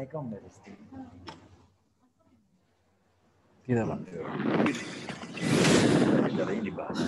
Assalamualaikum Mbak Risti. Gitu Pak. Dari ini dibahas.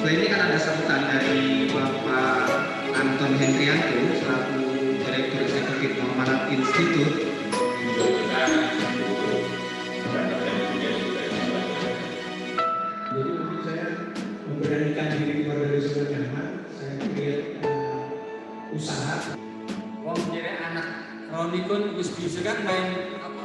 Ini kan ada sambutan dari Bapak Anton Hendrianto selaku Direktur Eksekutif Muhammadiyah Institute. Jadi untuk saya memberanikan diri keluar dari zona nyaman, saya pikir usaha. Wong jadi anak Roni kun bisa kan main apa?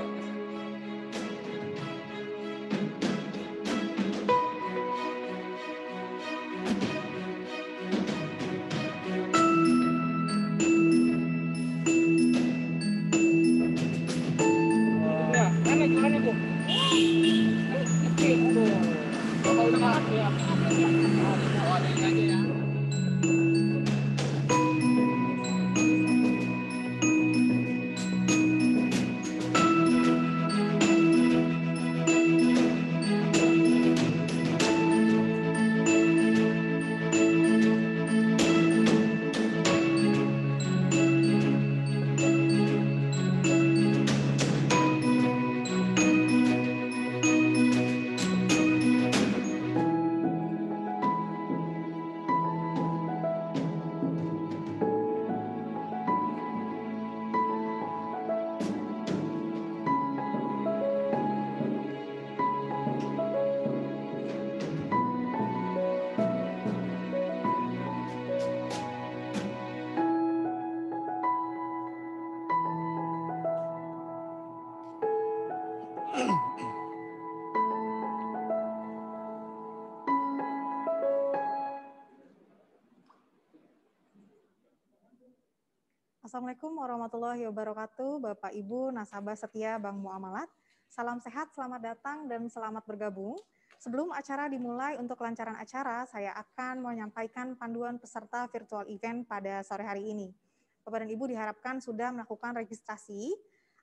Assalamualaikum warahmatullahi wabarakatuh, Bapak Ibu nasabah setia Bank Muamalat. Salam sehat, selamat datang dan selamat bergabung. Sebelum acara dimulai, untuk kelancaran acara, saya akan menyampaikan panduan peserta virtual event pada sore hari ini. Bapak dan Ibu diharapkan sudah melakukan registrasi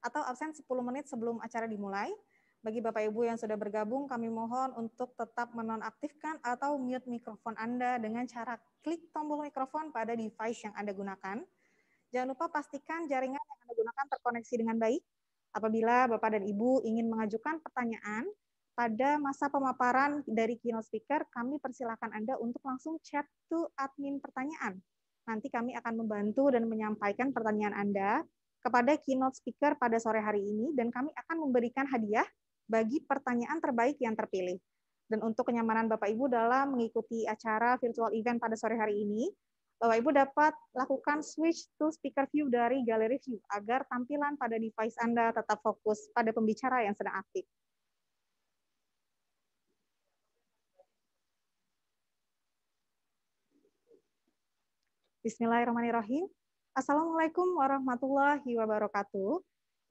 atau absen 10 menit sebelum acara dimulai. Bagi Bapak Ibu yang sudah bergabung, kami mohon untuk tetap menonaktifkan atau mute mikrofon Anda dengan cara klik tombol mikrofon pada device yang Anda gunakan. Jangan lupa pastikan jaringan yang Anda gunakan terkoneksi dengan baik. Apabila Bapak dan Ibu ingin mengajukan pertanyaan pada masa pemaparan dari keynote speaker, kami persilakan Anda untuk langsung chat to admin pertanyaan. Nanti kami akan membantu dan menyampaikan pertanyaan Anda kepada keynote speaker pada sore hari ini, dan kami akan memberikan hadiah bagi pertanyaan terbaik yang terpilih. Dan untuk kenyamanan Bapak Ibu dalam mengikuti acara virtual event pada sore hari ini, Bapak Ibu dapat lakukan switch to speaker view dari gallery view agar tampilan pada device Anda tetap fokus pada pembicara yang sedang aktif. Bismillahirrahmanirrahim. Assalamualaikum warahmatullahi wabarakatuh.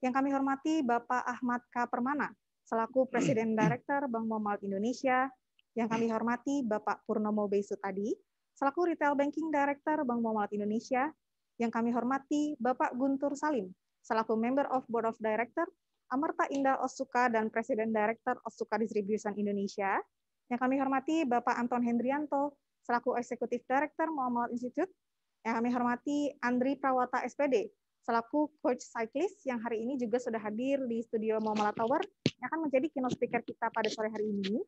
Yang kami hormati Bapak Ahmad K. Permana, selaku Presiden Director Bank Muamalat Indonesia. Yang kami hormati Bapak Purnomo B. Sutadi, selaku Retail Banking Director Bank Muamalat Indonesia. Yang kami hormati Bapak Guntur Salim, selaku Member of Board of Director Amerta Indah Osuka dan Presiden Director Osuka Distribution Indonesia. Yang kami hormati Bapak Anton Hendrianto, selaku Executive Director Muamalat Institute. Yang kami hormati Andri Prawata SPD, selaku Coach Cyclist yang hari ini juga sudah hadir di studio Muamalat Tower yang akan menjadi keynote speaker kita pada sore hari ini.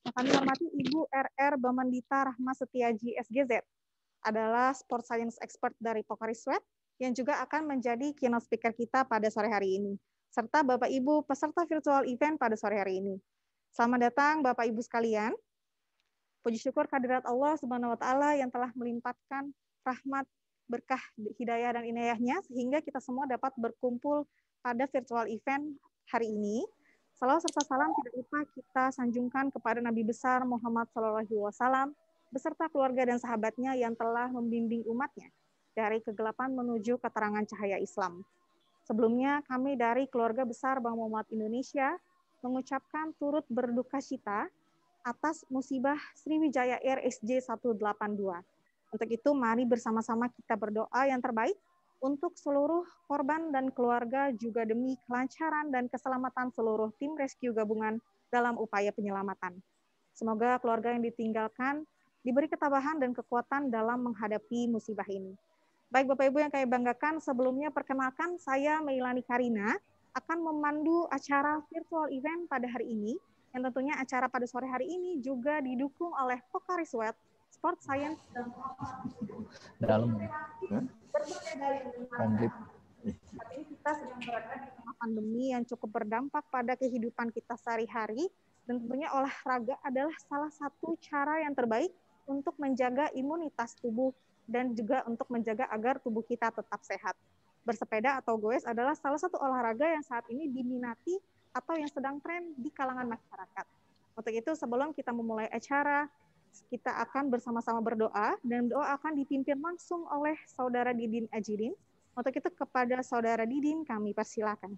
Yang kami hormati Ibu RR Bamandita Rahma Setiaji SGZ, adalah Sport Science Expert dari Pocari Sweat yang juga akan menjadi keynote speaker kita pada sore hari ini. Serta Bapak Ibu peserta virtual event pada sore hari ini. Selamat datang Bapak Ibu sekalian. Puji syukur kehadirat Allah Subhanahu wa taala yang telah melimpahkan rahmat, berkah, hidayah dan inayahnya sehingga kita semua dapat berkumpul pada virtual event hari ini. Salawat serta salam tidak lupa kita sanjungkan kepada Nabi besar Muhammad SAW beserta keluarga dan sahabatnya yang telah membimbing umatnya dari kegelapan menuju keterangan cahaya Islam. Sebelumnya kami dari keluarga besar Bank Muamalat Indonesia mengucapkan turut berduka cita atas musibah Sriwijaya Air SJ182. Untuk itu mari bersama-sama kita berdoa yang terbaik untuk seluruh korban dan keluarga, juga demi kelancaran dan keselamatan seluruh tim rescue gabungan dalam upaya penyelamatan. Semoga keluarga yang ditinggalkan diberi ketabahan dan kekuatan dalam menghadapi musibah ini. Baik Bapak Ibu yang kami banggakan, sebelumnya perkenalkan saya Meilani Karina akan memandu acara virtual event pada hari ini, yang tentunya acara pada sore hari ini juga didukung oleh Pocari Sweat, Sport Science, dan dalam berbagai dari konflik. saat ini kita sedang berada di tengah pandemi yang cukup berdampak pada kehidupan kita sehari-hari, dan tentunya olahraga adalah salah satu cara yang terbaik untuk menjaga imunitas tubuh dan juga untuk menjaga agar tubuh kita tetap sehat. Bersepeda atau goes adalah salah satu olahraga yang saat ini diminati atau yang sedang tren di kalangan masyarakat. Untuk itu sebelum kita memulai acara, kita akan bersama-sama berdoa, dan doa akan dipimpin langsung oleh Saudara Didin Ajidin. Untuk itu kepada Saudara Didin kami persilakan.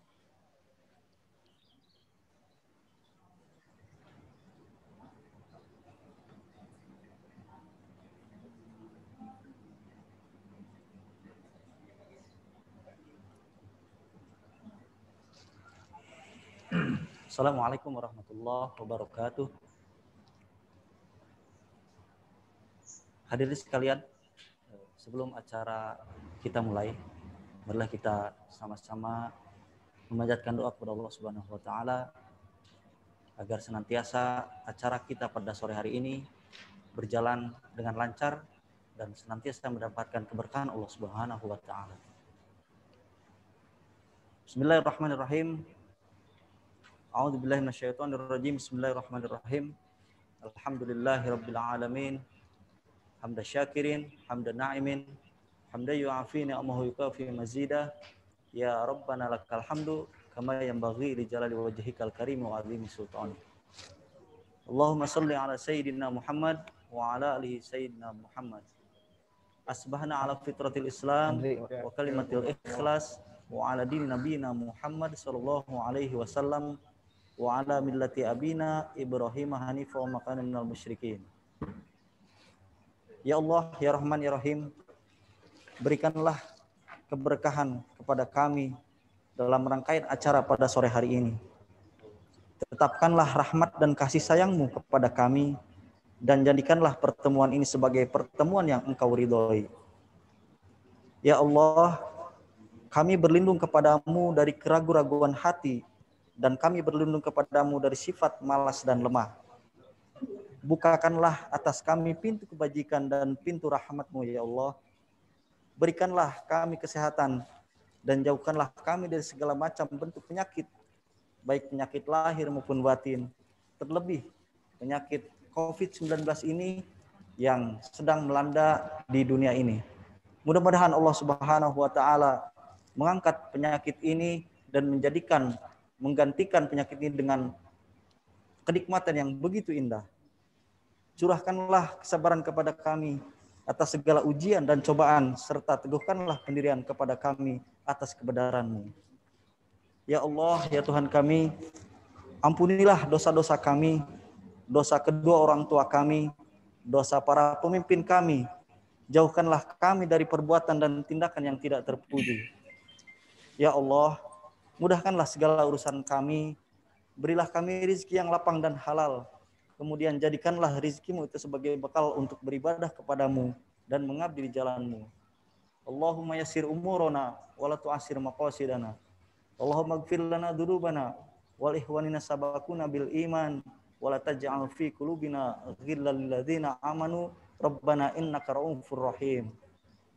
Assalamualaikum warahmatullahi wabarakatuh. Hadirin sekalian, sebelum acara kita mulai, marilah kita sama-sama memanjatkan doa kepada Allah Subhanahu wa taala agar senantiasa acara kita pada sore hari ini berjalan dengan lancar dan senantiasa mendapatkan keberkahan Allah Subhanahu wa taala. Bismillahirrahmanirrahim. A'udzubillahi minasyaitonirrajim. Bismillahirrahmanirrahim. Alhamdulillahirabbil alamin. Hamda syakirin, hamda na'imin, hamda yu'afi ni'amahu yukafi mazida. Ya Rabbana lakal hamdu kama yanbaghi li jalali wajhikal karim wa 'azimi sultani. Allahumma salli ala sayyidina Muhammad wa ala alihi sayyidina Muhammad. asbahna ala fitratil Islam wa kalimatil ikhlas wa ala dini nabiyina Muhammad sallallahu alaihi wasallam wa ala millati abina Ibrahim hanifa wa makana minal musyrikin. Ya Allah, ya Rahman, ya Rahim, berikanlah keberkahan kepada kami dalam rangkaian acara pada sore hari ini. Tetapkanlah rahmat dan kasih sayang-Mu kepada kami, dan jadikanlah pertemuan ini sebagai pertemuan yang Engkau ridhoi. Ya Allah, kami berlindung kepadamu dari keraguan-raguan hati, dan kami berlindung kepadamu dari sifat malas dan lemah. Bukakanlah atas kami pintu kebajikan dan pintu rahmat-Mu, ya Allah. Berikanlah kami kesehatan, dan jauhkanlah kami dari segala macam bentuk penyakit, baik penyakit lahir maupun batin, terlebih penyakit COVID-19 ini yang sedang melanda di dunia ini. Mudah-mudahan Allah Subhanahu wa taala mengangkat penyakit ini dan menggantikan penyakit ini dengan kenikmatan yang begitu indah. Curahkanlah kesabaran kepada kami atas segala ujian dan cobaan, serta teguhkanlah pendirian kepada kami atas kebenaran-Mu. Ya Allah, ya Tuhan kami, ampunilah dosa-dosa kami, dosa kedua orang tua kami, dosa para pemimpin kami. Jauhkanlah kami dari perbuatan dan tindakan yang tidak terpuji. Ya Allah, mudahkanlah segala urusan kami, berilah kami rezeki yang lapang dan halal. Kemudian jadikanlah rezeki-Mu itu sebagai bekal untuk beribadah kepadamu dan mengabdi di jalan-Mu. Allahumma yassir umurana wa la tu'assir maqasidana. Allahumma ighfir lana dzunubana wal ikhwanina sabaquna bil iman wa la taj'al fi qulubina ghillan lil ladzina amanu rabbana innaka ra'ufur rahim.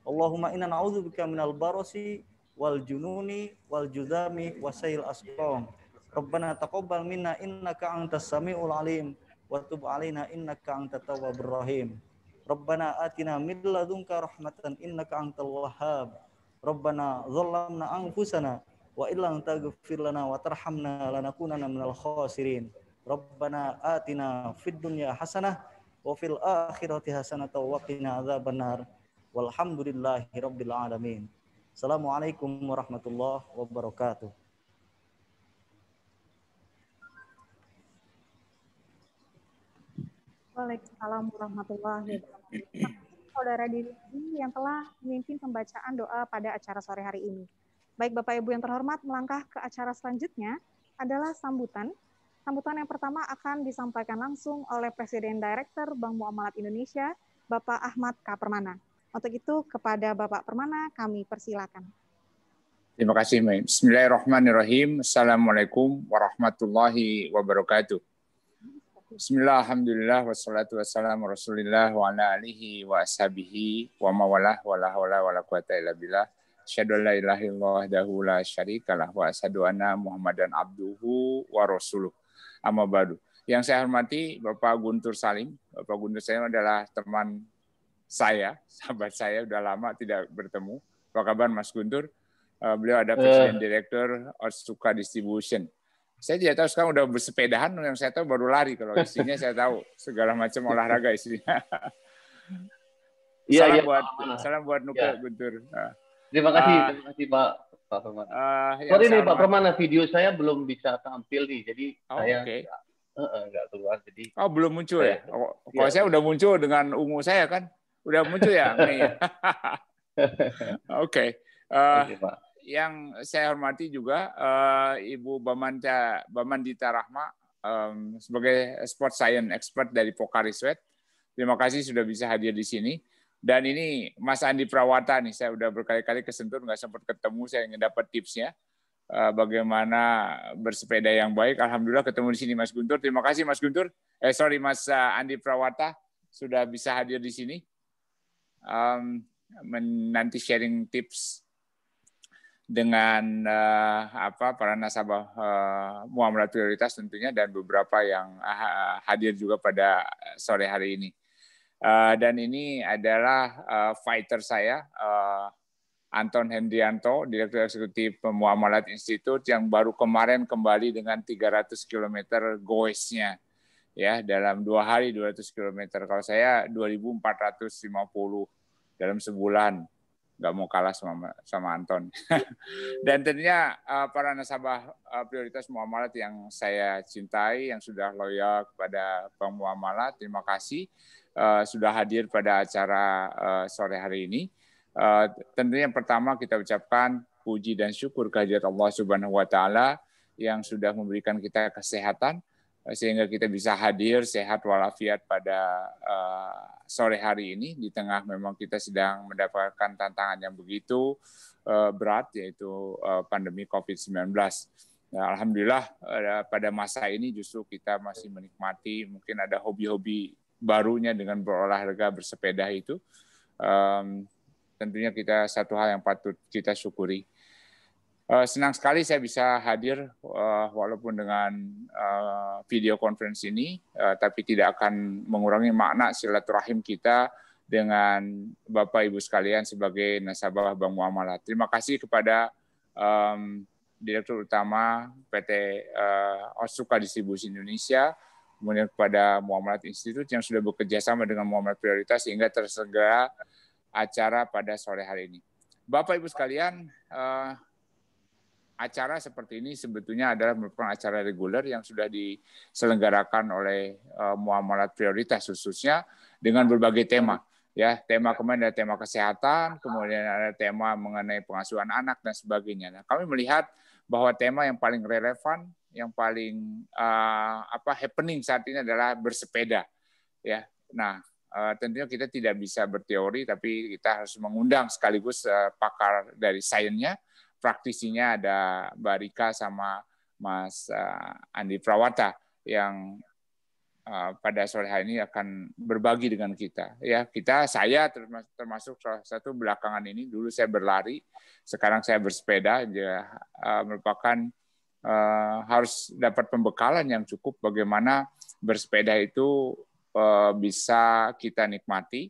Allahumma inna na'udzubika minal barasi wal jununi wal judami wasail asqam. Rabbana taqabbal minna innaka antas samiul alim wa tub alaina innaka antat tawwabur rahim. Rabbana atina min ladunka rahmatan innaka antal wahhab. Rabbana dzalamna anfusana wa illam taghfir lana wa tarhamna lanakunanna minal khasirin. Rabbana atina fid dunya hasanah wa fil akhirati hasanah wa qina adzabannar. Walhamdulillahi rabbil alamin. Assalamualaikum warahmatullahi wabarakatuh. Waalaikumsalam warahmatullahi wabarakatuh. Saudara diri yang telah memimpin pembacaan doa pada acara sore hari ini. Baik Bapak Ibu yang terhormat, melangkah ke acara selanjutnya adalah sambutan. Sambutan yang pertama akan disampaikan langsung oleh Presiden Direktur Bank Muamalat Indonesia, Bapak Ahmad K. Permana. Untuk itu, kepada Bapak Permana kami persilakan. Terima kasih, Mbak. Bismillahirrahmanirrahim. Assalamualaikum warahmatullahi wabarakatuh. Bismillah, alhamdulillah, wassalatu wassalamu rasulillah wa ala alihi wa ashabihi wa mawalah wa la hawla wa la quwata illa billah. Asyhadu an la ilaha illallah wahdahu la syarikalah wa asyhadu anna Muhammadan abduhu wa rasuluh. Amma ba'du. Yang saya hormati Bapak Guntur Salim. Bapak Guntur Salim adalah teman saya, sahabat saya, udah lama tidak bertemu. Apa kabar Mas Guntur? Beliau ada Presiden Direktur Otsuka Distribution. Saya tidak tahu sekarang udah bersepedahan, yang saya tahu baru lari. Kalau istrinya saya tahu segala macam olahraga istrinya. Salam buat Nuka, Guntur. Terima kasih Pak Permana. Sorry nih Pak Permana, video saya belum bisa tampil nih, jadi saya nggak keluar. Jadi belum muncul ya? Kalau saya udah muncul dengan ungu saya kan, udah muncul ya. Oke. Pak. Yang saya hormati juga Ibu Bamandita Rahma sebagai sport science expert dari Pocari Sweat. Terima kasih sudah bisa hadir di sini. Dan ini Mas Andi Prawata nih, saya udah berkali-kali kesentuh, nggak sempat ketemu, saya ingin dapat tipsnya bagaimana bersepeda yang baik. Alhamdulillah ketemu di sini Mas Guntur. Terima kasih Mas Guntur. Mas Andi Prawata sudah bisa hadir di sini. Nanti sharing tips dengan para nasabah muamalah prioritas tentunya, dan beberapa yang hadir juga pada sore hari ini. Dan ini adalah fighter saya, Anton Hendrianto, Direktur Eksekutif Muamalat Institute, yang baru kemarin kembali dengan 300 km goesnya, ya, dalam 2 hari 200 km. Kalau saya 2.450 dalam sebulan. Nggak mau kalah sama Anton. Dan tentunya para nasabah prioritas muamalat yang saya cintai, yang sudah loyal kepada Bank Muamalat, terima kasih sudah hadir pada acara sore hari ini. Tentunya yang pertama kita ucapkan puji dan syukur kehadirat Allah Subhanahu wa Ta'ala yang sudah memberikan kita kesehatan sehingga kita bisa hadir sehat walafiat pada sore hari ini di tengah memang kita sedang mendapatkan tantangan yang begitu berat yaitu pandemi COVID-19. Nah, alhamdulillah pada masa ini justru kita masih menikmati, mungkin ada hobi-hobi barunya dengan berolahraga, bersepeda itu. Tentunya kita satu hal yang patut kita syukuri. Senang sekali saya bisa hadir walaupun dengan video conference ini, tapi tidak akan mengurangi makna silaturahim kita dengan Bapak Ibu sekalian sebagai nasabah Bank Muamalat. Terima kasih kepada Direktur Utama PT Otsuka Distribusi Indonesia, kemudian kepada Muamalat Institute yang sudah bekerja sama dengan Muamalat Prioritas sehingga terselenggara acara pada sore hari ini. Bapak Ibu sekalian, acara seperti ini sebetulnya adalah merupakan acara reguler yang sudah diselenggarakan oleh Muamalat Prioritas khususnya dengan berbagai tema. Ya, tema kemarin ada tema kesehatan, kemudian ada tema mengenai pengasuhan anak dan sebagainya. Nah, kami melihat bahwa tema yang paling relevan, yang paling happening saat ini adalah bersepeda. Ya, nah tentunya kita tidak bisa berteori, tapi kita harus mengundang sekaligus pakar dari sainsnya. Praktisinya ada Mbak Rika sama Mas Andi Prawata yang pada sore hari ini akan berbagi dengan kita. Ya, saya termasuk salah satu belakangan ini. Dulu saya berlari, sekarang saya bersepeda. Merupakan harus dapat pembekalan yang cukup bagaimana bersepeda itu bisa kita nikmati.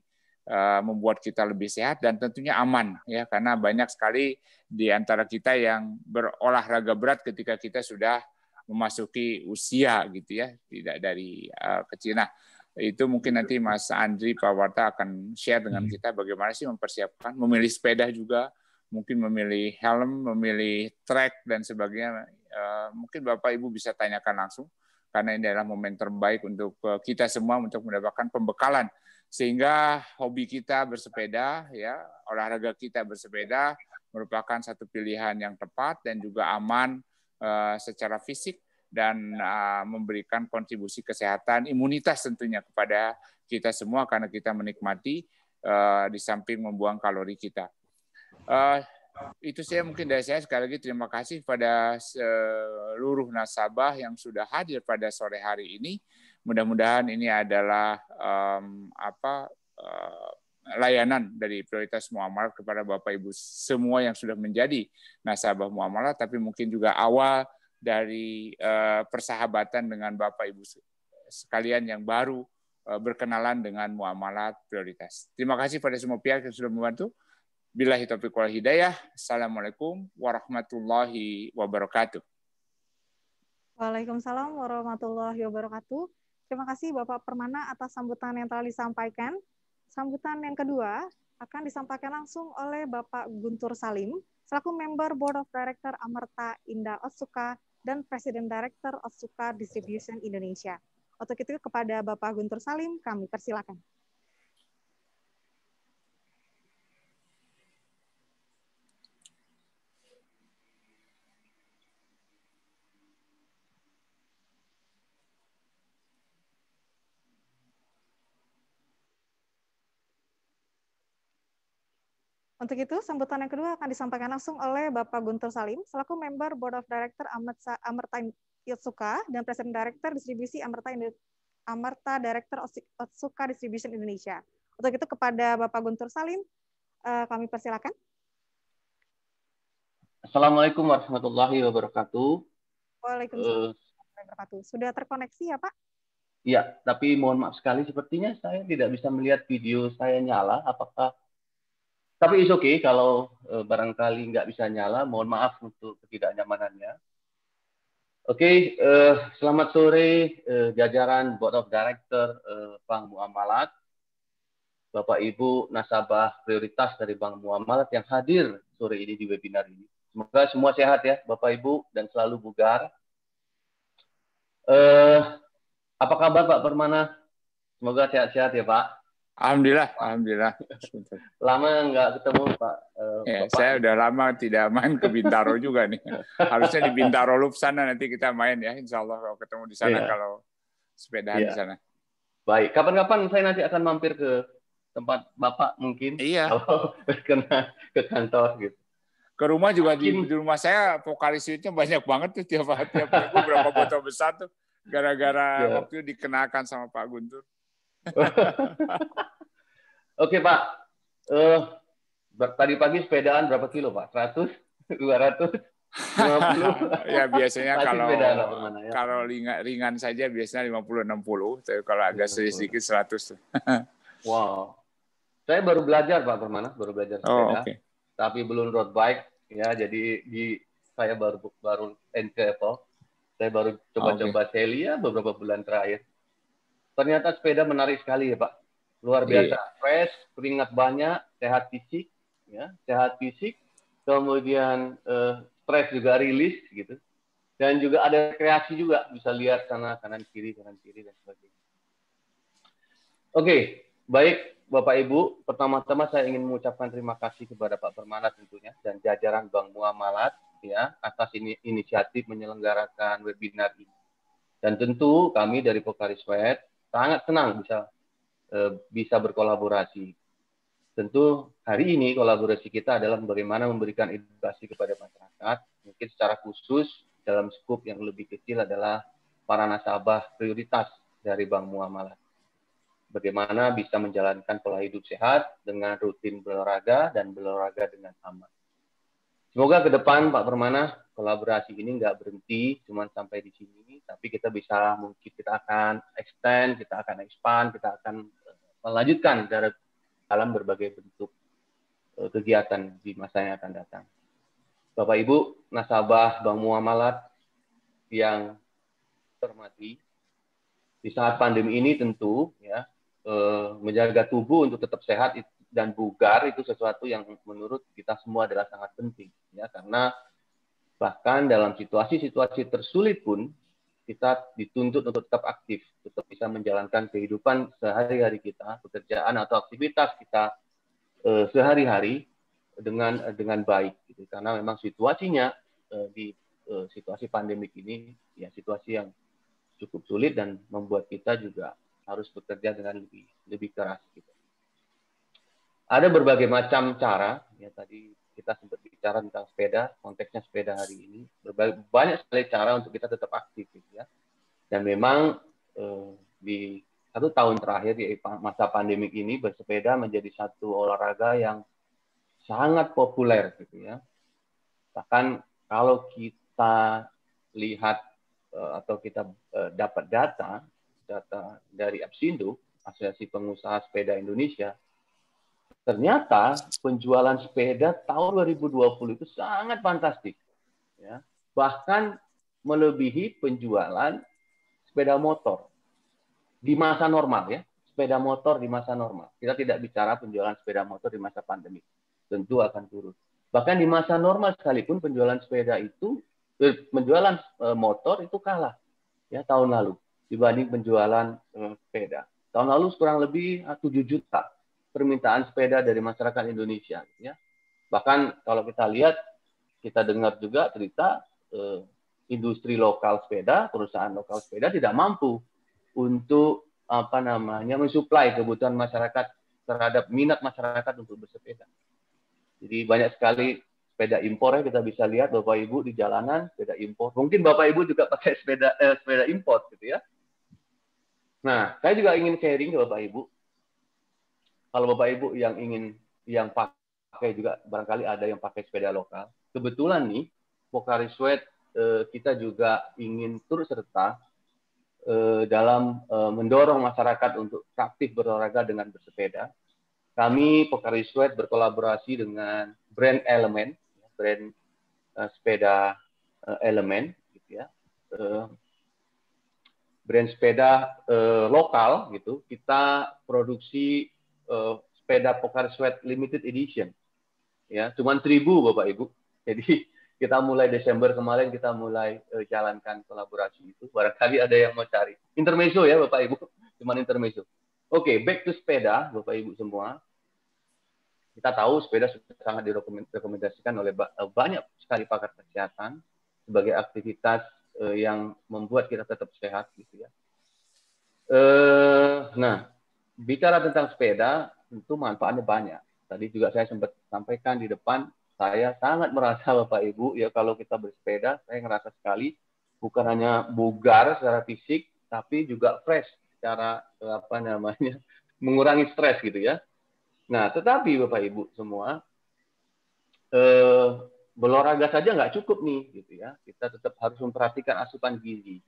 Membuat kita lebih sehat dan tentunya aman ya, karena banyak sekali di antara kita yang berolahraga berat ketika kita sudah memasuki usia gitu ya, tidak dari kecil. Nah, itu mungkin nanti Mas Andri Pawarta akan share dengan kita bagaimana sih mempersiapkan, memilih sepeda juga, mungkin memilih helm, memilih trek dan sebagainya. Mungkin Bapak Ibu bisa tanyakan langsung karena ini adalah momen terbaik untuk kita semua untuk mendapatkan pembekalan sehingga hobi kita bersepeda, ya olahraga kita bersepeda merupakan satu pilihan yang tepat dan juga aman secara fisik dan memberikan kontribusi kesehatan, imunitas tentunya kepada kita semua karena kita menikmati di samping membuang kalori kita. Itu saya mungkin dari saya. Sekali lagi terima kasih pada seluruh nasabah yang sudah hadir pada sore hari ini. Mudah-mudahan ini adalah layanan dari Prioritas Muamalat kepada Bapak Ibu semua yang sudah menjadi nasabah muamalat, tapi mungkin juga awal dari persahabatan dengan Bapak Ibu sekalian yang baru berkenalan dengan muamalat prioritas. Terima kasih pada semua pihak yang sudah membantu. Billahi taufiq wal hidayah. Assalamualaikum warahmatullahi wabarakatuh. Waalaikumsalam warahmatullahi wabarakatuh. Terima kasih Bapak Permana atas sambutan yang telah disampaikan. Sambutan yang kedua akan disampaikan langsung oleh Bapak Guntur Salim, selaku member Board of Director Amerta Indah Otsuka dan Presiden Director Otsuka Distribution Indonesia. Untuk itu kepada Bapak Guntur Salim kami persilakan. Untuk itu, sambutan yang kedua akan disampaikan langsung oleh Bapak Guntur Salim, selaku member Board of Director Amerta Otsuka dan Presiden Director Distribusi Amerta Director Otsuka Distribution Indonesia. Untuk itu kepada Bapak Guntur Salim, kami persilakan. Assalamualaikum warahmatullahi wabarakatuh. Waalaikumsalam warahmatullahi wabarakatuh. Sudah terkoneksi ya Pak? Ya, tapi mohon maaf sekali, sepertinya saya tidak bisa melihat video saya nyala. Tapi it's okay kalau barangkali nggak bisa nyala, mohon maaf untuk ketidaknyamanannya. Oke, selamat sore jajaran Board of Director Bank Muamalat. Bapak Ibu nasabah prioritas dari Bank Muamalat yang hadir sore ini di webinar ini. Semoga semua sehat ya Bapak Ibu dan selalu bugar. Apa kabar Pak Permana? Semoga sehat-sehat ya Pak. Alhamdulillah, alhamdulillah. Lama nggak ketemu Pak. Ya, Bapak. saya udah lama tidak main ke Bintaro juga nih. Harusnya di Bintaro Loop sana nanti kita main ya, insya Allah kalau ketemu di sana kalau sepedaan di sana. Baik, kapan-kapan saya nanti akan mampir ke tempat Bapak mungkin. Iya. Kalau kena ke kantor gitu. Ke rumah juga di rumah saya vokalis suite-nya banyak banget tuh tiap minggu berapa botol besar tuh gara-gara waktu itu dikenakan sama Pak Guntur. Oke Pak, tadi pagi sepedaan berapa kilo Pak? 100, 200, 50? Ya biasanya kalau ringan saja biasanya 50-60, tapi kalau agak sedikit 100 tuh. Wow, saya baru belajar Pak Permana, baru belajar sepeda, tapi belum road bike ya, jadi saya baru entry level, saya baru coba-coba seli ya beberapa bulan terakhir. Ternyata sepeda menarik sekali ya Pak. Luar biasa, fresh, keringat banyak, sehat fisik, ya, sehat fisik, kemudian stres juga rilis gitu, dan juga ada rekreasi juga, bisa lihat kanan kiri dan sebagainya. Oke, baik Bapak Ibu, pertama-tama saya ingin mengucapkan terima kasih kepada Pak Permana tentunya dan jajaran Bank Muamalat ya atas inisiatif menyelenggarakan webinar ini. Dan tentu kami dari Pokariswet sangat senang bisa berkolaborasi. Tentu hari ini kolaborasi kita adalah bagaimana memberikan edukasi kepada masyarakat, mungkin secara khusus dalam skup yang lebih kecil adalah para nasabah prioritas dari Bank Muamalat. Bagaimana bisa menjalankan pola hidup sehat dengan rutin berolahraga dan berolahraga dengan aman. Semoga ke depan Pak Permana kolaborasi ini nggak berhenti cuma sampai di sini, tapi kita bisa mungkin kita akan extend, kita akan expand, kita akan melanjutkan dalam berbagai bentuk kegiatan di masa yang akan datang. Bapak Ibu nasabah Bank Muamalat yang terhormati, di saat pandemi ini tentu ya menjaga tubuh untuk tetap sehat dan bugar itu sesuatu yang menurut kita semua adalah sangat penting ya, karena bahkan dalam situasi-situasi tersulit pun kita dituntut untuk tetap aktif, tetap bisa menjalankan kehidupan sehari-hari kita, pekerjaan atau aktivitas kita sehari-hari dengan baik gitu. Karena memang situasinya di situasi pandemik ini ya situasi yang cukup sulit dan membuat kita juga harus bekerja dengan lebih keras gitu. Ada berbagai macam cara ya, tadi kita sempat bicara tentang sepeda, konteksnya sepeda hari ini, banyak sekali cara untuk kita tetap aktif gitu ya. Dan memang di 1 tahun terakhir di masa pandemik ini bersepeda menjadi satu olahraga yang sangat populer gitu ya. Bahkan kalau kita lihat atau kita dapat data dari Apsindo, Asosiasi Pengusaha Sepeda Indonesia, ternyata penjualan sepeda tahun 2020 itu sangat fantastis, ya. Bahkan melebihi penjualan sepeda motor di masa normal ya, sepeda motor di masa normal. Kita tidak bicara penjualan sepeda motor di masa pandemi, tentu akan turun. Bahkan di masa normal sekalipun penjualan sepeda itu, penjualan motor itu kalah ya tahun lalu dibanding penjualan sepeda. Tahun lalu kurang lebih 7 juta permintaan sepeda dari masyarakat Indonesia ya. Bahkan kalau kita lihat, kita dengar juga cerita industri lokal sepeda, perusahaan lokal sepeda tidak mampu untuk mensuplai kebutuhan masyarakat terhadap minat masyarakat untuk bersepeda. Jadi banyak sekali sepeda impor ya, kita bisa lihat Bapak Ibu di jalanan sepeda impor. Mungkin Bapak Ibu juga pakai sepeda impor gitu ya. Nah, saya juga ingin sharing ke Bapak Ibu. Kalau Bapak Ibu yang pakai juga barangkali ada yang pakai sepeda lokal. Kebetulan nih Pokariswet kita juga ingin turut serta dalam mendorong masyarakat untuk aktif berolahraga dengan bersepeda. Kami Pokariswet berkolaborasi dengan brand Element, brand sepeda Element, gitu ya. Brand sepeda lokal, gitu. Kita produksi sepeda Pokari Sweat Limited Edition. Ya, cuman 1.000 Bapak Ibu. Jadi kita mulai Desember kemarin kita mulai jalankan kolaborasi itu. Barangkali ada yang mau cari. Intermezzo ya Bapak Ibu, cuman intermezzo. Oke, back to sepeda Bapak Ibu semua. Kita tahu sepeda sudah sangat direkomendasikan oleh banyak sekali pakar kesehatan sebagai aktivitas yang membuat kita tetap sehat gitu ya. Nah, bicara tentang sepeda tentu manfaatnya banyak. Tadi juga saya sempat sampaikan di depan, saya sangat merasa Bapak Ibu ya kalau kita bersepeda, saya ngerasa sekali bukan hanya bugar secara fisik, tapi juga fresh secara mengurangi stres gitu ya. Nah, tetapi Bapak Ibu semua, berolahraga saja nggak cukup nih, gitu ya. Kita tetap harus memperhatikan asupan gizi.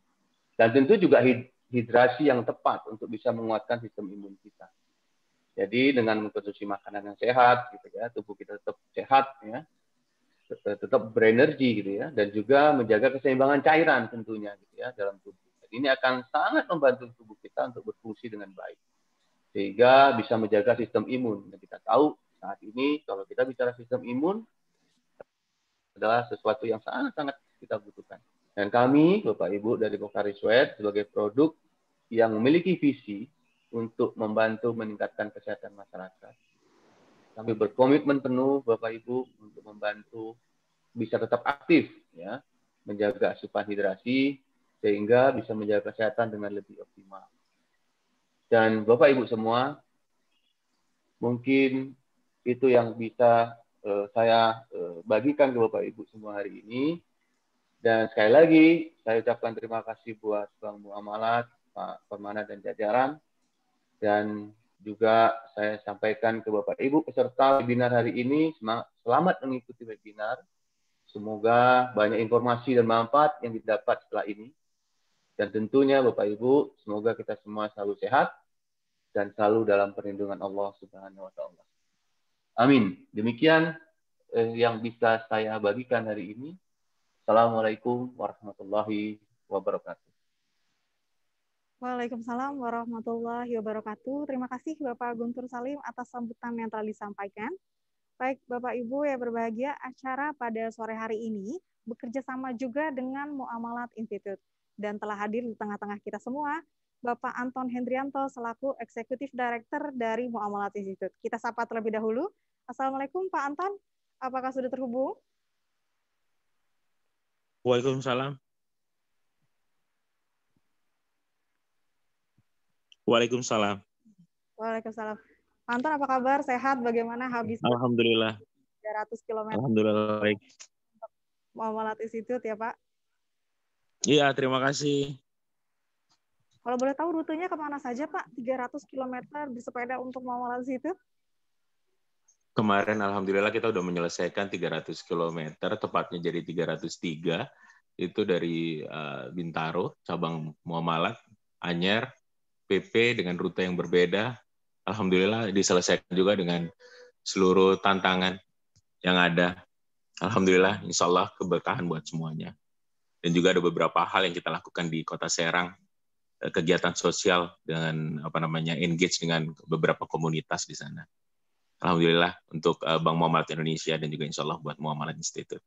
Dan tentu juga hidrasi yang tepat untuk bisa menguatkan sistem imun kita. Jadi dengan mengkonsumsi makanan yang sehat, gitu ya, tubuh kita tetap sehat, ya, tetap berenergi, gitu ya, dan juga menjaga keseimbangan cairan tentunya, gitu ya, dalam tubuh. Dan ini akan sangat membantu tubuh kita untuk berfungsi dengan baik. Sehingga bisa menjaga sistem imun. Dan kita tahu saat ini kalau kita bicara sistem imun adalah sesuatu yang sangat-sangat kita butuhkan. Dan kami, Bapak Ibu dari Pokari Sweat sebagai produk yang memiliki visi untuk membantu meningkatkan kesehatan masyarakat. Kami berkomitmen penuh Bapak Ibu untuk membantu bisa tetap aktif ya, menjaga asupan hidrasi sehingga bisa menjaga kesehatan dengan lebih optimal. Dan Bapak Ibu semua, mungkin itu yang bisa saya bagikan ke Bapak Ibu semua hari ini. Dan sekali lagi, saya ucapkan terima kasih buat Bang Muamalat, Pak Permana dan jajaran. Dan juga saya sampaikan ke Bapak Ibu peserta webinar hari ini, selamat mengikuti webinar. Semoga banyak informasi dan manfaat yang didapat setelah ini. Dan tentunya Bapak Ibu, semoga kita semua selalu sehat dan selalu dalam perlindungan Allah Subhanahu wa taala. Amin. Demikian yang bisa saya bagikan hari ini. Assalamualaikum warahmatullahi wabarakatuh. Waalaikumsalam warahmatullahi wabarakatuh. Terima kasih Bapak Guntur Salim atas sambutan yang telah disampaikan. Baik Bapak Ibu yang berbahagia, acara pada sore hari ini bekerja sama juga dengan Muamalat Institute. Dan telah hadir di tengah-tengah kita semua, Bapak Anton Hendrianto selaku Eksekutif Director dari Muamalat Institute. Kita sapa terlebih dahulu. Assalamualaikum Pak Anton, apakah sudah terhubung? Waalaikumsalam. Waalaikumsalam. Waalaikumsalam. Pak Anton, apa kabar? Sehat? Bagaimana habis? Alhamdulillah. 300 km. Alhamdulillah baik. Muamalat Institute ya Pak? Iya, terima kasih. Kalau boleh tahu rutenya kemana saja Pak? 300 km bersepeda untuk Muamalat Institute? Kemarin Alhamdulillah kita udah menyelesaikan 300 km, tepatnya jadi 303. Itu dari Bintaro, cabang Muamalat, Anyer, PP dengan rute yang berbeda. Alhamdulillah diselesaikan juga dengan seluruh tantangan yang ada. Alhamdulillah, insya Allah keberkahan buat semuanya. Dan juga ada beberapa hal yang kita lakukan di Kota Serang, kegiatan sosial dengan engage dengan beberapa komunitas di sana. Alhamdulillah untuk Bank Muamalat Indonesia dan juga insya Allah buat Muamalat Institute.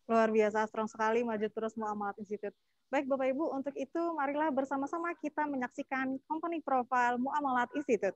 Luar biasa, strong sekali maju terus Muamalat Institute. Baik Bapak Ibu, untuk itu marilah bersama-sama kita menyaksikan company profile Muamalat Institute.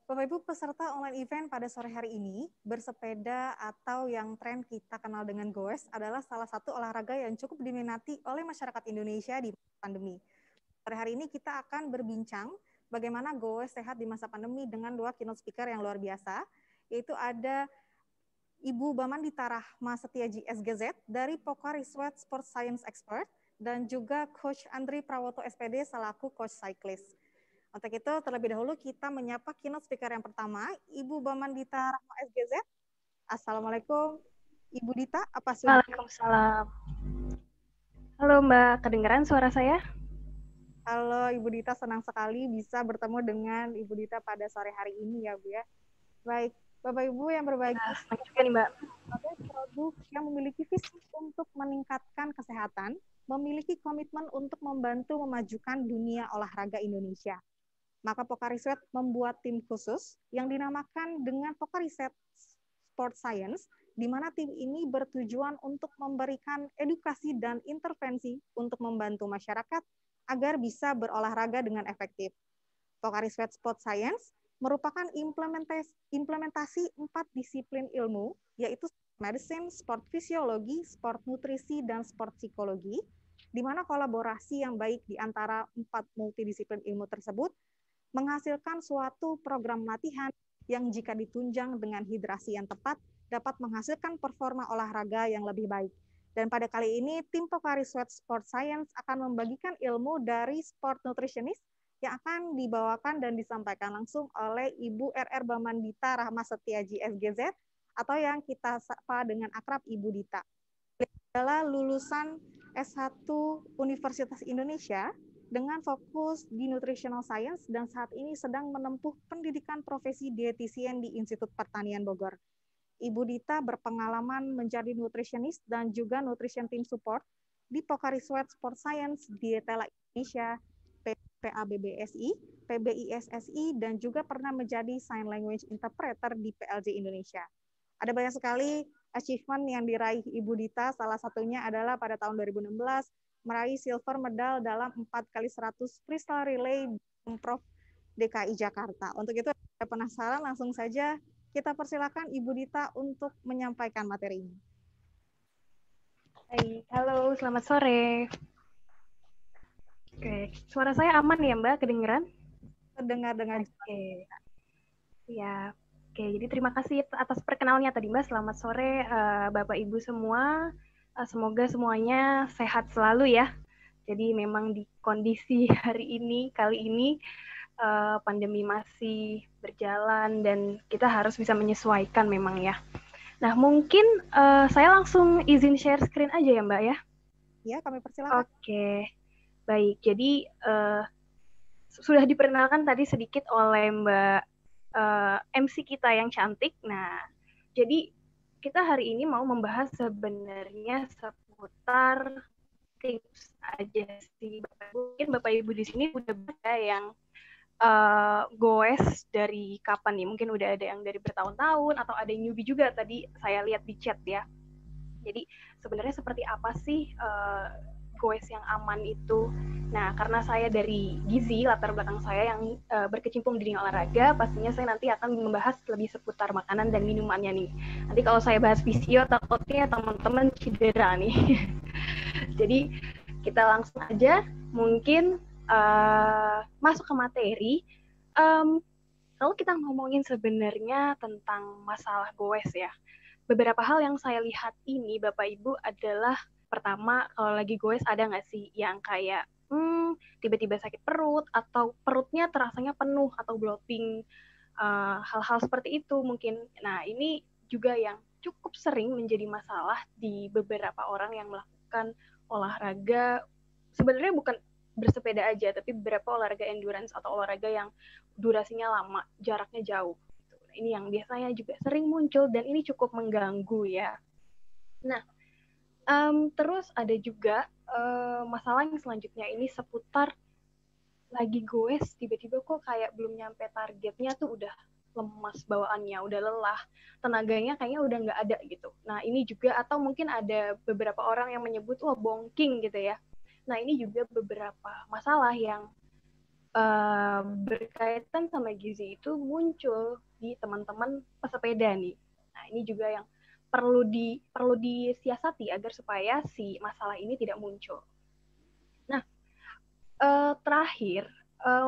Bapak Ibu peserta online event pada sore hari ini, bersepeda atau yang tren kita kenal dengan goes adalah salah satu olahraga yang cukup diminati oleh masyarakat Indonesia di pandemi. Sore hari ini kita akan berbincang bagaimana goes sehat di masa pandemi dengan dua keynote speaker yang luar biasa, yaitu ada Ibu Bamandita Rahma Setiaji SGZ dari Pocari Sweat Sports Science Expert dan juga Coach Andri Prawoto SPD selaku Coach Cyclist. Untuk itu, terlebih dahulu kita menyapa keynote speaker yang pertama, Ibu Bamandita Rahma SGZ. Assalamualaikum, Ibu Dita. Apa sudah? Waalaikumsalam. Halo Mbak, kedengaran suara saya? Halo Ibu Dita, senang sekali bisa bertemu dengan Ibu Dita pada sore hari ini ya Bu ya. Baik, Bapak Ibu yang berbahagia. Senang juga nih Mbak. Produk yang memiliki visi untuk meningkatkan kesehatan, memiliki komitmen untuk membantu memajukan dunia olahraga Indonesia. Maka Pocari Sweat membuat tim khusus yang dinamakan dengan Pocari Sweat Sports Science, di mana tim ini bertujuan untuk memberikan edukasi dan intervensi untuk membantu masyarakat agar bisa berolahraga dengan efektif. Pocari Sweat Sports Science merupakan implementasi 4 disiplin ilmu, yaitu medicine, sport fisiologi, sport nutrisi, dan sport psikologi, di mana kolaborasi yang baik di antara 4 multidisiplin ilmu tersebut menghasilkan suatu program latihan yang jika ditunjang dengan hidrasi yang tepat dapat menghasilkan performa olahraga yang lebih baik. Dan pada kali ini, tim Pocari Sweat Sports Science akan membagikan ilmu dari sport nutritionist yang akan dibawakan dan disampaikan langsung oleh Ibu RR Bamandita Rahma Setiaji SGZ atau yang kita sapa dengan akrab Ibu Dita. Adalah lulusan S1 Universitas Indonesia dengan fokus di Nutritional Science dan saat ini sedang menempuh pendidikan profesi dietitian di Institut Pertanian Bogor. Ibu Dita berpengalaman menjadi nutritionist dan juga nutrition team support di Pocari Sweat Sports Science, Dietela Indonesia, PABBSI, PBISSI, dan juga pernah menjadi Sign Language Interpreter di PLJ Indonesia. Ada banyak sekali achievement yang diraih Ibu Dita, salah satunya adalah pada tahun 2016, meraih silver medal dalam 4x100 freestyle relay di Pemprov DKI Jakarta. Untuk itu, saya penasaran, langsung saja kita persilakan Ibu Dita untuk menyampaikan materi ini. Hai, halo, selamat sore. Oke, suara saya aman ya Mbak, kedengeran? Terdengar dengan Oke. Ya, oke. Jadi terima kasih atas perkenalnya tadi Mbak. Selamat sore Bapak Ibu semua. Semoga semuanya sehat selalu ya. Jadi memang di kondisi hari ini, kali ini pandemi masih berjalan dan kita harus bisa menyesuaikan memang ya. Nah mungkin saya langsung izin share screen aja ya Mbak ya. Ya, kami persilakan. Oke, baik. Jadi sudah diperkenalkan tadi sedikit oleh Mbak MC kita yang cantik. Nah, jadi kita hari ini mau membahas sebenarnya seputar tips aja sih. Mungkin Bapak Ibu di sini udah ada yang goes dari kapan nih? Mungkin udah ada yang dari bertahun-tahun atau ada yang newbie juga tadi saya lihat di chat ya. Jadi sebenarnya seperti apa sih goes yang aman itu? Nah, karena saya dari gizi, latar belakang saya yang berkecimpung di dunia olahraga, pastinya saya nanti akan membahas lebih seputar makanan dan minumannya nih. Nanti kalau saya bahas visio, takutnya teman-teman cedera nih. Jadi kita langsung aja mungkin masuk ke materi. Kalau kita ngomongin sebenarnya tentang masalah goes ya, beberapa hal yang saya lihat ini Bapak Ibu adalah pertama, kalau lagi goes ada nggak sih yang kayak tiba-tiba sakit perut atau perutnya terasanya penuh atau bloating, hal-hal seperti itu mungkin. Nah ini juga yang cukup sering menjadi masalah di beberapa orang yang melakukan olahraga. Sebenarnya bukan bersepeda aja, tapi beberapa olahraga endurance atau olahraga yang durasinya lama, jaraknya jauh. Ini yang biasanya juga sering muncul dan ini cukup mengganggu ya. Nah, terus ada juga masalah yang selanjutnya ini seputar lagi goes, tiba-tiba kok kayak belum nyampe targetnya tuh udah lemas bawaannya, udah lelah, tenaganya kayaknya udah nggak ada gitu. Nah ini juga, atau mungkin ada beberapa orang yang menyebut, wah bongking gitu ya. Nah ini juga beberapa masalah yang berkaitan sama gizi itu muncul di teman-teman pesepeda nih. Nah, ini juga yang perlu disiasati agar supaya si masalah ini tidak muncul. Nah, terakhir,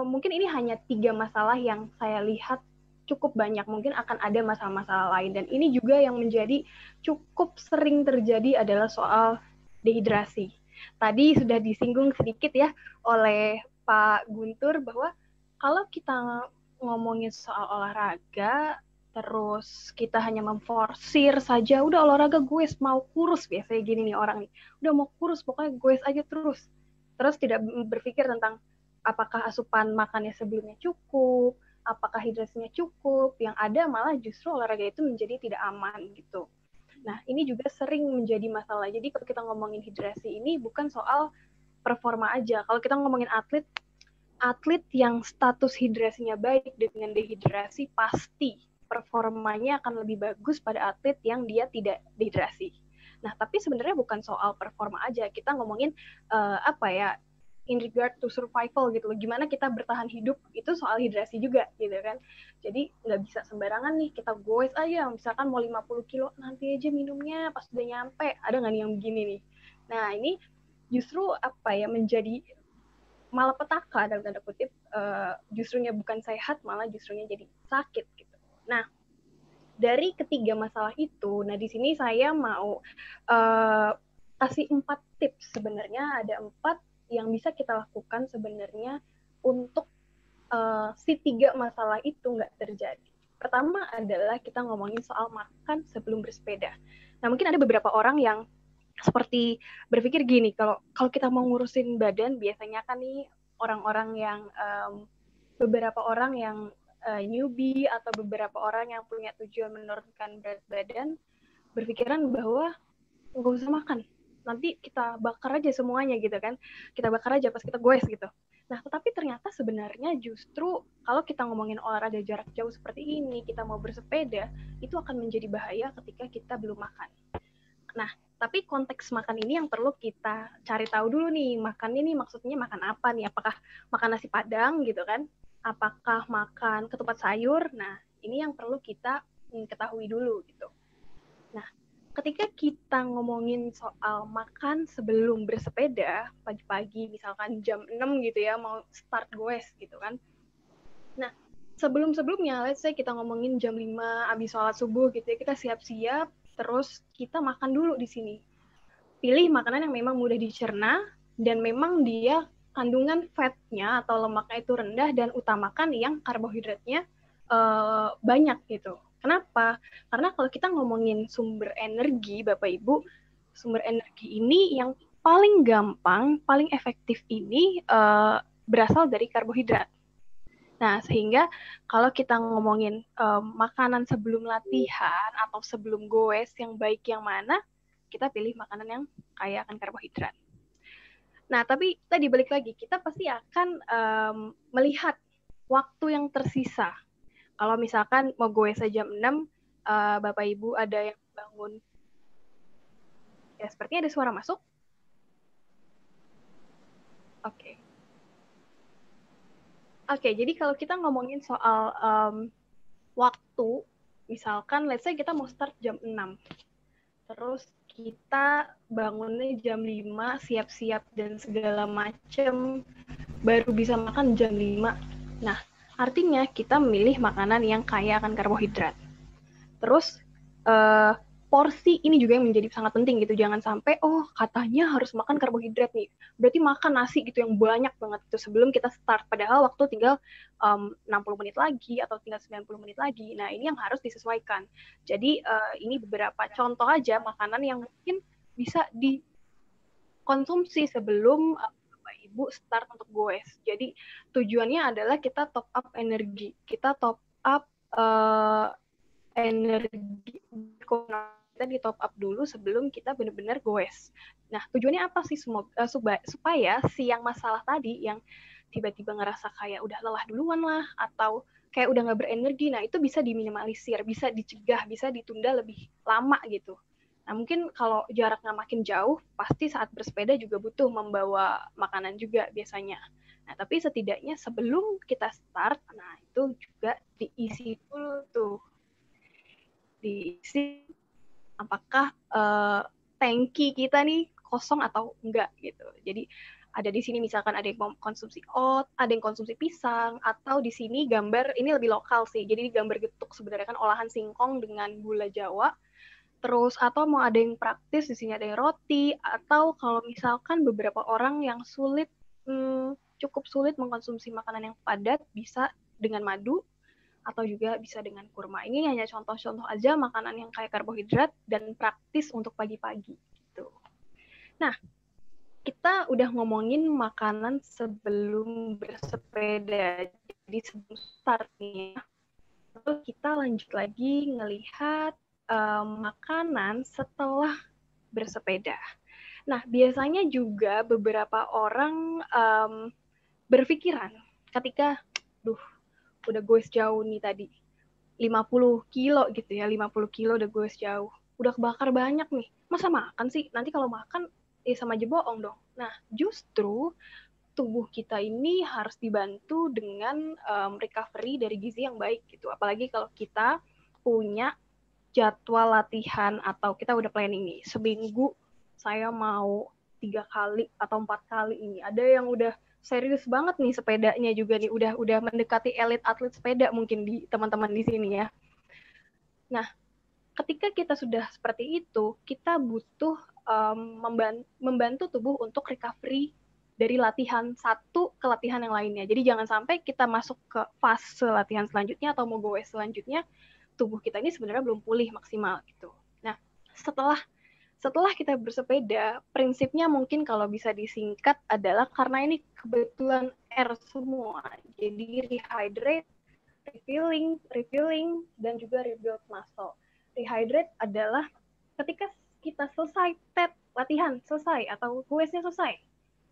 mungkin ini hanya 3 masalah yang saya lihat cukup banyak. Mungkin akan ada masalah-masalah lain. Dan ini juga yang menjadi cukup sering terjadi adalah soal dehidrasi. Tadi sudah disinggung sedikit ya oleh Pak Guntur bahwa kalau kita ngomongin soal olahraga, terus kita hanya memforsir saja, udah olahraga gue mau kurus, biasanya gini nih orang nih, udah mau kurus pokoknya gue aja terus tidak berpikir tentang apakah asupan makannya sebelumnya cukup, apakah hidrasinya cukup, yang ada malah justru olahraga itu menjadi tidak aman gitu. Nah, ini juga sering menjadi masalah. Jadi kalau kita ngomongin hidrasi ini bukan soal performa aja. Kalau kita ngomongin atlet yang status hidrasinya baik dengan dehidrasi, pasti performanya akan lebih bagus pada atlet yang dia tidak dehidrasi. Nah, tapi sebenarnya bukan soal performa aja. Kita ngomongin in regard to survival gitu loh. Gimana kita bertahan hidup itu soal hidrasi juga gitu kan. Jadi nggak bisa sembarangan nih kita goes aja. Misalkan mau 50 kilo nanti aja minumnya pas udah nyampe. Ada nggak nih yang begini nih? Nah, ini justru menjadi malapetaka dalam tanda kutip. Justrunya bukan sehat, malah justrunya jadi sakit gitu. Nah, dari ketiga masalah itu, nah di sini saya mau kasih 4 tips sebenarnya. Ada 4 yang bisa kita lakukan sebenarnya untuk si 3 masalah itu nggak terjadi. Pertama adalah kita ngomongin soal makan sebelum bersepeda. Nah, mungkin ada beberapa orang yang seperti berpikir gini, kalau kita mau ngurusin badan, biasanya kan nih orang-orang yang beberapa orang yang newbie atau beberapa orang yang punya tujuan menurunkan berat badan berpikiran bahwa nggak usah makan, nanti kita bakar aja semuanya gitu kan, kita bakar aja pas kita goes gitu. Nah, tetapi ternyata sebenarnya justru kalau kita ngomongin olahraga jarak jauh seperti ini, kita mau bersepeda, itu akan menjadi bahaya ketika kita belum makan. Nah, tapi konteks makan ini yang perlu kita cari tahu dulu nih, makannya nih maksudnya makan apa nih, apakah makan nasi Padang gitu kan, apakah makan ketupat sayur. Nah, ini yang perlu kita ketahui dulu gitu. Nah, ketika kita ngomongin soal makan sebelum bersepeda, pagi-pagi misalkan jam 6 gitu ya, mau start goes gitu kan. Nah, sebelum-sebelumnya, let's say kita ngomongin jam 5 abis sholat subuh gitu ya, kita siap-siap, terus kita makan dulu di sini. Pilih makanan yang memang mudah dicerna, dan memang dia kandungan fatnya atau lemaknya itu rendah, dan utamakan yang karbohidratnya banyak gitu. Kenapa? Karena kalau kita ngomongin sumber energi, Bapak Ibu, sumber energi ini yang paling gampang, paling efektif ini berasal dari karbohidrat. Nah, sehingga kalau kita ngomongin makanan sebelum latihan atau sebelum goes yang baik yang mana, kita pilih makanan yang kaya akan karbohidrat. Nah, tapi tadi balik lagi, kita pasti akan melihat waktu yang tersisa. Kalau misalkan mau goes jam 6, Bapak Ibu ada yang bangun. Ya, sepertinya ada suara masuk. Oke. Oke, jadi kalau kita ngomongin soal waktu, misalkan let's say kita mau start jam 6. Terus kita bangunnya jam 5, siap-siap dan segala macam, baru bisa makan jam 5. Nah, artinya kita memilih makanan yang kaya akan karbohidrat. Terus porsi ini juga yang menjadi sangat penting gitu. Jangan sampai katanya harus makan karbohidrat nih, berarti makan nasi gitu yang banyak banget itu sebelum kita start, padahal waktu tinggal 60 menit lagi atau tinggal 90 menit lagi. Nah, ini yang harus disesuaikan. Jadi ini beberapa contoh aja makanan yang mungkin bisa dikonsumsi sebelum Bapak Ibu start untuk goes. Jadi tujuannya adalah kita top up energi, kita top up energi, kita di top up dulu sebelum kita benar-benar goes. Nah, tujuannya apa sih? Supaya si yang masalah tadi, yang tiba-tiba ngerasa kayak udah lelah duluan lah, atau kayak udah nggak berenergi, nah itu bisa diminimalisir, bisa dicegah, bisa ditunda lebih lama gitu. Nah, mungkin kalau jaraknya makin jauh, pasti saat bersepeda juga butuh membawa makanan juga biasanya. Nah, tapi setidaknya sebelum kita start, nah itu juga diisi dulu tuh. Diisi apakah tangki kita nih kosong atau enggak gitu. Jadi ada di sini misalkan ada yang konsumsi oat, ada yang konsumsi pisang, atau di sini gambar ini lebih lokal sih. Jadi gambar getuk sebenarnya kan olahan singkong dengan gula Jawa. Terus atau mau ada yang praktis di sini ada yang roti, atau kalau misalkan beberapa orang yang cukup sulit mengkonsumsi makanan yang padat bisa dengan madu atau juga bisa dengan kurma. Ini hanya contoh-contoh aja makanan yang kayak karbohidrat dan praktis untuk pagi-pagi gitu. Nah, kita udah ngomongin makanan sebelum bersepeda, jadi sebelum start nih. Lalu kita lanjut lagi ngelihat makanan setelah bersepeda. Nah, biasanya juga beberapa orang berpikiran ketika, udah goes jauh nih tadi, 50 kilo gitu ya, 50 kilo udah goes jauh. Udah kebakar banyak nih, masa makan sih? Nanti kalau makan, sama aja bohong dong. Nah, justru tubuh kita ini harus dibantu dengan recovery dari gizi yang baik gitu. Apalagi kalau kita punya jadwal latihan atau kita udah planning nih, seminggu saya mau 3 kali atau 4 kali ini. Ada yang udah serius banget nih sepedanya juga nih, udah mendekati elit atlet sepeda mungkin di teman-teman di sini ya. Nah, ketika kita sudah seperti itu, kita butuh membantu tubuh untuk recovery dari latihan satu ke latihan yang lainnya. Jadi jangan sampai kita masuk ke fase latihan selanjutnya atau mau goes selanjutnya, tubuh kita ini sebenarnya belum pulih maksimal gitu. Nah, setelah kita bersepeda, prinsipnya mungkin kalau bisa disingkat adalah karena ini kebetulan R semua. Jadi rehydrate, refilling, dan juga rebuild muscle. Rehydrate adalah ketika kita selesai latihan selesai atau goesnya selesai.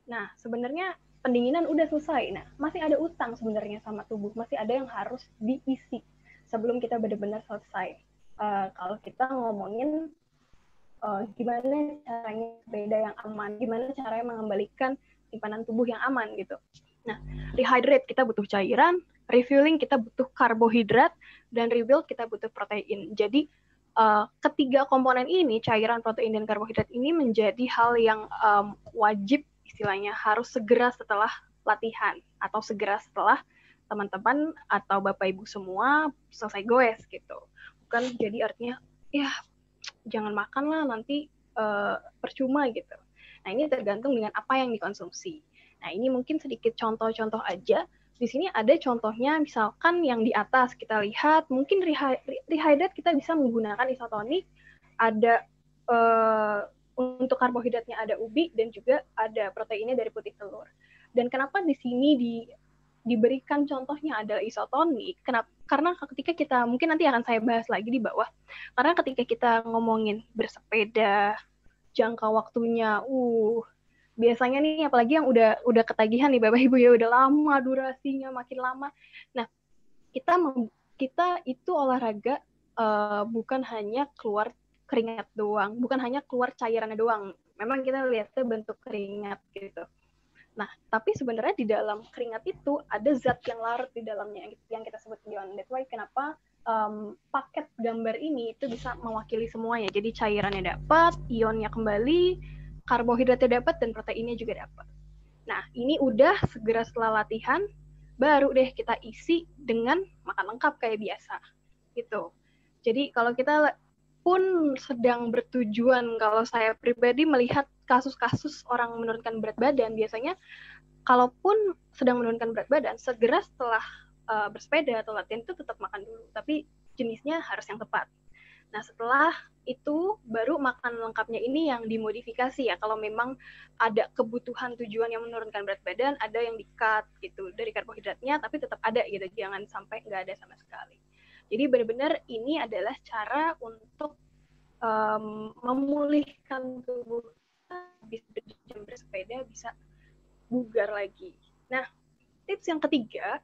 Nah, sebenarnya pendinginan udah selesai. Nah, masih ada utang sebenarnya sama tubuh, masih ada yang harus diisi sebelum kita benar-benar selesai. Kalau kita ngomongin gimana caranya sepeda yang aman, gimana caranya mengembalikan simpanan tubuh yang aman gitu. Nah, rehydrate kita butuh cairan, refilling kita butuh karbohidrat, dan rebuild kita butuh protein. Jadi ketiga komponen ini, cairan, protein, dan karbohidrat ini menjadi hal yang wajib istilahnya harus segera setelah latihan atau segera setelah teman-teman atau Bapak Ibu semua selesai goes gitu. Bukan jadi artinya ya jangan makan lah nanti percuma gitu. Nah, ini tergantung dengan apa yang dikonsumsi. Nah, ini mungkin sedikit contoh-contoh aja. Di sini ada contohnya, misalkan yang di atas kita lihat, mungkin rehydrate kita bisa menggunakan isotonik, ada untuk karbohidratnya ada ubi, dan juga ada proteinnya dari putih telur. Dan kenapa di sini diberikan contohnya adalah isotonik? Karena ketika kita, mungkin nanti akan saya bahas lagi di bawah, karena ketika kita ngomongin bersepeda, jangka waktunya, biasanya nih apalagi yang udah ketagihan nih Bapak Ibu ya, udah lama durasinya, makin lama. Nah, kita itu olahraga bukan hanya keluar keringat doang, bukan hanya keluar cairannya doang. Memang kita lihatnya bentuk keringat gitu. Nah, tapi sebenarnya di dalam keringat itu ada zat yang larut di dalamnya yang kita sebut ion. That's why kenapa paket gambar ini itu bisa mewakili semuanya. Jadi cairannya dapat, ionnya kembali, karbohidratnya dapat, dan proteinnya juga dapat. Nah, ini udah segera setelah latihan, baru deh kita isi dengan makan lengkap kayak biasa. Gitu. Jadi kalau kita pun sedang bertujuan, kalau saya pribadi melihat kasus-kasus orang menurunkan berat badan, biasanya kalaupun sedang menurunkan berat badan, segera setelah bersepeda atau latihan itu tetap makan dulu, tapi jenisnya harus yang tepat. Nah, setelah itu baru makan lengkapnya ini yang dimodifikasi ya. Kalau memang ada kebutuhan tujuan yang menurunkan berat badan, ada yang di-cut gitu dari karbohidratnya, tapi tetap ada gitu. Jangan sampai nggak ada sama sekali. Jadi benar-benar ini adalah cara untuk memulihkan tubuh habis berjam bersepeda bisa bugar lagi. Nah, tips yang ketiga,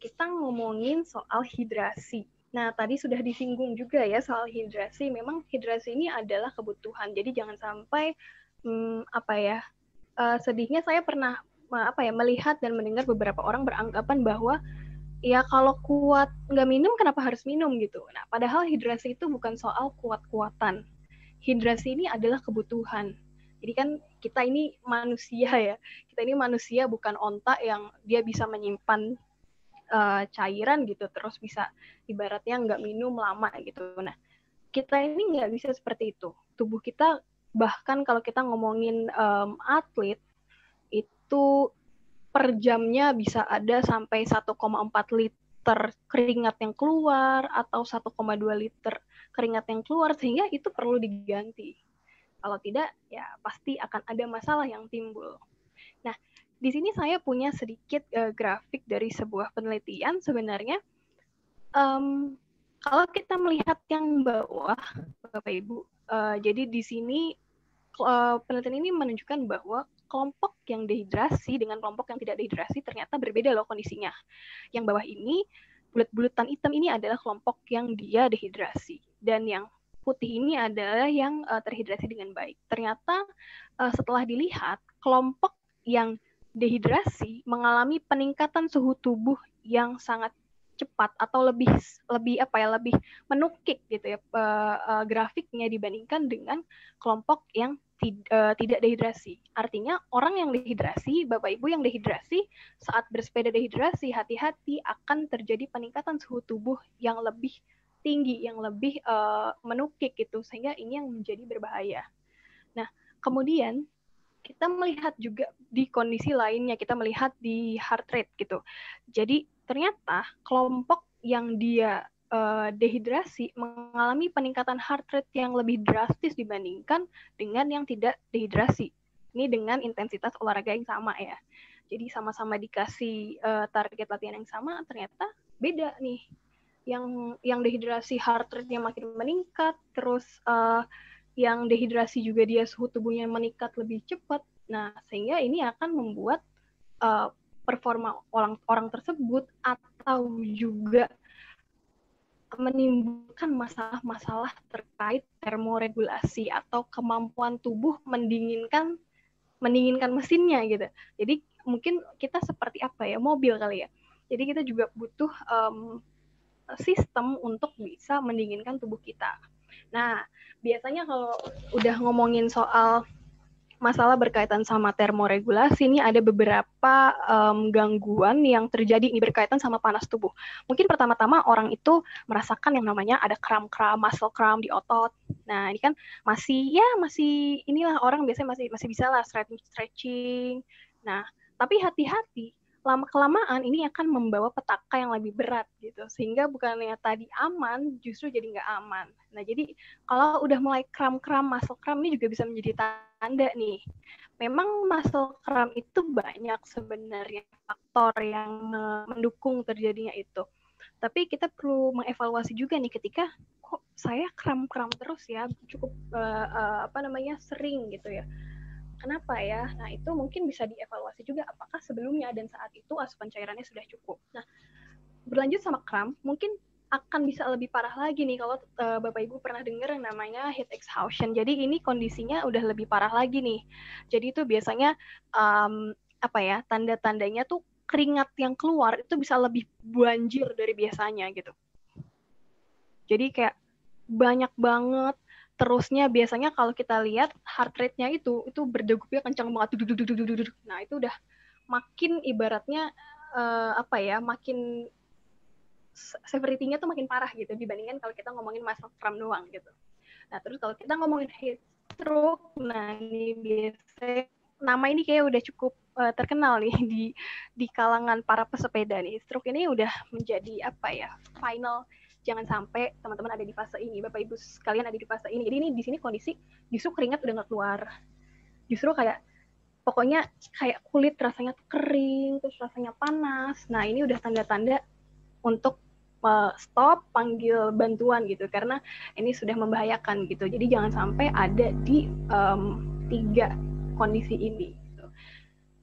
kita ngomongin soal hidrasi. Nah, tadi sudah disinggung juga ya soal hidrasi. Memang hidrasi ini adalah kebutuhan. Jadi jangan sampai sedihnya saya pernah melihat dan mendengar beberapa orang beranggapan bahwa ya kalau kuat nggak minum kenapa harus minum gitu. Nah, padahal hidrasi itu bukan soal kuat-kuatan. Hidrasi ini adalah kebutuhan. Jadi kan kita ini manusia ya. Kita ini manusia bukan onta yang dia bisa menyimpan cairan gitu terus bisa ibaratnya nggak minum lama gitu. Nah, kita ini nggak bisa seperti itu. Tubuh kita bahkan kalau kita ngomongin atlet itu per jamnya bisa ada sampai 1,4 liter keringat yang keluar atau 1,2 liter keringat yang keluar sehingga itu perlu diganti. Kalau tidak ya pasti akan ada masalah yang timbul. Nah, di sini saya punya sedikit grafik dari sebuah penelitian sebenarnya. Kalau kita melihat yang bawah, Bapak Ibu, jadi di sini penelitian ini menunjukkan bahwa kelompok yang dehidrasi dengan kelompok yang tidak dehidrasi ternyata berbeda loh kondisinya. Yang bawah ini, bulat-bulatan hitam ini adalah kelompok yang dia dehidrasi. Dan yang putih ini adalah yang terhidrasi dengan baik. Ternyata setelah dilihat, kelompok yang dehidrasi mengalami peningkatan suhu tubuh yang sangat cepat atau lebih menukik gitu ya grafiknya dibandingkan dengan kelompok yang tidak dehidrasi. Artinya orang yang dehidrasi, Bapak Ibu yang dehidrasi, saat bersepeda dehidrasi hati-hati akan terjadi peningkatan suhu tubuh yang lebih tinggi, yang lebih menukik gitu, sehingga ini yang menjadi berbahaya. Nah, kemudian kita melihat juga di kondisi lainnya, kita melihat di heart rate gitu. Jadi ternyata kelompok yang dia dehidrasi mengalami peningkatan heart rate yang lebih drastis dibandingkan dengan yang tidak dehidrasi. Ini dengan intensitas olahraga yang sama ya. Jadi sama-sama dikasih target latihan yang sama, ternyata beda nih. Yang dehidrasi heart rate-nya makin meningkat, terus yang dehidrasi juga dia suhu tubuhnya meningkat lebih cepat. Nah, sehingga ini akan membuat performa orang tersebut atau juga menimbulkan masalah-masalah terkait termoregulasi atau kemampuan tubuh mendinginkan mesinnya gitu. Jadi mungkin kita seperti mobil kali ya. Jadi kita juga butuh sistem untuk bisa mendinginkan tubuh kita. Nah, biasanya kalau udah ngomongin soal masalah berkaitan sama termoregulasi, ini ada beberapa gangguan yang terjadi ini berkaitan sama panas tubuh. Mungkin pertama-tama orang itu merasakan yang namanya ada kram-kram, muscle cramp di otot. Nah, ini kan masih inilah orang biasanya masih bisa lah stretching. Nah, tapi hati-hati, lama-kelamaan ini akan membawa petaka yang lebih berat gitu, sehingga bukannya tadi aman justru jadi nggak aman. Nah, jadi kalau udah mulai kram-kram, muscle cramp ini juga bisa menjadi tanda nih. Memang muscle cramp itu banyak sebenarnya faktor yang mendukung terjadinya itu. Tapi kita perlu mengevaluasi juga nih ketika kok saya kram-kram terus ya, cukup sering gitu ya. Kenapa ya? Nah, itu mungkin bisa dievaluasi juga apakah sebelumnya dan saat itu asupan cairannya sudah cukup. Nah, berlanjut sama kram, mungkin akan bisa lebih parah lagi nih kalau Bapak Ibu pernah dengar yang namanya heat exhaustion. Jadi ini kondisinya udah lebih parah lagi nih. Jadi itu biasanya tanda-tandanya tuh keringat yang keluar itu bisa lebih banjir dari biasanya gitu. Jadi kayak banyak banget. Terusnya biasanya kalau kita lihat heart rate-nya itu berdegupnya kencang banget. Nah, itu udah makin ibaratnya makin severity-nya tuh makin parah gitu dibandingkan kalau kita ngomongin muscle cramp doang gitu. Nah, terus kalau kita ngomongin heat stroke, nah ini biasanya nama ini kayak udah cukup terkenal nih di kalangan para pesepeda nih. Stroke ini udah menjadi final. Jangan sampai teman-teman ada di fase ini, Bapak Ibu sekalian ada di fase ini. Jadi ini di sini kondisi justru keringat udah nggak keluar. Justru pokoknya kayak kulit rasanya kering, terus rasanya panas. Nah, ini udah tanda-tanda untuk stop, panggil bantuan gitu, karena ini sudah membahayakan gitu. Jadi jangan sampai ada di 3 kondisi ini.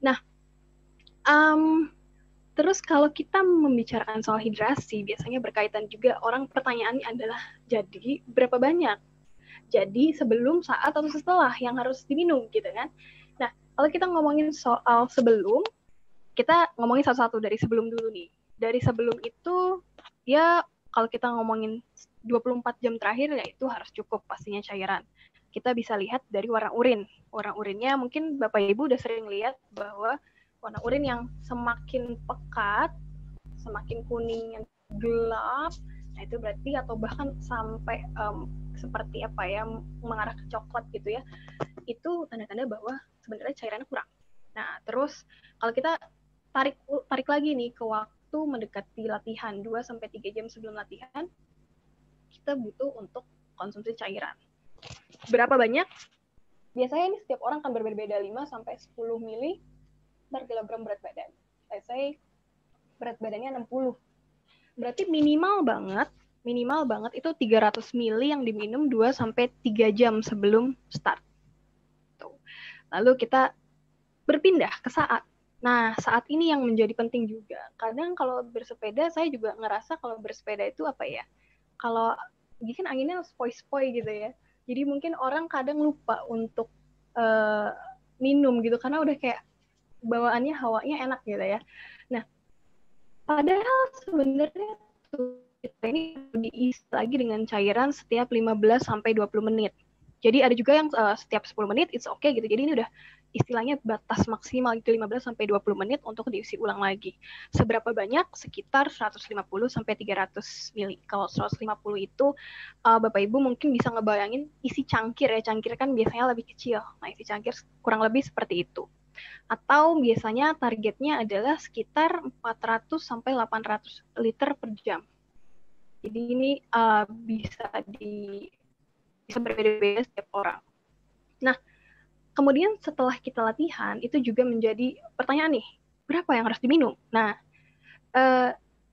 Nah, Terus kalau kita membicarakan soal hidrasi, biasanya berkaitan juga orang pertanyaannya adalah, jadi berapa banyak? Jadi sebelum, saat, atau setelah yang harus diminum gitu kan? Nah, kalau kita ngomongin soal sebelum, kita ngomongin satu-satu dari sebelum dulu nih. Dari sebelum itu, ya kalau kita ngomongin 24 jam terakhir, ya itu harus cukup pastinya cairan. Kita bisa lihat dari warna urin. Warna urinnya mungkin Bapak Ibu udah sering lihat bahwa warna urin yang semakin pekat, semakin kuning yang gelap, nah itu berarti, atau bahkan sampai seperti apa ya, mengarah ke coklat gitu ya, itu tanda-tanda bahwa sebenarnya cairannya kurang. Nah terus kalau kita tarik lagi nih ke waktu mendekati latihan, 2-3 jam sebelum latihan, kita butuh untuk konsumsi cairan. Berapa banyak? Biasanya ini setiap orang akan berbeda-beda, 5-10 mili per kilogram berat badan. Saya berat badannya 60. Berarti minimal banget itu 300 mili yang diminum 2-3 jam sebelum start. Tuh. Lalu kita berpindah ke saat. Nah, saat ini yang menjadi penting juga. Kadang kalau bersepeda, saya juga ngerasa kalau bersepeda itu apa ya, kalau ini kan anginnya spoi-spoi gitu ya. Jadi mungkin orang kadang lupa untuk minum gitu, karena udah kayak bawaannya hawanya enak gitu ya. Nah, padahal sebenarnya kita ini diisi lagi dengan cairan setiap 15-20 menit. Jadi ada juga yang setiap 10 menit it's okay gitu. Jadi ini udah istilahnya batas maksimal itu 15-20 menit untuk diisi ulang lagi. Seberapa banyak? Sekitar 150-300 mili. Kalau 150 itu Bapak Ibu mungkin bisa ngebayangin isi cangkir ya. Cangkir kan biasanya lebih kecil. Nah, isi cangkir kurang lebih seperti itu. Atau biasanya targetnya adalah sekitar 400-800 liter per jam. Jadi ini bisa berbeda-beda setiap orang. Nah, kemudian setelah kita latihan, itu juga menjadi pertanyaan nih, berapa yang harus diminum? Nah,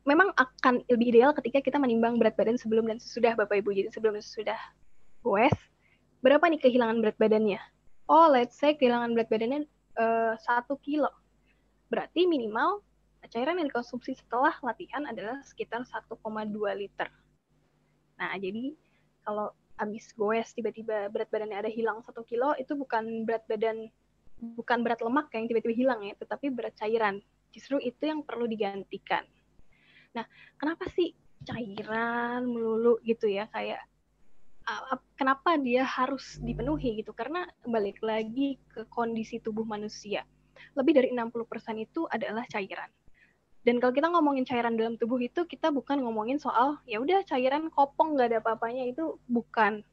memang akan lebih ideal ketika kita menimbang berat badan sebelum dan sesudah Bapak Ibu. Jadi sebelum dan sesudah goes, berapa nih kehilangan berat badannya? Oh, let's say kehilangan berat badannya 1 kilo. Berarti minimal cairan yang dikonsumsi setelah latihan adalah sekitar 1,2 liter. Nah, jadi kalau habis goes tiba-tiba berat badannya ada hilang 1 kilo, itu bukan berat lemak yang tiba-tiba hilang ya, tetapi berat cairan. Justru itu yang perlu digantikan. Nah, kenapa sih cairan melulu gitu ya, kayak kenapa dia harus dipenuhi gitu? Karena balik lagi ke kondisi tubuh manusia. Lebih dari 60% itu adalah cairan. Dan kalau kita ngomongin cairan dalam tubuh itu, kita bukan ngomongin soal ya udah cairan kopong nggak ada apa-apanya, itu bukan.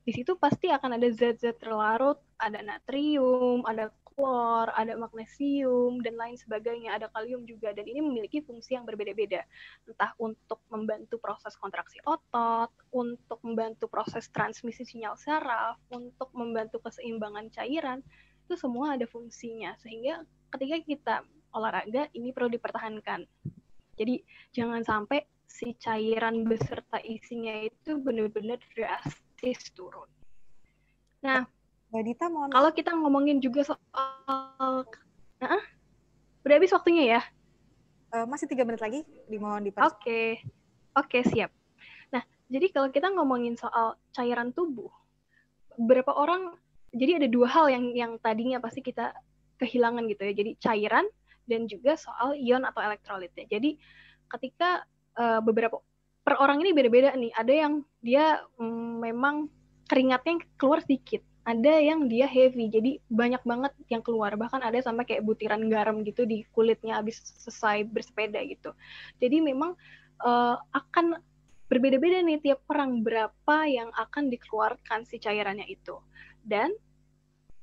Di situ pasti akan ada zat-zat terlarut, ada natrium, ada klor, ada magnesium, dan lain sebagainya, ada kalium juga, dan ini memiliki fungsi yang berbeda-beda, entah untuk membantu proses kontraksi otot, untuk membantu proses transmisi sinyal saraf, untuk membantu keseimbangan cairan, itu semua ada fungsinya, sehingga ketika kita olahraga, ini perlu dipertahankan. Jadi jangan sampai si cairan beserta isinya itu benar-benar drastis turun. Nah, Mbak Dita, kalau kita ngomongin juga soal, udah habis waktunya ya? Masih 3 menit lagi, dimohon dipercepat. Oke, siap. Nah, jadi kalau kita ngomongin soal cairan tubuh, beberapa orang, jadi ada 2 hal yang tadinya pasti kita kehilangan gitu ya. Jadi cairan dan juga soal ion atau elektrolitnya. Jadi ketika beberapa per orang ini beda-beda nih. Ada yang dia memang keringatnya keluar sedikit. Ada yang dia heavy, jadi banyak banget yang keluar. Bahkan ada sampai kayak butiran garam gitu di kulitnya habis selesai bersepeda gitu. Jadi memang akan berbeda-beda nih tiap orang berapa yang akan dikeluarkan si cairannya itu. Dan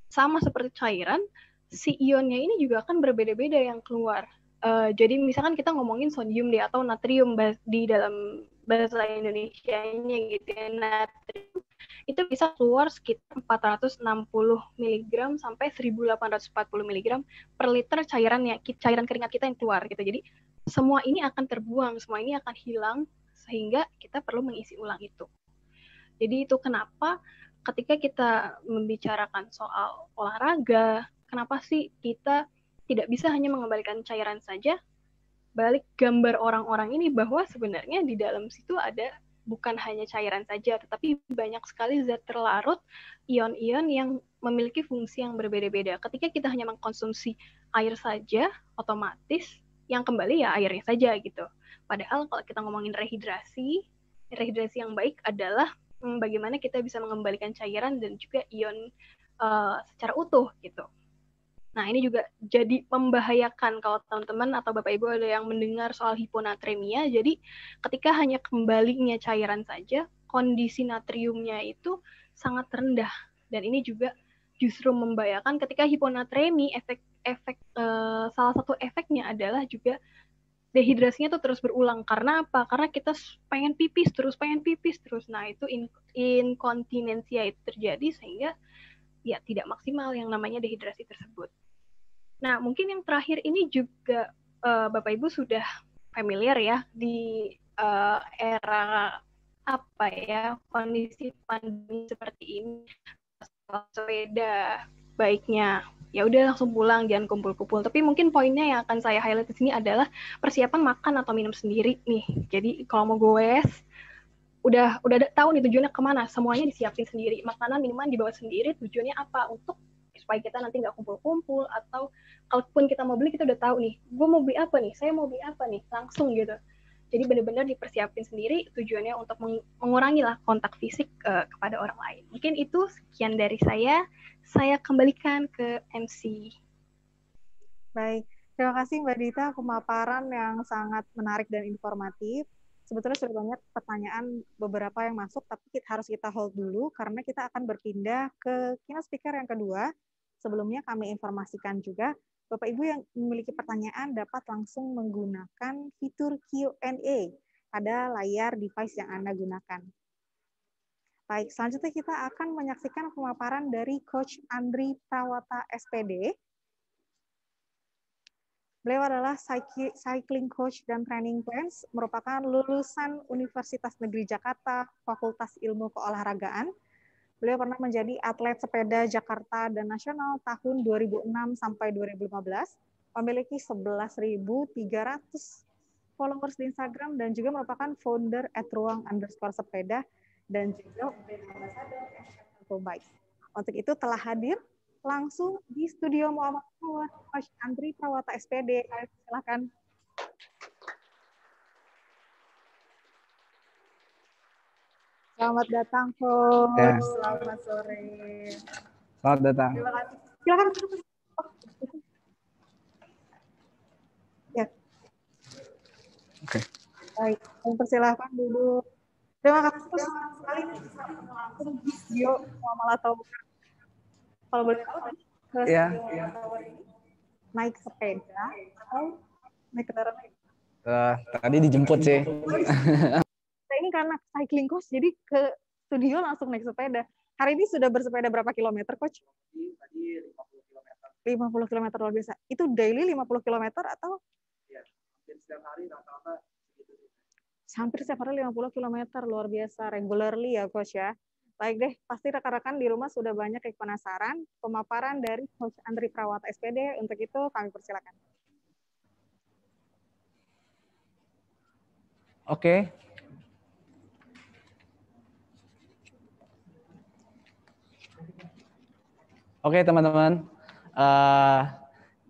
sama seperti cairan, si ionnya ini juga akan berbeda-beda yang keluar. Jadi misalkan kita ngomongin sodium deh atau natrium di dalam bahasa Indonesianya gitu ya, natrium itu bisa keluar sekitar 460 mg sampai 1840 mg per liter cairan keringat kita yang keluar gitu. Jadi semua ini akan terbuang, semua ini akan hilang, sehingga kita perlu mengisi ulang itu. Jadi itu kenapa ketika kita membicarakan soal olahraga, kenapa sih kita tidak bisa hanya mengembalikan cairan saja, balik gambar orang-orang ini bahwa sebenarnya di dalam situ ada bukan hanya cairan saja, tetapi banyak sekali zat terlarut, ion-ion yang memiliki fungsi yang berbeda-beda. Ketika kita hanya mengkonsumsi air saja, otomatis yang kembali ya airnya saja gitu. Padahal kalau kita ngomongin rehidrasi yang baik adalah bagaimana kita bisa mengembalikan cairan dan juga ion secara utuh gitu. Nah, ini juga jadi membahayakan kalau teman-teman atau Bapak Ibu ada yang mendengar soal hiponatremia. Jadi, ketika hanya kembalinya cairan saja, kondisi natriumnya itu sangat rendah. Dan ini juga justru membahayakan ketika hiponatremi, salah satu efeknya adalah juga dehidrasinya tuh terus berulang. Karena apa? Karena kita pengen pipis terus. Nah, itu inkontinensia itu terjadi sehingga ya tidak maksimal yang namanya dehidrasi tersebut. Nah, mungkin yang terakhir ini juga Bapak Ibu sudah familiar ya di era apa ya, kondisi pandemi seperti ini. Sepeda baiknya ya udah langsung pulang, jangan kumpul-kumpul. Tapi mungkin poinnya yang akan saya highlight di sini adalah persiapan makan atau minum sendiri nih. Jadi kalau mau goes udah tahu nih tujuannya kemana, semuanya disiapin sendiri, makanan minuman dibawa sendiri. Tujuannya apa? Untuk supaya kita nanti nggak kumpul-kumpul, atau kalaupun kita mau beli kita udah tahu nih, gue mau beli apa nih, saya mau beli apa nih, langsung gitu. Jadi benar-benar dipersiapin sendiri, tujuannya untuk mengurangi lah kontak fisik kepada orang lain. Mungkin itu sekian dari saya kembalikan ke MC. Baik, terima kasih Mbak Dita, pemaparan yang sangat menarik dan informatif. Sebetulnya sudah banyak pertanyaan beberapa yang masuk, tapi harus kita hold dulu karena kita akan berpindah ke keynote speaker yang kedua. Sebelumnya kami informasikan juga, Bapak Ibu yang memiliki pertanyaan dapat langsung menggunakan fitur Q&A pada layar device yang Anda gunakan. Baik, selanjutnya kita akan menyaksikan pemaparan dari Coach Andri Prawata, SPD. Beliau adalah cycling coach dan training plans, merupakan lulusan Universitas Negeri Jakarta, Fakultas Ilmu Keolahragaan. Beliau pernah menjadi atlet sepeda Jakarta dan nasional tahun 2006 sampai 2015, memiliki 11.300 followers di Instagram dan juga merupakan founder @ruang_sepeda dan juga ambassador @bike. Untuk itu telah hadir langsung di studio Muhammad Coach Andri Prawata, SPD. Silakan. Selamat datang, Coach. Ya. Selamat sore. Selamat datang. Terima kasih. Silakan. Ya. Oke. Baik, persilahkan duduk. Terima kasih sekali langsung di studio Muhammad atau kalau boleh tahu, ya. Naik sepeda atau naik kendaraan lain? Tadi dijemput sih. Ini karena cycling coach, jadi ke studio langsung naik sepeda. Hari ini sudah bersepeda berapa kilometer, Coach? Tadi 50 km. 50 km luar biasa. Itu daily 50 km atau? Iya, hampir setiap hari rata-rata segitu. Hampir setiap hari 50 km, luar biasa. Regularly ya, Coach ya. Baik deh, pasti rekan-rekan di rumah sudah banyak yang penasaran pemaparan dari Coach Andri Prawata, SPD. Untuk itu kami persilakan. Oke. Oke, teman-teman.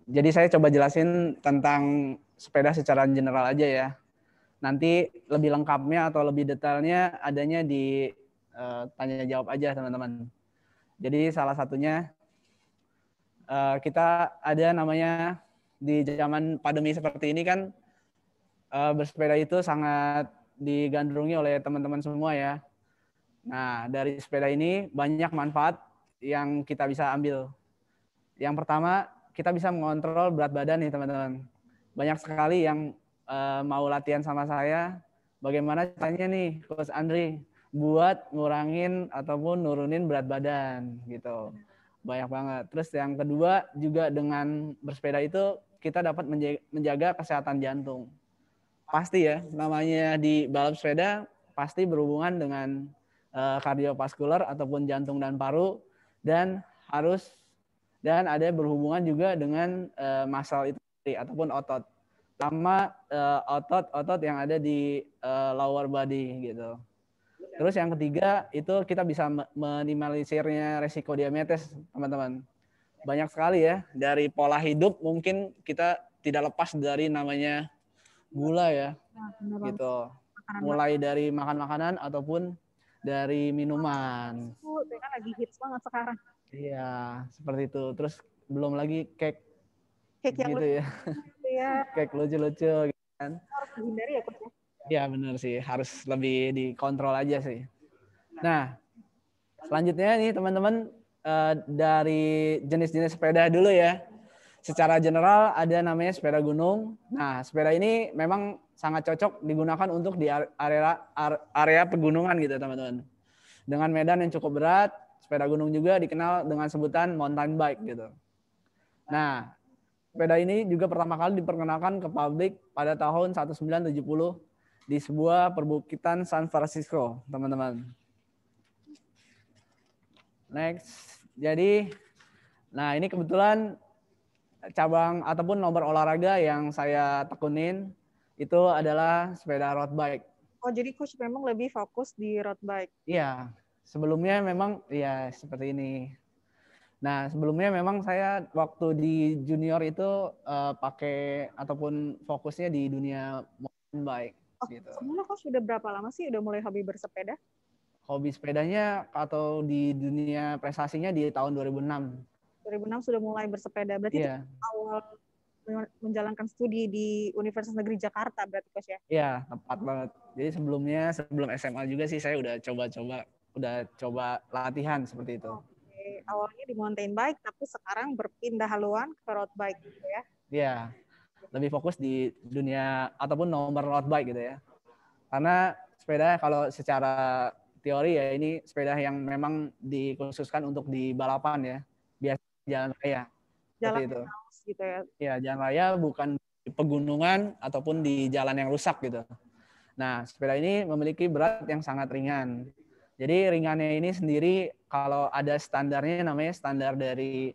Jadi saya coba jelasin tentang sepeda secara general aja ya. Nanti lebih lengkapnya atau lebih detailnya adanya di tanya jawab aja, teman-teman. Jadi salah satunya kita ada namanya di zaman pandemi seperti ini kan bersepeda itu sangat digandrungi oleh teman-teman semua ya. Nah, dari sepeda ini banyak manfaat yang kita bisa ambil. Yang pertama, kita bisa mengontrol berat badan nih, teman-teman. Banyak sekali yang mau latihan sama saya, bagaimana caranya nih, Coach Andri, buat ngurangin ataupun nurunin berat badan gitu. Banyak banget. Terus yang kedua juga dengan bersepeda itu kita dapat menjaga kesehatan jantung. Pasti ya, namanya di balap sepeda pasti berhubungan dengan kardiovaskular ataupun jantung dan paru, dan ada berhubungan juga dengan muscle itu ataupun otot. sama otot-otot yang ada di lower body gitu. Terus yang ketiga itu kita bisa minimalisirnya resiko diabetes, teman-teman. Banyak sekali ya, dari pola hidup mungkin kita tidak lepas dari namanya gula ya, gitu. Mulai dari makan makanan ataupun dari minuman. Itu kan lagi hits banget sekarang. Iya, seperti itu. Terus belum lagi cake yang gitu ya. Iya. Cake lucu-lucu gitu kan. Harus dihindari ya, Coach. Iya, benar sih. Harus lebih dikontrol aja sih. Nah, selanjutnya nih teman-teman, dari jenis-jenis sepeda dulu ya. Secara general ada namanya sepeda gunung. Nah, sepeda ini memang sangat cocok digunakan untuk di area pegunungan gitu, teman-teman. Dengan medan yang cukup berat, sepeda gunung juga dikenal dengan sebutan mountain bike gitu. Nah, sepeda ini juga pertama kali diperkenalkan ke publik pada tahun 1970 di sebuah perbukitan San Francisco, teman-teman. Next. Jadi, nah ini kebetulan cabang ataupun nomor olahraga yang saya tekunin itu adalah sepeda road bike. Oh, jadi Coach memang lebih fokus di road bike. Iya, sebelumnya memang ya seperti ini. Nah, sebelumnya memang saya waktu di junior itu pakai ataupun fokusnya di dunia mountain bike. Oh, gitu. Sebelumnya Coach sudah berapa lama sih udah mulai hobi bersepeda? Hobi sepedanya atau di dunia prestasinya di tahun 2006. 2006 sudah mulai bersepeda. Berarti itu awal menjalankan studi di Universitas Negeri Jakarta berarti Coach ya? Iya, tepat banget. Jadi sebelum SMA juga sih saya udah coba latihan seperti itu. Oke. Awalnya di mountain bike tapi sekarang berpindah haluan ke road bike gitu ya? Iya. Lebih fokus di dunia ataupun nomor road bike gitu ya. Karena sepeda kalau secara teori ya ini sepeda yang memang dikhususkan untuk di balapan ya. Biasa jalan raya. Jalan itu. Gitu ya. Ya, jalan raya bukan di pegunungan ataupun di jalan yang rusak gitu. Nah, sepeda ini memiliki berat yang sangat ringan. Jadi ringannya ini sendiri kalau ada standarnya namanya standar dari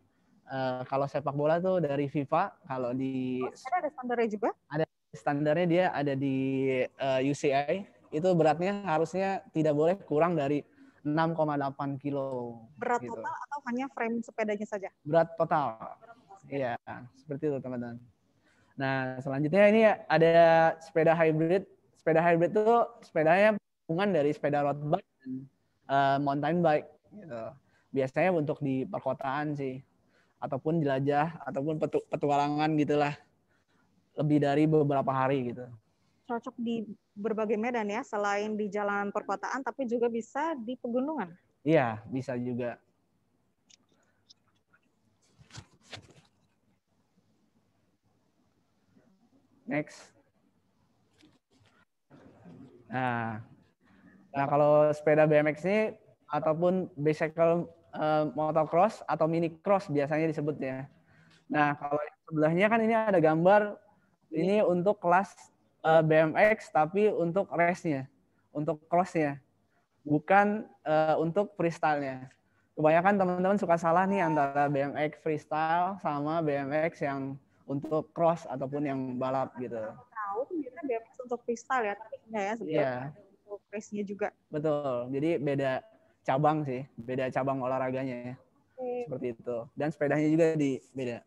kalau sepak bola tuh dari FIFA, kalau di ada standarnya juga? Ada standarnya, dia ada di UCI, itu beratnya harusnya tidak boleh kurang dari 6,8 kilo. Berat gitu. total atau hanya frame sepedanya saja? Berat total. Iya, seperti itu teman-teman. Nah, selanjutnya ini ada sepeda hybrid. Sepeda hybrid itu sepedanya gabungan dari sepeda road bike dan mountain bike. Gitu. Biasanya untuk di perkotaan sih, ataupun jelajah, ataupun petualangan gitulah. Lebih dari beberapa hari gitu. Cocok di berbagai medan ya, selain di jalanan perkotaan, tapi juga bisa di pegunungan. Iya, bisa juga. Next. Nah kalau sepeda BMX ini ataupun bicycle motocross atau mini cross biasanya disebutnya. Nah kalau yang sebelahnya kan ini ada gambar ini untuk kelas BMX tapi untuk race-nya, untuk cross-nya, bukan untuk freestyle-nya. Kebanyakan teman-teman suka salah nih antara BMX freestyle sama BMX yang untuk cross ataupun yang balap gitu. Tahu ternyata BMX untuk freestyle ya, tapi enggak ya sebenarnya untuk race-nya juga. Betul. Jadi beda cabang sih, beda cabang olahraganya ya. Seperti itu. Dan sepedanya juga beda.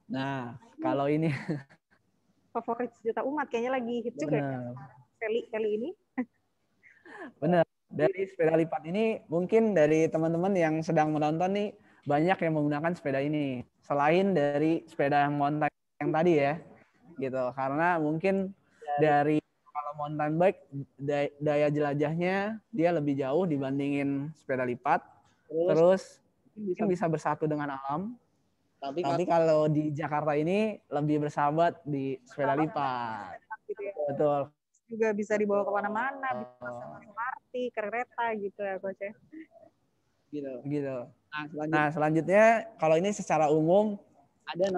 Nah, kalau ini favorit sejuta umat kayaknya lagi hit juga ya. Kali ini. Benar. Dari sepeda lipat ini mungkin dari teman-teman yang sedang menonton nih banyak yang menggunakan sepeda ini. Selain dari sepeda mountain yang tadi ya. Gitu. Karena mungkin dari kalau mountain bike daya jelajahnya dia lebih jauh dibandingin sepeda lipat. Terus mungkin bisa bersatu dengan alam. Tapi kalau di Jakarta ini lebih bersahabat di sepeda lipat. Gitu ya. Betul. Juga bisa dibawa kemana-mana, bisa party, kereta gitu ya Coach ya. Gitu. Nah selanjutnya kalau ini secara umum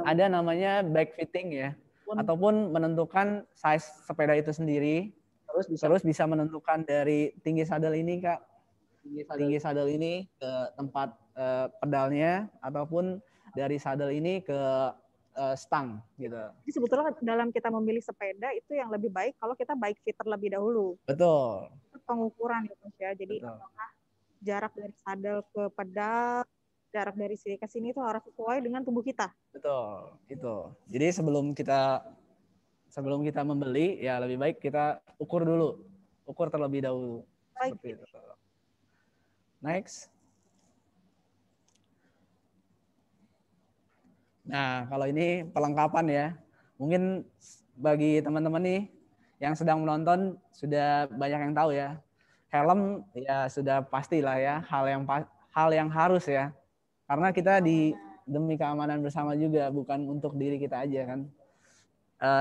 ada namanya bike fitting ya, ataupun menentukan size sepeda itu sendiri. Terus bisa menentukan dari tinggi sadel ini Kak, tinggi sadel ini ke tempat pedalnya, ataupun dari sadel ini ke stang gitu. Jadi sebetulnya dalam kita memilih sepeda itu yang lebih baik kalau kita bike fit terlebih dahulu. Betul. Pengukuran ya Coach ya. Jadi Betul. apakah jarak dari sadel ke pedal, jarak dari sini ke sini itu harus sesuai dengan tubuh kita. Betul, itu. Jadi sebelum kita membeli, ya lebih baik kita ukur dulu. Ukur terlebih dahulu. Baik. Seperti itu. Next. Nah, kalau ini perlengkapan ya. Mungkin bagi teman-teman nih yang sedang menonton sudah banyak yang tahu ya. Helm ya sudah pastilah ya, hal yang harus ya. Karena kita demi keamanan bersama juga, bukan untuk diri kita aja kan.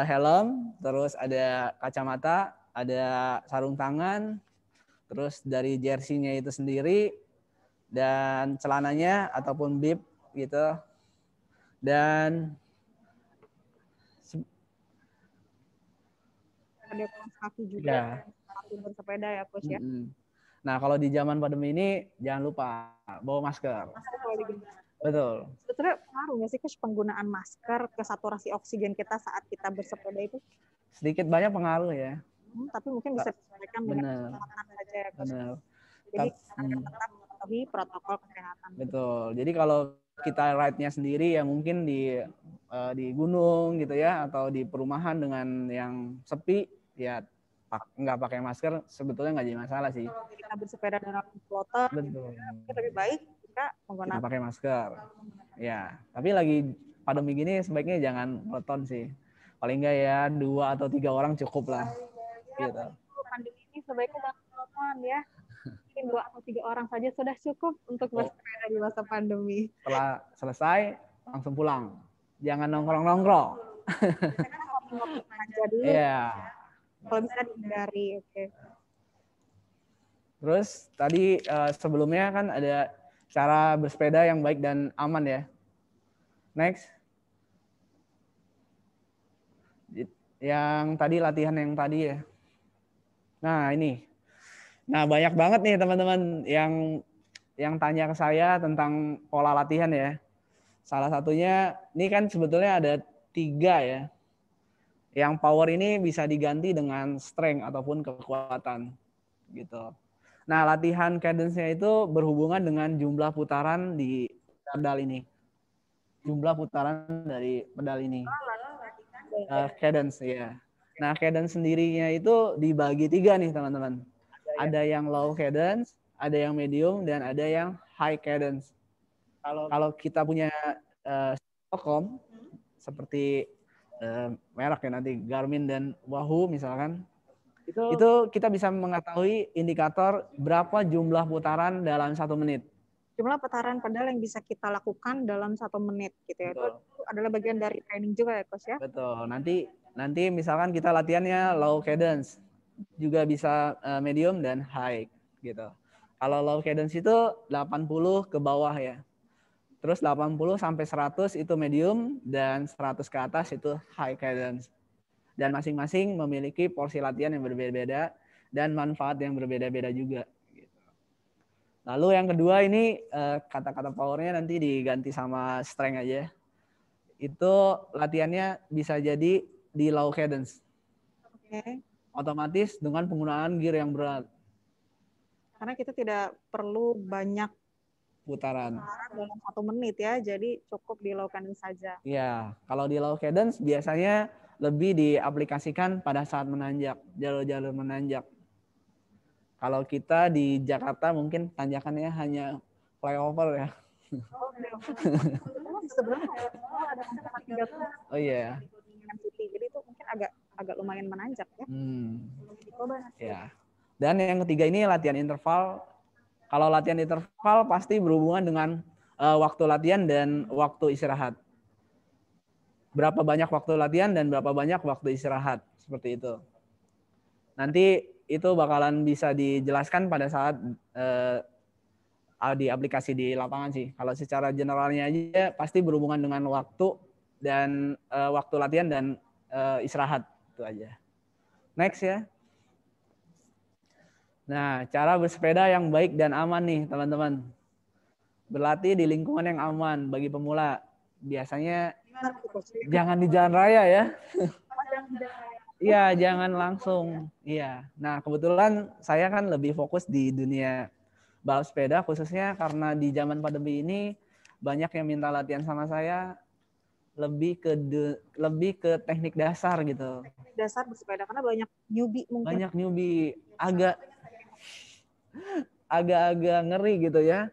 Helm, terus ada kacamata, ada sarung tangan, terus dari jersey-nya itu sendiri, dan celananya ataupun bib gitu. Dan ada kaos kaki juga, bersepeda ya Coach ya. Nah, kalau di zaman pandemi ini jangan lupa bawa masker. Betul. Sebetulnya pengaruh nggak sih Coach penggunaan masker ke saturasi oksigen kita saat kita bersepeda itu? Sedikit banyak pengaruh ya. Tapi mungkin bisa disesuaikan dengan kesehatan saja ya Coach. Benar. Jadi akan tetap mematuhi protokol kesehatan. Betul. Jadi kalau kita ride-nya sendiri ya mungkin di gunung gitu ya, atau di perumahan dengan yang sepi ya nggak pakai masker sebetulnya nggak jadi masalah sih. Kalau kita bersepeda dalam kloter, betul. Lebih baik kita menggunakan pakai masker. Ya, tapi lagi pandemi gini sebaiknya jangan monoton sih. Paling nggak ya 2 atau 3 orang cukup lah. Gitu. Pandemi ini sebaiknya jangan monoton ya. Mungkin 2 atau 3 orang saja sudah cukup untuk bersepeda di masa pandemi. Setelah selesai langsung pulang. Jangan nongkrong-nongkrong. Iya. Kalau bisa dihindari, oke. Terus tadi sebelumnya kan ada cara bersepeda yang baik dan aman ya. Next. Yang tadi latihan yang tadi ya. Nah ini. Nah banyak banget nih teman-teman yang tanya ke saya tentang pola latihan ya. Salah satunya, ini kan sebetulnya ada 3 ya. Yang power ini bisa diganti dengan strength ataupun kekuatan gitu. Nah, latihan cadence-nya itu berhubungan dengan jumlah putaran di pedal ini. Jumlah putaran dari pedal ini. Cadence ya. Nah, cadence sendirinya itu dibagi 3 nih, teman-teman. Ada yang low cadence, ada yang medium, dan ada yang high cadence. Kalau kita punya Stockholm seperti merek ya nanti Garmin dan Wahoo misalkan, itu kita bisa mengetahui indikator berapa jumlah putaran dalam 1 menit. Jumlah putaran pedal yang bisa kita lakukan dalam 1 menit gitu ya. Betul. Itu adalah bagian dari training juga ya Coach ya. Betul. Nanti misalkan kita latihannya low cadence, juga bisa medium dan high gitu. Kalau low cadence itu 80 ke bawah ya. Terus 80 sampai 100 itu medium, dan 100 ke atas itu high cadence. Dan masing-masing memiliki porsi latihan yang berbeda-beda dan manfaat yang berbeda-beda juga. Lalu yang kedua ini kata-kata powernya nanti diganti sama strength aja. Itu latihannya bisa jadi di low cadence. Oke. Otomatis dengan penggunaan gear yang berat. Karena kita tidak perlu banyak putaran dalam 1 menit ya, jadi cukup di low cadence saja. Iya, kalau di low cadence biasanya lebih diaplikasikan pada saat menanjak, jalur-jalur menanjak. Kalau kita di Jakarta mungkin tanjakannya hanya flyover ya. Oh iya. Jadi itu mungkin agak lumayan menanjak ya. Ya. Dan yang ketiga ini latihan interval. Kalau latihan interval pasti berhubungan dengan waktu latihan dan waktu istirahat. Berapa banyak waktu latihan dan berapa banyak waktu istirahat. Seperti itu. Nanti itu bakalan bisa dijelaskan pada saat di aplikasi di lapangan sih. Kalau secara generalnya aja pasti berhubungan dengan waktu dan waktu latihan dan istirahat. Itu aja. Next ya. Nah, cara bersepeda yang baik dan aman nih, teman-teman. Berlatih di lingkungan yang aman bagi pemula. Biasanya Jangan di jalan raya ya. Iya, jangan langsung. Iya. Nah, kebetulan saya kan lebih fokus di dunia balap sepeda, khususnya karena di zaman pandemi ini banyak yang minta latihan sama saya lebih ke teknik dasar gitu. Teknik dasar bersepeda karena banyak newbie mungkin. Banyak newbie, agak-agak ngeri gitu ya.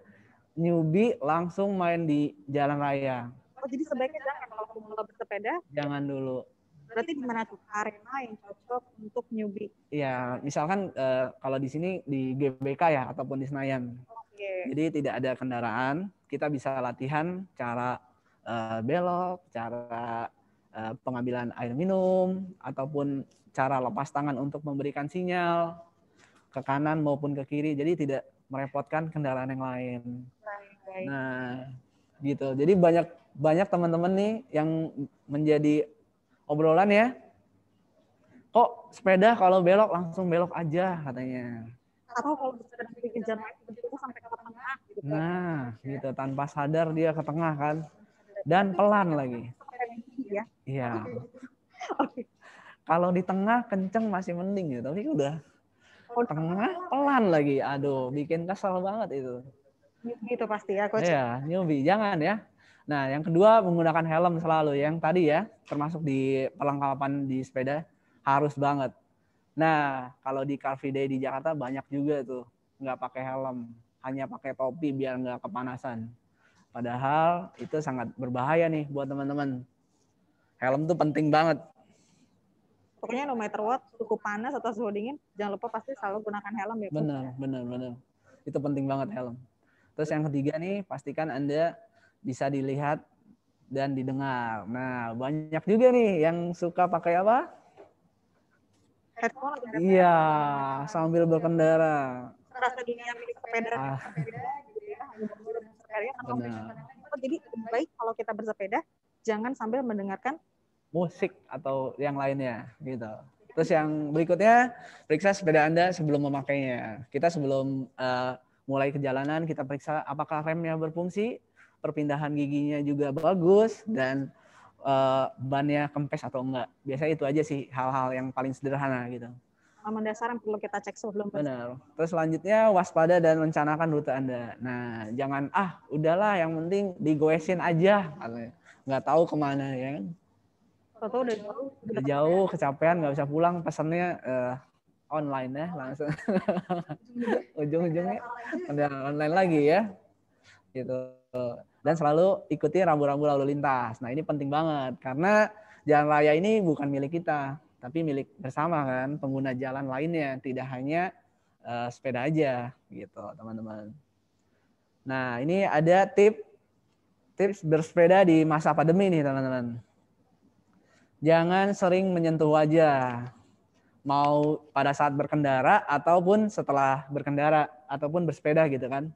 Newbie langsung main di jalan raya. Oh, jadi sebaiknya jangan kalau mau bersepeda. Jangan dulu. Berarti di mana tuh arena yang cocok untuk newbie? Iya, misalkan kalau di sini di GBK ya ataupun di Senayan. Oke. Jadi tidak ada kendaraan, kita bisa latihan cara belok, cara pengambilan air minum, ataupun cara lepas tangan untuk memberikan sinyal ke kanan maupun ke kiri. Jadi tidak merepotkan kendaraan yang lain. Nah, gitu. Jadi banyak teman-teman nih yang menjadi obrolan ya. Kok sepeda kalau belok langsung belok aja katanya. Atau kalau bersepeda di jalan itu sampai ke tengah gitu. Nah, gitu tanpa sadar dia ke tengah kan. Dan pelan lagi. Iya. Oke. Kalau di tengah kenceng masih mending ya, tapi udah tengah pelan lagi. Aduh, bikin kesel banget itu. Gitu pasti ya, Coach. Iya, newbie jangan ya. Nah, yang kedua menggunakan helm selalu. Yang tadi ya, termasuk di perlengkapan di sepeda harus banget. Nah, kalau di Car Free Day di Jakarta banyak juga tuh nggak pakai helm, hanya pakai topi biar nggak kepanasan. Padahal itu sangat berbahaya nih buat teman-teman. Helm tuh penting banget. Pokoknya no matter what, suhu panas atau suhu dingin, jangan lupa pasti selalu gunakan helm ya. Benar. Itu penting banget helm. Terus yang ketiga nih, pastikan Anda bisa dilihat dan didengar. Nah, banyak juga nih yang suka pakai apa? Headphone atau iya, sambil berkendara. Rasa dunia milik sepeda gitu ya. Benar. Jadi lebih baik kalau kita bersepeda, jangan sambil mendengarkan musik atau yang lainnya gitu. Terus yang berikutnya, periksa sepeda Anda sebelum memakainya. Kita sebelum mulai perjalanan, kita periksa apakah remnya berfungsi, perpindahan giginya juga bagus, dan bannya kempes atau enggak. Biasanya itu aja sih hal-hal yang paling sederhana gitu. Mendasar yang perlu kita cek sebelum benar. Terus selanjutnya waspada dan rencanakan rute Anda. Nah, jangan udahlah yang penting digoesin aja. Nggak tahu kemana ya kan. Udah jauh, kecapean, nggak bisa pulang, pesannya online ya langsung. Ujung-ujungnya udah online lagi ya. Gitu. Dan selalu ikuti rambu-rambu lalu lintas. Nah, ini penting banget karena jalan raya ini bukan milik kita, tapi milik bersama kan, pengguna jalan lainnya, tidak hanya sepeda aja gitu, teman-teman. Nah, ini ada tips bersepeda di masa pandemi nih, teman-teman. Jangan sering menyentuh wajah, mau pada saat berkendara ataupun setelah berkendara ataupun bersepeda gitu kan.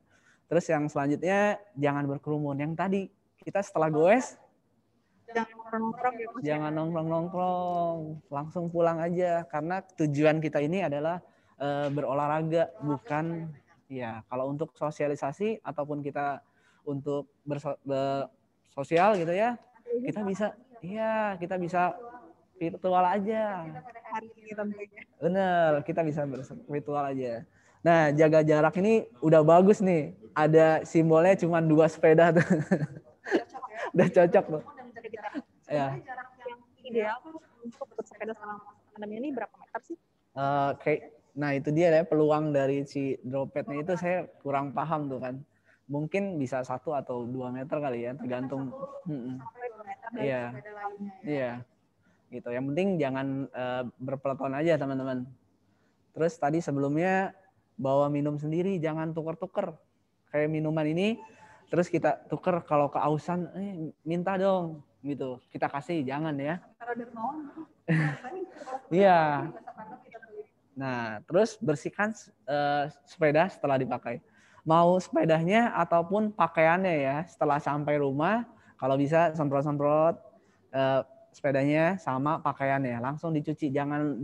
Terus yang selanjutnya jangan berkerumun. Yang tadi kita setelah goes jangan nongkrong, langsung pulang aja karena tujuan kita ini adalah berolahraga, bukan ya kalau untuk sosialisasi ataupun kita untuk bersosial gitu ya. Kita bisa virtual aja. Bener, kita bisa virtual aja. Nah, jaga jarak ini udah bagus nih. Ada simbolnya cuma 2 sepeda tuh. Udah cocok tuh. Ya. Jarak yang ideal untuk bersepeda selama pandemi ini berapa meter sih? Nah, itu dia ya peluang dari si dropetnya itu saya kurang paham tuh kan. Mungkin bisa 1 atau 2 meter kali ya, tergantung. Iya. Iya. Gitu. Yang penting jangan berpeloton aja, teman-teman. Terus tadi sebelumnya bawa minum sendiri, jangan tuker-tuker. Kayak minuman ini, terus kita tuker kalau keausan, minta dong, gitu. Kita kasih, jangan ya. Iya. Nah, terus bersihkan sepeda setelah dipakai. Mau sepedanya ataupun pakaiannya ya, setelah sampai rumah, kalau bisa semprot-semprot sepedanya sama pakaiannya. Langsung dicuci, jangan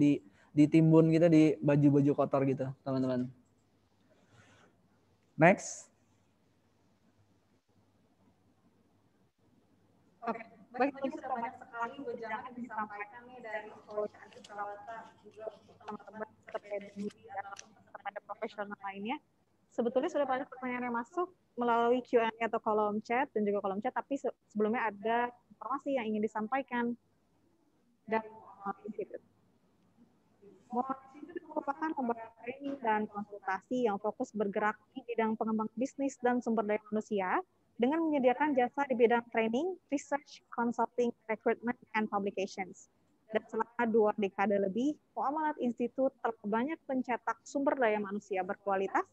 ditimbun gitu di baju-baju kotor gitu, teman-teman. Next. Oke. Baik, ini sudah banyak sekali wejangan yang disampaikan nih dari Coach Andri Prawata juga untuk teman-teman sepeda gigi ataupun sepeda profesional lainnya. Sebetulnya sudah banyak pertanyaan yang masuk melalui Q&A atau kolom chat dan juga kolom chat, tapi sebelumnya ada informasi yang ingin disampaikan dari Muhammad Institute. Muhammad Institute merupakan lembaga training dan konsultasi yang fokus bergerak di bidang pengembangan bisnis dan sumber daya manusia dengan menyediakan jasa di bidang training, research, consulting, recruitment, and publications. Dan selama 2 dekade lebih, Muamalat Institute telah banyak mencetak sumber daya manusia berkualitas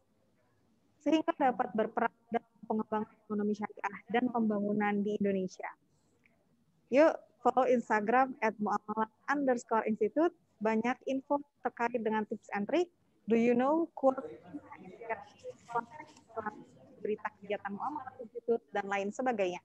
sehingga dapat berperan dalam pengembangan ekonomi syariah dan pembangunan di Indonesia. Yuk, follow Instagram @muamalat_institute. Banyak info terkait dengan tips and trick. Do you know quote, berita kegiatan Muamalat Institute, dan lain sebagainya.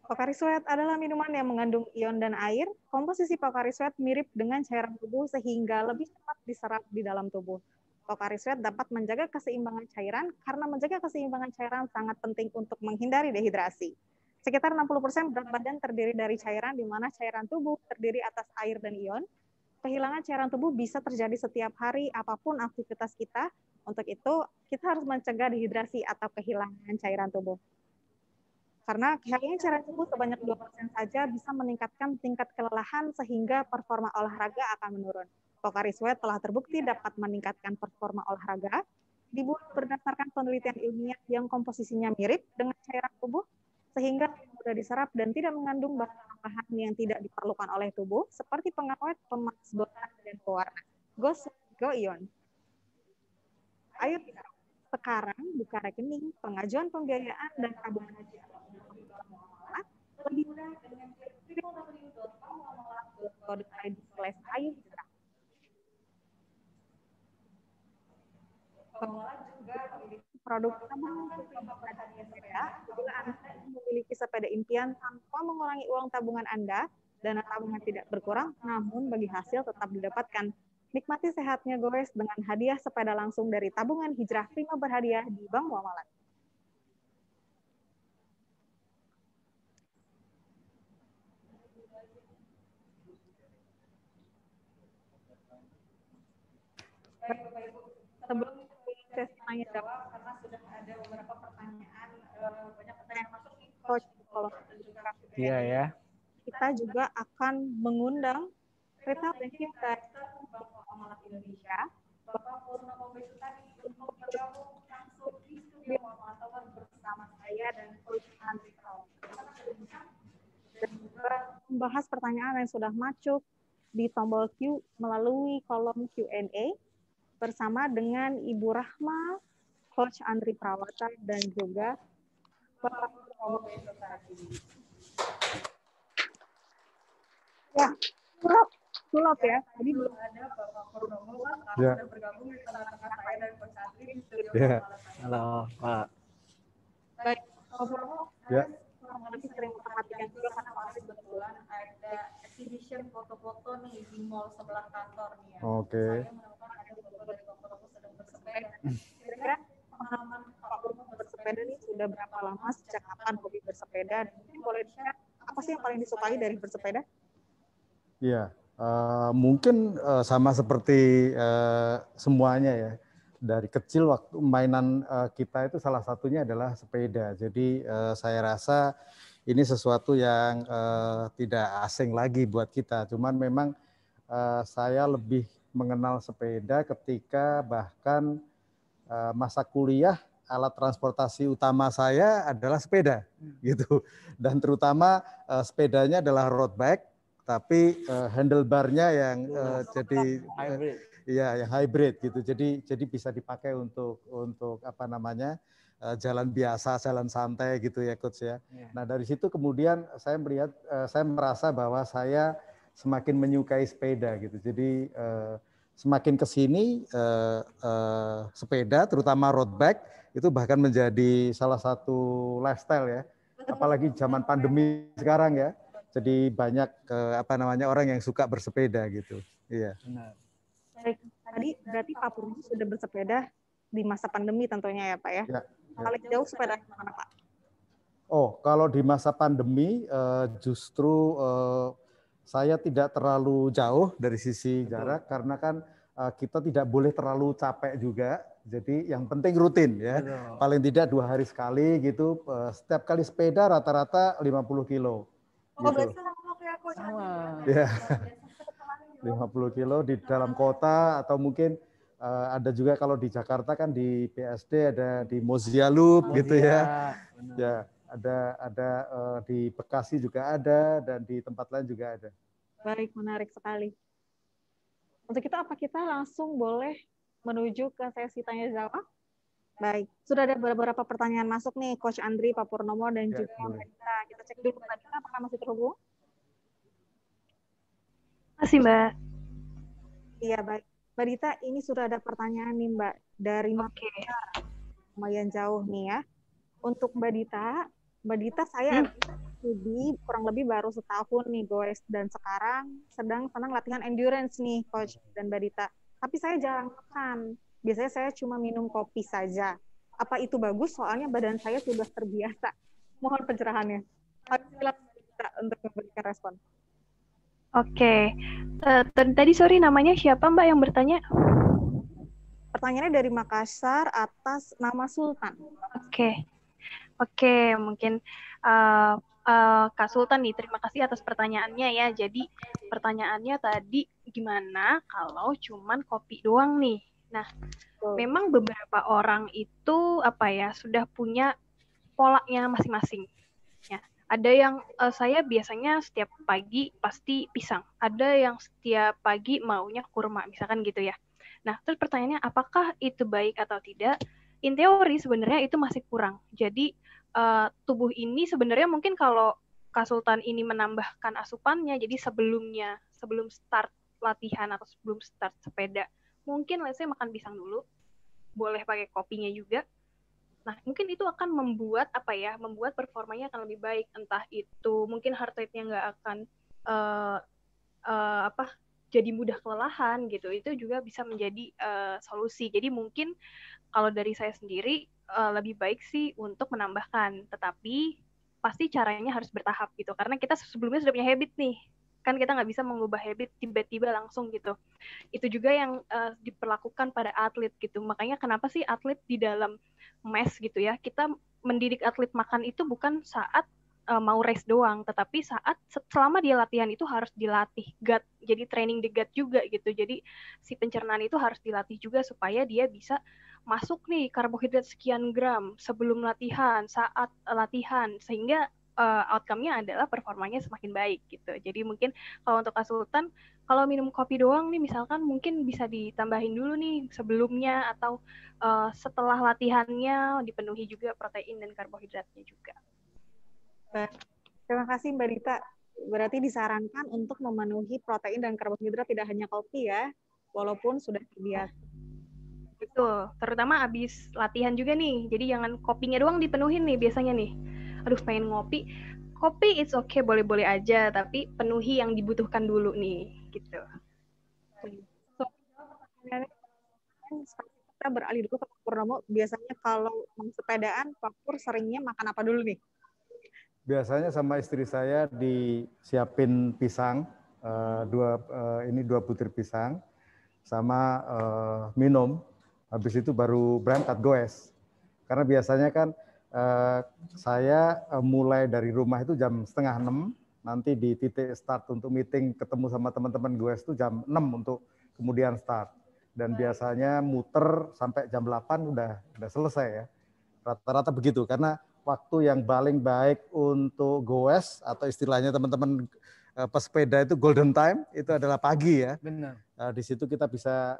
Pocari Sweat adalah minuman yang mengandung ion dan air. Komposisi Pocari Sweat mirip dengan cairan tubuh sehingga lebih cepat diserap di dalam tubuh. Pocari Sweat dapat menjaga keseimbangan cairan karena menjaga keseimbangan cairan sangat penting untuk menghindari dehidrasi. Sekitar 60% berat badan terdiri dari cairan, di mana cairan tubuh terdiri atas air dan ion. Kehilangan cairan tubuh bisa terjadi setiap hari apapun aktivitas kita. Untuk itu, kita harus mencegah dehidrasi atau kehilangan cairan tubuh. Karena kehilangan cairan tubuh sebanyak 2% saja bisa meningkatkan tingkat kelelahan sehingga performa olahraga akan menurun. Pocari Sweat telah terbukti dapat meningkatkan performa olahraga, dibuat berdasarkan penelitian ilmiah yang komposisinya mirip dengan cairan tubuh, sehingga mudah diserap dan tidak mengandung bahan-bahan yang tidak diperlukan oleh tubuh, seperti pengawet, pemanis bola, dan pewarna. Go Ion. Ayo kita sekarang buka rekening, pengajuan pembiayaan, dan tabungan haji lebih mudah dengan www.muamalat.co.id/ayo-hijrah. Pengelola juga memiliki produk tabungan apabila Anda memiliki sepeda impian tanpa mengurangi uang tabungan Anda, dana tabungan tidak berkurang, namun bagi hasil tetap didapatkan. Nikmati sehatnya goes dengan hadiah sepeda langsung dari tabungan hijrah prima berhadiah di Bank Muamalat. Sebelum sesi tanya jawab, karena sudah ada beberapa pertanyaan, banyak pertanyaan masuk nih, Coach, kalau Iya ya. Kita juga akan mengundang Retail Banking Director Bank Muamalat Indonesia, Bapak Purnomo Besutadi, untuk bergabung langsung di studio Muamalat bersama saya dan Coach Andri Prawata, dan juga membahas pertanyaan yang sudah masuk di tombol Q melalui kolom Q&A bersama dengan Ibu Rahma, Coach Andri Prawata, dan juga Bapak Purnomo Besutadi. Ya, sulap ya. Tadi belum ada Bapak Purnomo, sekarang sudah bergabung di tengah-tengah saya dan Coach Andri di studio Muamalat. Halo, Pak. Baik, Bapak Purnomo, saya sering memperhatikan juga karena kemarin kebetulan ada exhibition foto-foto nih di mall sebelah kantor nih ya. Oke. Saya menemukan ada beberapa dari Bapak Purnomo sedang bersepeda. Kira-kira pengalaman Bapak Purnomo bersepeda ini sudah berapa lama, sejak kapan hobi bersepeda? Dan mungkin boleh di-share apa sih yang paling disukai dari bersepeda? Iya, mungkin sama seperti semuanya ya. Dari kecil waktu mainan kita itu salah satunya adalah sepeda. Jadi saya rasa ini sesuatu yang tidak asing lagi buat kita. Cuman memang saya lebih mengenal sepeda ketika bahkan masa kuliah, alat transportasi utama saya adalah sepeda gitu. Dan terutama sepedanya adalah road bike, tapi handlebarnya yang jadi Hybrid. ya yang hybrid gitu. Jadi bisa dipakai untuk apa namanya? Jalan biasa, jalan santai gitu ya Coach ya. Nah, dari situ kemudian saya melihat saya merasa bahwa saya semakin menyukai sepeda gitu. Jadi semakin ke sini sepeda terutama road bike itu bahkan menjadi salah satu lifestyle ya. Apalagi zaman pandemi sekarang ya. Jadi banyak apa namanya orang yang suka bersepeda gitu. Iya. Benar. Baik, tadi berarti Pak Purnomo sudah bersepeda di masa pandemi tentunya ya Pak ya. Paling jauh sepeda mana Pak? Oh, kalau di masa pandemi justru saya tidak terlalu jauh dari sisi jarak karena kan kita tidak boleh terlalu capek juga. Jadi yang penting rutin ya. Betul. Paling tidak 2 hari sekali gitu. Setiap kali sepeda rata-rata 50 kilo. Oh, Gitu. Sama. Ya. 50 kilo di dalam kota atau mungkin ada juga kalau di Jakarta kan di BSD ada di Mozia Loop gitu ya. Benar. Ya, ada di Bekasi juga ada dan di tempat lain juga ada. Baik, menarik sekali. Untuk itu apa kita langsung boleh menuju ke sesi tanya jawab? Baik, sudah ada beberapa pertanyaan masuk nih, Coach Andri, Pak Purnomo, dan juga Mbak Dita. Kita cek dulu Mbak Dita apakah masih terhubung? Masih, Mbak. Iya, baik. Mbak Dita, ini sudah ada pertanyaan nih, Mbak. Dari lumayan jauh nih ya. Untuk Mbak Dita saya studi kurang lebih baru setahun nih, guys. Dan sekarang sedang latihan endurance nih, Coach dan Mbak Dita. Tapi saya jarang makan. Biasanya saya cuma minum kopi saja. Apa itu bagus? Soalnya badan saya sudah terbiasa. Mohon pencerahannya. Silakan Mbak untuk memberikan respon. Oke. Tadi sorry namanya siapa Mbak yang bertanya? Pertanyaannya dari Makassar atas nama Sultan. Oke, mungkin Kak Sultan nih, terima kasih atas pertanyaannya ya. Jadi pertanyaannya tadi gimana kalau cuman kopi doang nih? Nah, memang beberapa orang itu sudah punya polanya masing-masing. Ya, ada yang saya biasanya setiap pagi pasti pisang. Ada yang setiap pagi maunya kurma, misalkan gitu ya. Nah, terus pertanyaannya apakah itu baik atau tidak? In teori sebenarnya itu masih kurang. Jadi tubuh ini sebenarnya mungkin kalau Kak Sultan ini menambahkan asupannya, jadi sebelum start latihan atau sebelum start sepeda, mungkin let's say makan pisang dulu, boleh pakai kopinya juga. Nah, mungkin itu akan membuat membuat performanya akan lebih baik. Entah itu mungkin heart rate-nya nggak akan jadi mudah kelelahan gitu. Itu juga bisa menjadi solusi. Jadi mungkin kalau dari saya sendiri lebih baik sih untuk menambahkan, tetapi pasti caranya harus bertahap gitu. Karena kita sebelumnya sudah punya habit nih. Kan kita nggak bisa mengubah habit tiba-tiba langsung gitu. Itu juga yang diperlakukan pada atlet gitu. Makanya kenapa sih atlet di dalam mes gitu ya, kita mendidik atlet makan itu bukan saat mau race doang, tetapi selama dia latihan itu harus dilatih gut, jadi training the gut juga gitu. Jadi si pencernaan itu harus dilatih juga supaya dia bisa masuk nih karbohidrat sekian gram sebelum latihan, saat latihan, sehingga outcome-nya adalah performanya semakin baik gitu. Jadi mungkin kalau untuk Kak Sultan, kalau minum kopi doang nih misalkan mungkin bisa ditambahin dulu nih sebelumnya atau setelah latihannya dipenuhi juga protein dan karbohidratnya juga. Terima kasih Mbak Dita. Berarti disarankan untuk memenuhi protein dan karbohidrat tidak hanya kopi ya, walaupun sudah terbiasa. Betul, terutama habis latihan juga nih. Jadi jangan kopinya doang dipenuhin nih biasanya nih. Aduh pengen ngopi. Kopi it's okay, boleh-boleh aja, tapi penuhi yang dibutuhkan dulu nih, gitu. Kita beralih dulu ke Pak Purnomo. Biasanya kalau sepedaan, Pak Pur seringnya makan apa dulu nih? Biasanya sama istri saya disiapin pisang, dua butir pisang, sama minum. Habis itu baru berangkat goes. Karena biasanya kan saya mulai dari rumah itu jam 5:30, nanti di titik start untuk meeting ketemu sama teman-teman goes itu jam 6 untuk kemudian start. Dan biasanya muter sampai jam 8 udah selesai ya. Rata-rata begitu, karena waktu yang paling baik untuk goes atau istilahnya teman-teman pesepeda itu golden time itu adalah pagi ya. Benar. Di situ kita bisa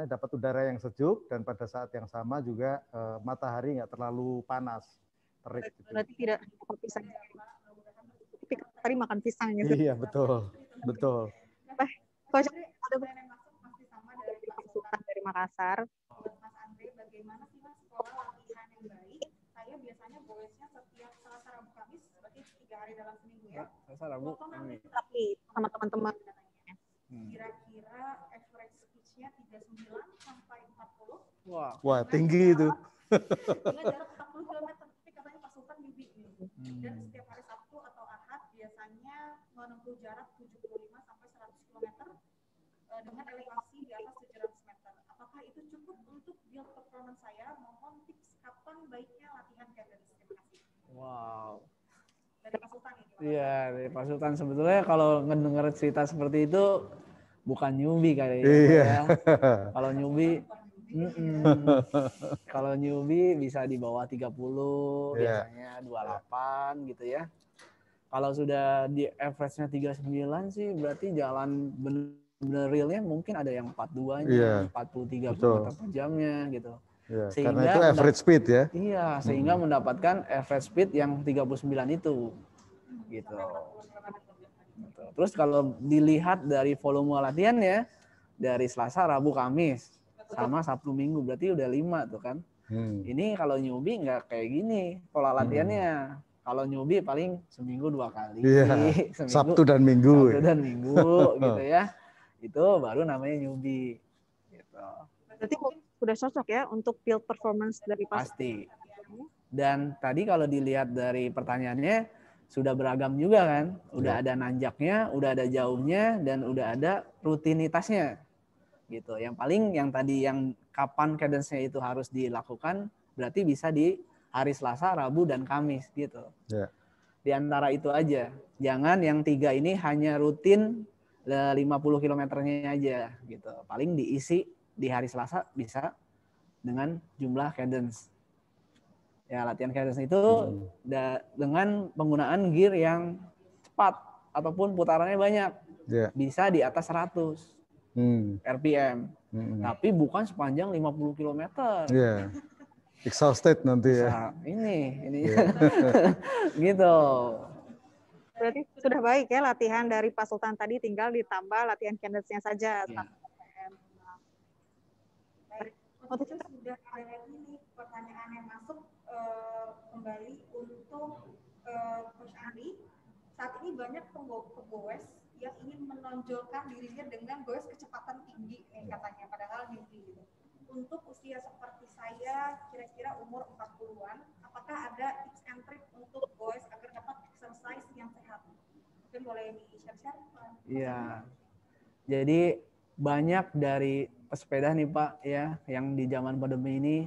dapat udara yang sejuk dan pada saat yang sama juga matahari nggak terlalu panas, terik. Gitu. Berarti tidak kopi saja. Tapi tadi makan pisang gitu. Iya betul. Coach, ada pertanyaan masuk masih sama dari Pak Sultan dari Makassar. Buat Mas Andre, bagaimana sih Mas pola latihan yang baik? Saya biasanya goesnya setiap Selasa, Rabu, Kamis, berarti 3 hari dalam seminggu ya. Selasa, Rabu, Kamis. Tapi sama teman-teman kira-kira average speech-nya 39 sampai 40. Wah, tinggi itu. Dengan jarak 40 km, tapi katanya Pak Sultan newbie nih. Dan setiap hari Sabtu atau Ahad biasanya menempuh jarak 75 sampai 100 km dengan elevasi di atas 700 meter. Apakah itu cukup untuk build performance saya? Mohon tips kapan baiknya latihan cadence. Terima kasih. Wow. Dari Pak Sultan ini. Iya, dari Pak Sultan. Sebetulnya kalau ngedenger cerita seperti itu bukan newbie kali ya. Iya. Ya. Kalau newbie kalau newbie bisa di bawah 30, biasanya 28 gitu ya. Kalau sudah di average-nya 39 sih berarti jalan bener realnya mungkin ada yang 42-nya, 43 km per jamnya gitu. Ya, Sehingga karena itu average speed ya. Iya, sehingga mendapatkan average speed yang 39 itu. Gitu. Terus kalau dilihat dari volume latihannya dari Selasa, Rabu, Kamis sama Sabtu, Minggu berarti udah 5 tuh kan. Ini kalau newbie nggak kayak gini pola latihannya. Kalau newbie paling seminggu 2 kali. Iya, seminggu, Sabtu dan Minggu. Sabtu dan Minggu gitu ya. Itu baru namanya newbie. Gitu. Berarti sudah cocok ya untuk build performance dari pasti. Dan tadi kalau dilihat dari pertanyaannya sudah beragam juga kan. Udah ada nanjaknya, udah ada jauhnya, dan udah ada rutinitasnya. Gitu. Yang paling yang tadi yang kapan cadence-nya itu harus dilakukan berarti bisa di hari Selasa, Rabu, dan Kamis gitu. Di antara itu aja. Jangan yang 3 ini hanya rutin 50 kilometernya aja gitu. Paling diisi di hari Selasa bisa dengan jumlah cadence. Ya, latihan cadence itu dengan penggunaan gear yang cepat ataupun putarannya banyak. Bisa di atas 100 RPM. Tapi bukan sepanjang 50 km. Exhausted nanti ya. Ini gitu. Berarti sudah baik ya latihan dari Pak Sultan tadi, tinggal ditambah latihan cadence-nya saja. Waktu itu sudah ada lagi nih pertanyaan yang masuk kembali untuk Coach Andi. Saat ini banyak pegawai yang ingin menonjolkan dirinya dengan goes kecepatan tinggi nih katanya, padahal mimpi gitu. Untuk usia seperti saya, kira-kira umur 40-an, apakah ada tips and trick untuk goes agar dapat exercise yang sehat? Mungkin boleh di-share-share? Iya. Jadi banyak dari pesepeda nih Pak ya, yang di zaman pandemi ini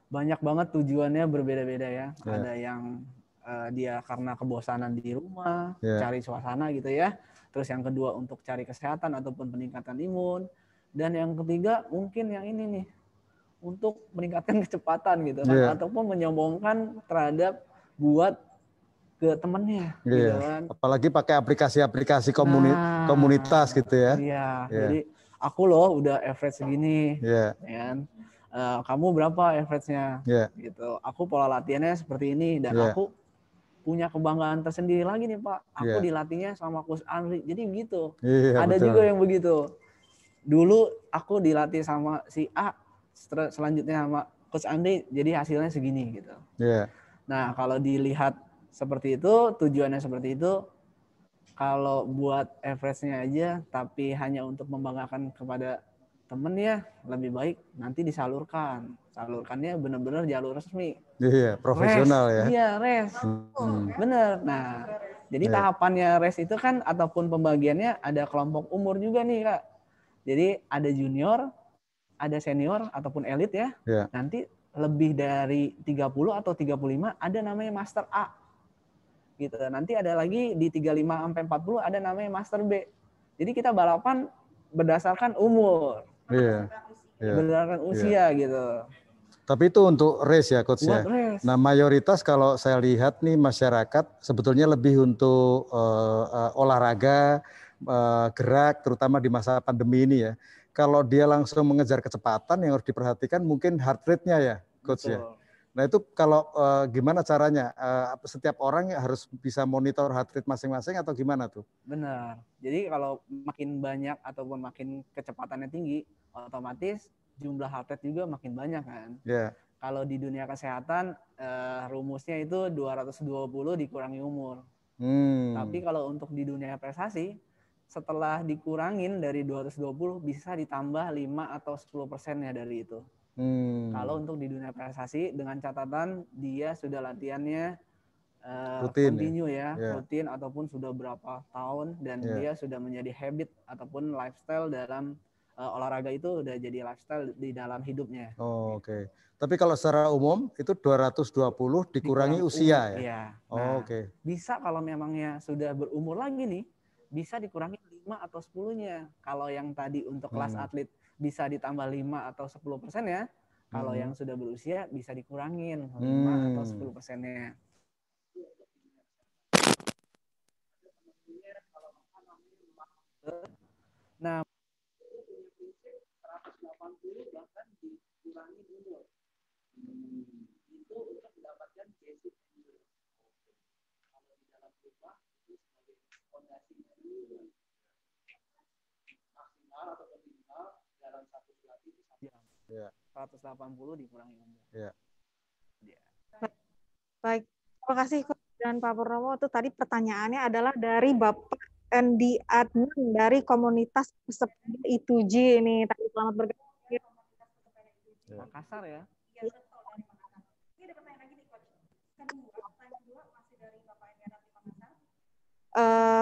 banyak banget tujuannya berbeda-beda ya. Ada yang dia karena kebosanan di rumah, cari suasana gitu ya. Terus yang kedua untuk cari kesehatan ataupun peningkatan imun. Dan yang ketiga mungkin yang ini nih, untuk meningkatkan kecepatan gitu kan. Ataupun menyombongkan terhadap buat ke temennya gitu kan. Apalagi pakai aplikasi-aplikasi komunitas gitu ya. Jadi aku loh udah average segini. Kan? Kamu berapa average-nya? Gitu. Aku pola latihannya seperti ini dan aku punya kebanggaan tersendiri lagi nih Pak. Aku dilatihnya sama Coach Andri. Jadi begitu. Ada juga yang begitu. Dulu aku dilatih sama si A, selanjutnya sama Coach Andri, jadi hasilnya segini gitu. Nah, kalau dilihat seperti itu, tujuannya seperti itu, kalau buat average-nya aja, tapi hanya untuk membanggakan kepada temen ya, lebih baik nanti disalurkan. Salurkannya benar-benar jalur resmi. Profesional ya. Iya, res. Bener. Nah, jadi tahapannya res itu kan ataupun pembagiannya ada kelompok umur juga nih Kak. Jadi ada junior, ada senior ataupun elit ya. Nanti lebih dari 30 atau 35 ada namanya master A. Gitu. Nanti ada lagi di 35 sampai 40 ada namanya master B. Jadi kita balapan berdasarkan umur. Berdasarkan usia gitu. Tapi itu untuk race ya Coach ya. Nah mayoritas kalau saya lihat nih masyarakat sebetulnya lebih untuk olahraga, gerak terutama di masa pandemi ini ya. Kalau dia langsung mengejar kecepatan yang harus diperhatikan mungkin heart rate-nya ya Coach ya. Nah itu kalau gimana caranya? Setiap orang harus bisa monitor heart rate masing-masing atau gimana tuh? Benar. Jadi kalau makin banyak ataupun makin kecepatannya tinggi, otomatis jumlah heart rate juga makin banyak kan. Kalau di dunia kesehatan rumusnya itu 220 dikurangi umur. Tapi kalau untuk di dunia prestasi, setelah dikurangin dari 220 bisa ditambah 5 atau 10%-nya dari itu. Kalau untuk di dunia prestasi dengan catatan dia sudah latihannya rutin, continue rutin ataupun sudah berapa tahun dan dia sudah menjadi habit ataupun lifestyle dalam olahraga itu udah jadi lifestyle di dalam hidupnya. Oh, oke. Tapi kalau secara umum itu 220 dikurangi usia ya? Iya. Oh, oke. Bisa kalau memangnya sudah berumur lagi nih, bisa dikurangi 5 atau 10-nya. Kalau yang tadi untuk kelas atlet bisa ditambah 5 atau 10% ya. Kalau yang sudah berusia bisa dikurangin 5 atau 10%-nya. Nah, 180 bahkan dikurangi umur. Itu untuk mendapatkan basic endurance. Kalau di dalam rumah itu sebagai fondasinya dulu. Maksimal atau minimal dalam satu bulan itu sampai 180 dikurangi umur. Baik, terima kasih Coach dan Pak Purnomo. Itu tadi pertanyaannya adalah dari Bapak Andi Adnan dari komunitas pesepeda I2J ini. Tadi selamat bergabung. Makassar ya.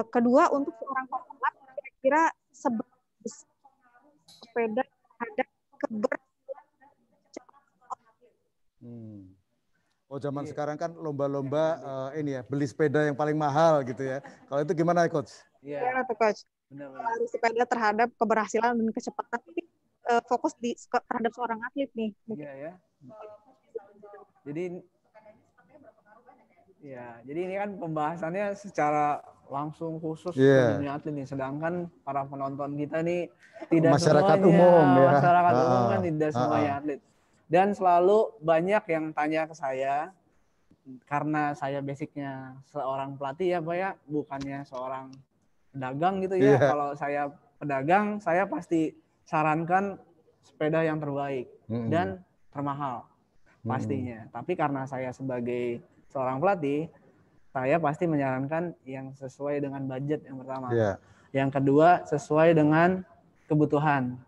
Kedua untuk seorang pembalap kira-kira seberapa besar sepeda terhadap keberhasilan cepat atlet. Oh, zaman sekarang kan lomba-lomba ini ya, beli sepeda yang paling mahal gitu ya. Kalau itu gimana, Coach? Iya, Coach. Beli sepeda terhadap keberhasilan dan kecepatan. Tapi fokus terhadap seorang atlet nih. Iya ya. Jadi ini kan pembahasannya secara langsung khusus ke dunia atlet nih. Sedangkan para penonton kita nih tidak masyarakat semuanya umum ya. Masyarakat umum kan tidak semuanya atlet. Dan selalu banyak yang tanya ke saya karena saya basicnya seorang pelatih ya Pak ya, bukannya seorang pedagang gitu ya. Kalau saya pedagang, saya pasti sarankan sepeda yang terbaik dan termahal pastinya. Tapi karena saya sebagai seorang pelatih, saya pasti menyarankan yang sesuai dengan budget yang pertama. Yang kedua, sesuai dengan kebutuhan.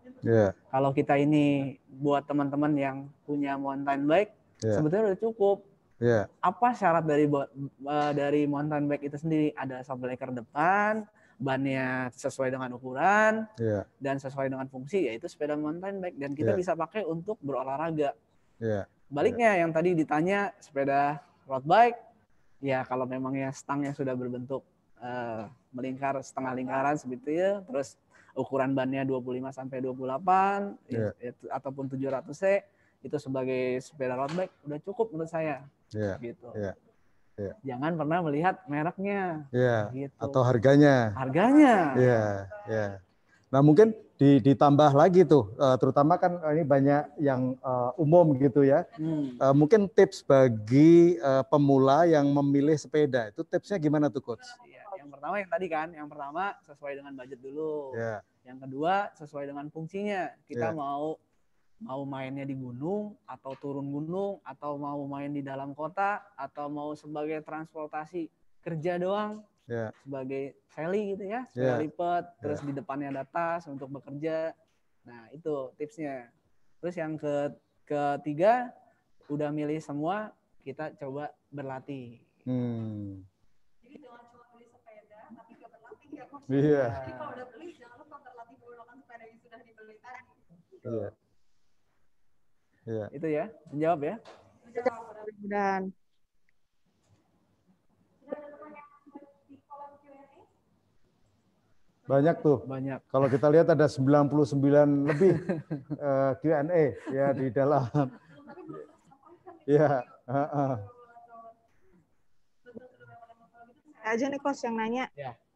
Kalau kita ini buat teman-teman yang punya mountain bike, sebetulnya udah cukup. Apa syarat dari mountain bike itu sendiri? Ada shock breaker depan, bannya sesuai dengan ukuran, dan sesuai dengan fungsi, yaitu sepeda mountain bike. Dan kita bisa pakai untuk berolahraga. Baliknya yang tadi ditanya sepeda road bike, ya kalau memangnya stangnya sudah berbentuk melingkar setengah lingkaran seperti itu, terus ukuran bannya 25 sampai 28 ataupun 700C, itu sebagai sepeda road bike udah cukup menurut saya. Gitu. Jangan pernah melihat mereknya, gitu. Atau harganya. Nah mungkin ditambah lagi tuh, terutama kan ini banyak yang umum gitu ya. Mungkin tips bagi pemula yang memilih sepeda, itu tipsnya gimana tuh Coach? Yang pertama yang tadi kan, yang pertama sesuai dengan budget dulu. Yang kedua sesuai dengan fungsinya. Kita mau mainnya di gunung, atau turun gunung, atau mau main di dalam kota, atau mau sebagai transportasi kerja doang, sebagai seli gitu ya, sepeda lipat, terus di depannya ada tas untuk bekerja. Nah itu tipsnya. Terus yang ketiga, udah milih semua, kita coba berlatih. Jadi jangan cuma beli sepeda, tapi gak berlatih ya Coach. Jadi kalau udah beli, jangan lupa berlatih menggunakan sepeda yang sudah dibeli tadi. Itu ya, menjawab ya. Mudah-mudahan. Banyak tuh. Banyak. Kalau kita lihat ada 99 lebih Q&A ya di dalam. Aja nih Coach yang nanya.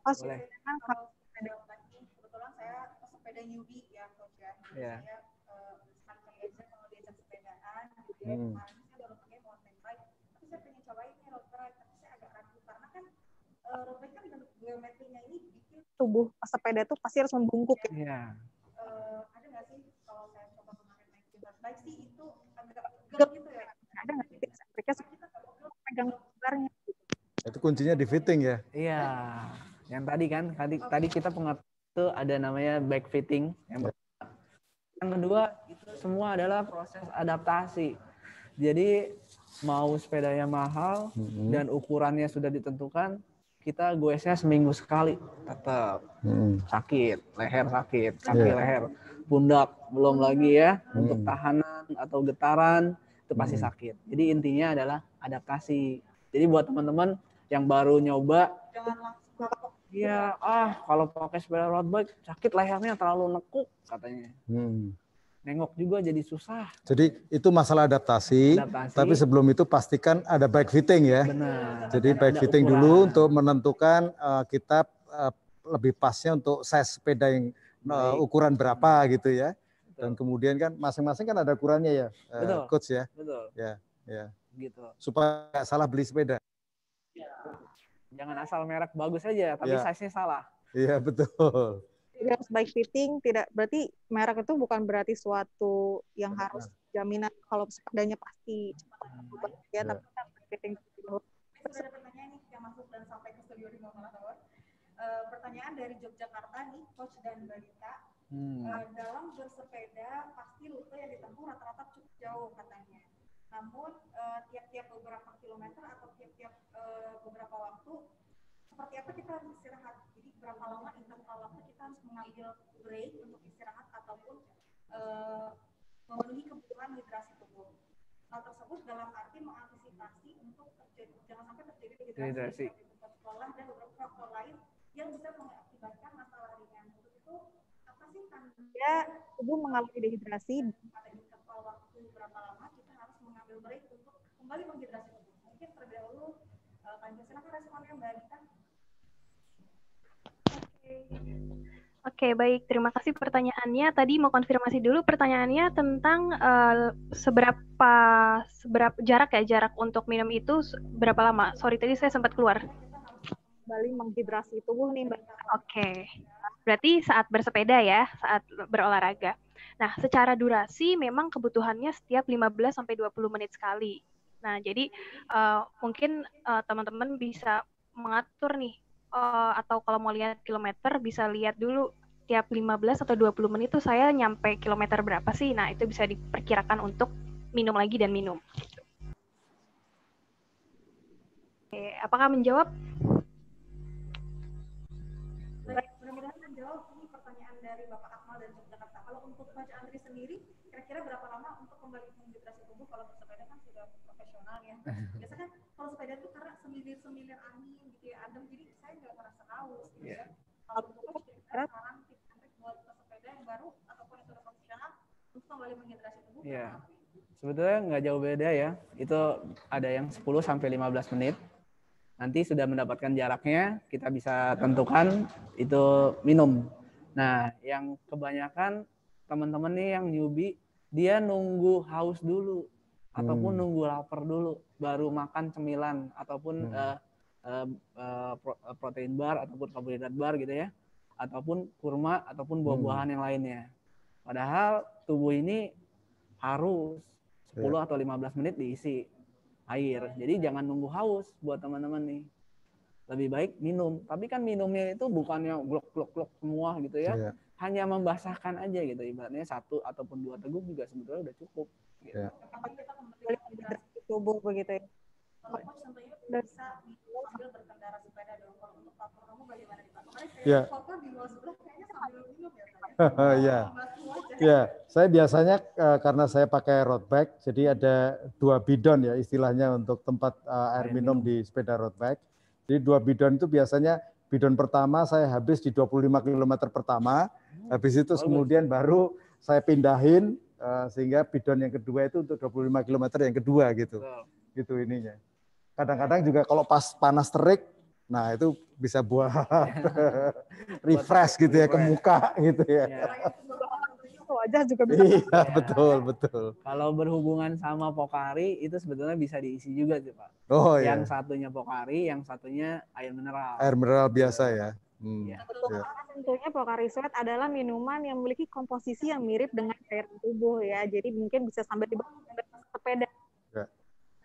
Coach, kan kalau sepeda tadi kebetulan saya sepeda newbie ya Coach ya. Saya sekali-kali aja kalau diajak sepedaan gitu ya. Kemarin saya baru pakai mountain bike, tapi saya pengen cobain nih road bike, tapi saya agak ragu karena kan road bike kan bentuk geometrinya ini bikin tubuh sepeda tuh pasti harus membungkuk ya. Ada nggak sih kalau saya coba kemarin naik road bike sih itu agak pegel gitu ya? Ada nggak sih tips triknya supaya kita pegang barnya? Itu kuncinya di fitting ya? Iya, yang tadi kan, tadi kita pengertian itu ada namanya back fitting. Yang kedua itu semua adalah proses adaptasi. Jadi mau sepedanya mahal dan ukurannya sudah ditentukan, kita goesnya seminggu sekali tetap sakit, leher sakit, kaki leher, pundak belum lagi ya untuk tahanan atau getaran itu pasti sakit. Jadi intinya adalah adaptasi. Jadi buat teman-teman yang baru nyoba, iya kalau pakai sepeda road bike sakit lehernya terlalu nekuk katanya. Nengok juga jadi susah. Jadi itu masalah adaptasi. Tapi sebelum itu pastikan ada bike fitting ya. Benar. Jadi bike fitting ukuran dulu untuk menentukan kita lebih pasnya untuk size sepeda yang ukuran berapa gitu ya. Betul. Dan kemudian kan masing-masing kan ada ukurannya ya, coach ya. Betul. Ya. Gitu. Supaya nggak salah beli sepeda. Jangan asal merek bagus aja, tapi size-nya salah. Iya betul. Jadi harus bike fitting, tidak berarti merek itu bukan berarti suatu yang harus jaminan kalau sepedanya pasti cepat ya, tapi kan bike fitting dulu. Terus ada pertanyaan nih yang masuk dan sampai ke studio di Motor. Pertanyaan dari Yogyakarta nih, Coach dan Balita. Dalam bersepeda pasti rute yang ditempuh rata-rata cukup jauh katanya. Namun tiap-tiap beberapa kilometer atau tiap-tiap beberapa waktu seperti apa kita harus istirahat? Jadi berapa lama interval waktu kita harus mengambil break untuk istirahat ataupun memenuhi kebutuhan hidrasi tubuh. Hal tersebut dalam arti mengantisipasi untuk jangan sampai terjadi dehidrasi, lelah dan beberapa faktor lain yang bisa mengakibatkan masalah ringan. Untuk itu apa sih tanda tubuh mengalami dehidrasi? Pada interval waktu berapa lama kita harus mengambil break untuk kembali menghidrasi tubuh? Mungkin terlebih dahulu silakan responnya Mbak Anita. Oke, baik. Terima kasih pertanyaannya. Tadi mau konfirmasi dulu pertanyaannya tentang seberapa jarak untuk minum itu berapa lama? Sorry, tadi saya sempat keluar. Kembali menghidrasi tubuh nih, Mbak. Oke. Berarti saat bersepeda ya, saat berolahraga. Nah, secara durasi memang kebutuhannya setiap 15 sampai 20 menit sekali. Nah, jadi mungkin teman-teman bisa mengatur nih atau kalau mau lihat kilometer bisa lihat dulu tiap 15 atau 20 menit itu saya nyampe kilometer berapa sih. Nah, itu bisa diperkirakan untuk minum lagi dan minum. Oke, apakah menjawab? Baik, mudah-mudahan menjawab ini pertanyaan dari Bapak Akmal dan Yogyakarta. Kalau untuk Coach Andri sendiri, kira-kira berapa lama untuk kembali menghidrasi tubuh? Kalau bersepeda kan sudah profesional ya. Biasanya kan kalau sepeda itu karena semilir-semilir angin gitu ya, adem, jadi saya nggak merasa haus gitu ya. Kalau untuk Coach, kira-kira sekarang tips and trik buat pesepeda yang baru ataupun yang sudah profesional untuk kembali menghidrasi tubuh? Iya. Sebetulnya nggak jauh beda ya. Itu ada yang 10 sampai 15 menit. Nanti sudah mendapatkan jaraknya, kita bisa tentukan itu minum. Nah, yang kebanyakan teman-teman nih yang newbie, dia nunggu haus dulu, ataupun nunggu lapar dulu, baru makan cemilan, ataupun protein bar, ataupun karbohidrat bar gitu ya, ataupun kurma, ataupun buah-buahan yang lainnya. Padahal tubuh ini harus 10 atau 15 menit diisi air. Jadi jangan nunggu haus buat teman-teman nih. Lebih baik minum. Tapi kan minumnya itu bukannya glok-glok semua gitu ya. Hanya membasahkan aja gitu. Ibaratnya 1 ataupun 2 teguk juga sebetulnya udah cukup. Gitu. Apalagi kita kembali menghidrasi tubuh begitu ya. Kalau Coach tentunya bisa sambil berkendara sepeda dong. Kalau untuk faktor kamu bagaimana nih Pak? Kemarin saya foto di luar sebelah kayaknya sambil minum ya. Ya, saya biasanya karena saya pakai road bike, jadi ada 2 bidon ya istilahnya untuk tempat air minum di sepeda road bike. Jadi 2 bidon itu biasanya bidon pertama saya habis di 25 km pertama, habis itu kemudian baru saya pindahin sehingga bidon yang kedua itu untuk 25 km yang kedua gitu. Gitu ininya. Kadang-kadang juga kalau pas panas terik, nah itu bisa buat refresh gitu ya ke muka gitu ya. Wajah juga bisa. Iya, betul. Kalau berhubungan sama Pocari itu sebetulnya bisa diisi juga sih Pak. Oh iya. Yang satunya Pocari, yang satunya air mineral. Air mineral biasa ya. Tentunya Pocari Sweat adalah minuman yang memiliki komposisi yang mirip dengan cairan tubuh ya. Jadi mungkin bisa sambil dibawa sepeda. Ya.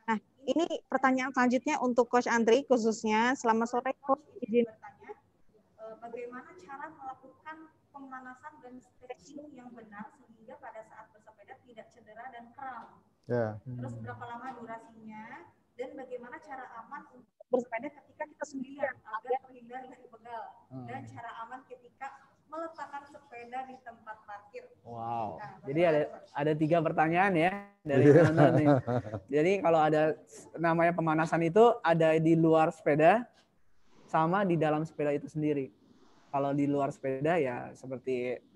Nah, ini pertanyaan selanjutnya untuk Coach Andri khususnya. Selamat sore Coach, izin bertanya. Bagaimana cara melakukan pemanasan dan stretching yang benar sehingga sehingga pada saat bersepeda tidak cedera dan kram. Ya. Terus berapa lama durasinya dan bagaimana cara aman untuk bersepeda ketika kita sendirian agar terhindar dari begal dan cara aman ketika meletakkan sepeda di tempat parkir. Wow. Jadi ada 3 pertanyaan ya dari teman-teman nih. Jadi kalau ada namanya pemanasan itu ada di luar sepeda sama di dalam sepeda itu sendiri. Kalau di luar sepeda ya seperti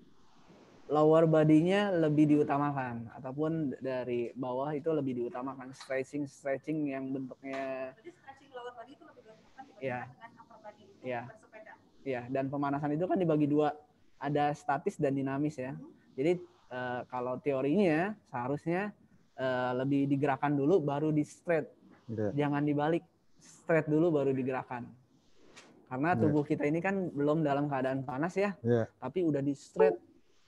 lower body-nya lebih diutamakan ataupun dari bawah itu lebih diutamakan stretching yang bentuknya. Jadi stretching lower body itu lebih diutamakan Ya. dibandingkan dengan upper body untuk Ya. bersepeda. Ya, dan pemanasan itu kan dibagi 2, ada statis dan dinamis ya. Jadi kalau teorinya seharusnya lebih digerakkan dulu baru di straight, jangan dibalik, straight dulu baru digerakkan. Karena tubuh kita ini kan belum dalam keadaan panas ya, tapi udah di straight.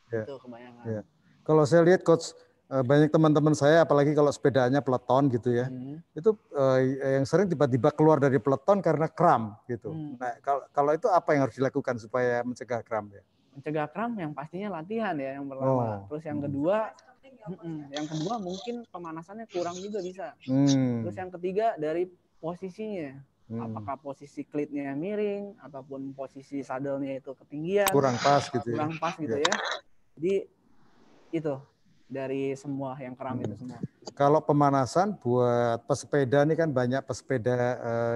Itu kebanyakan. Kalau saya lihat coach, banyak teman-teman saya apalagi kalau sepedanya peleton gitu ya, itu yang sering tiba-tiba keluar dari peleton karena kram gitu. Nah kalau itu apa yang harus dilakukan supaya mencegah kram ya? Mencegah kram yang pastinya latihan ya yang pertama. Terus yang kedua mungkin pemanasannya kurang juga bisa. Terus yang ketiga dari posisinya. Apakah posisi klitnya miring ataupun posisi sadelnya itu ketinggian. Kurang pas gitu ya. Kurang pas gitu ya. Jadi itu dari semua yang kram itu semua. Kalau pemanasan buat pesepeda ini kan banyak pesepeda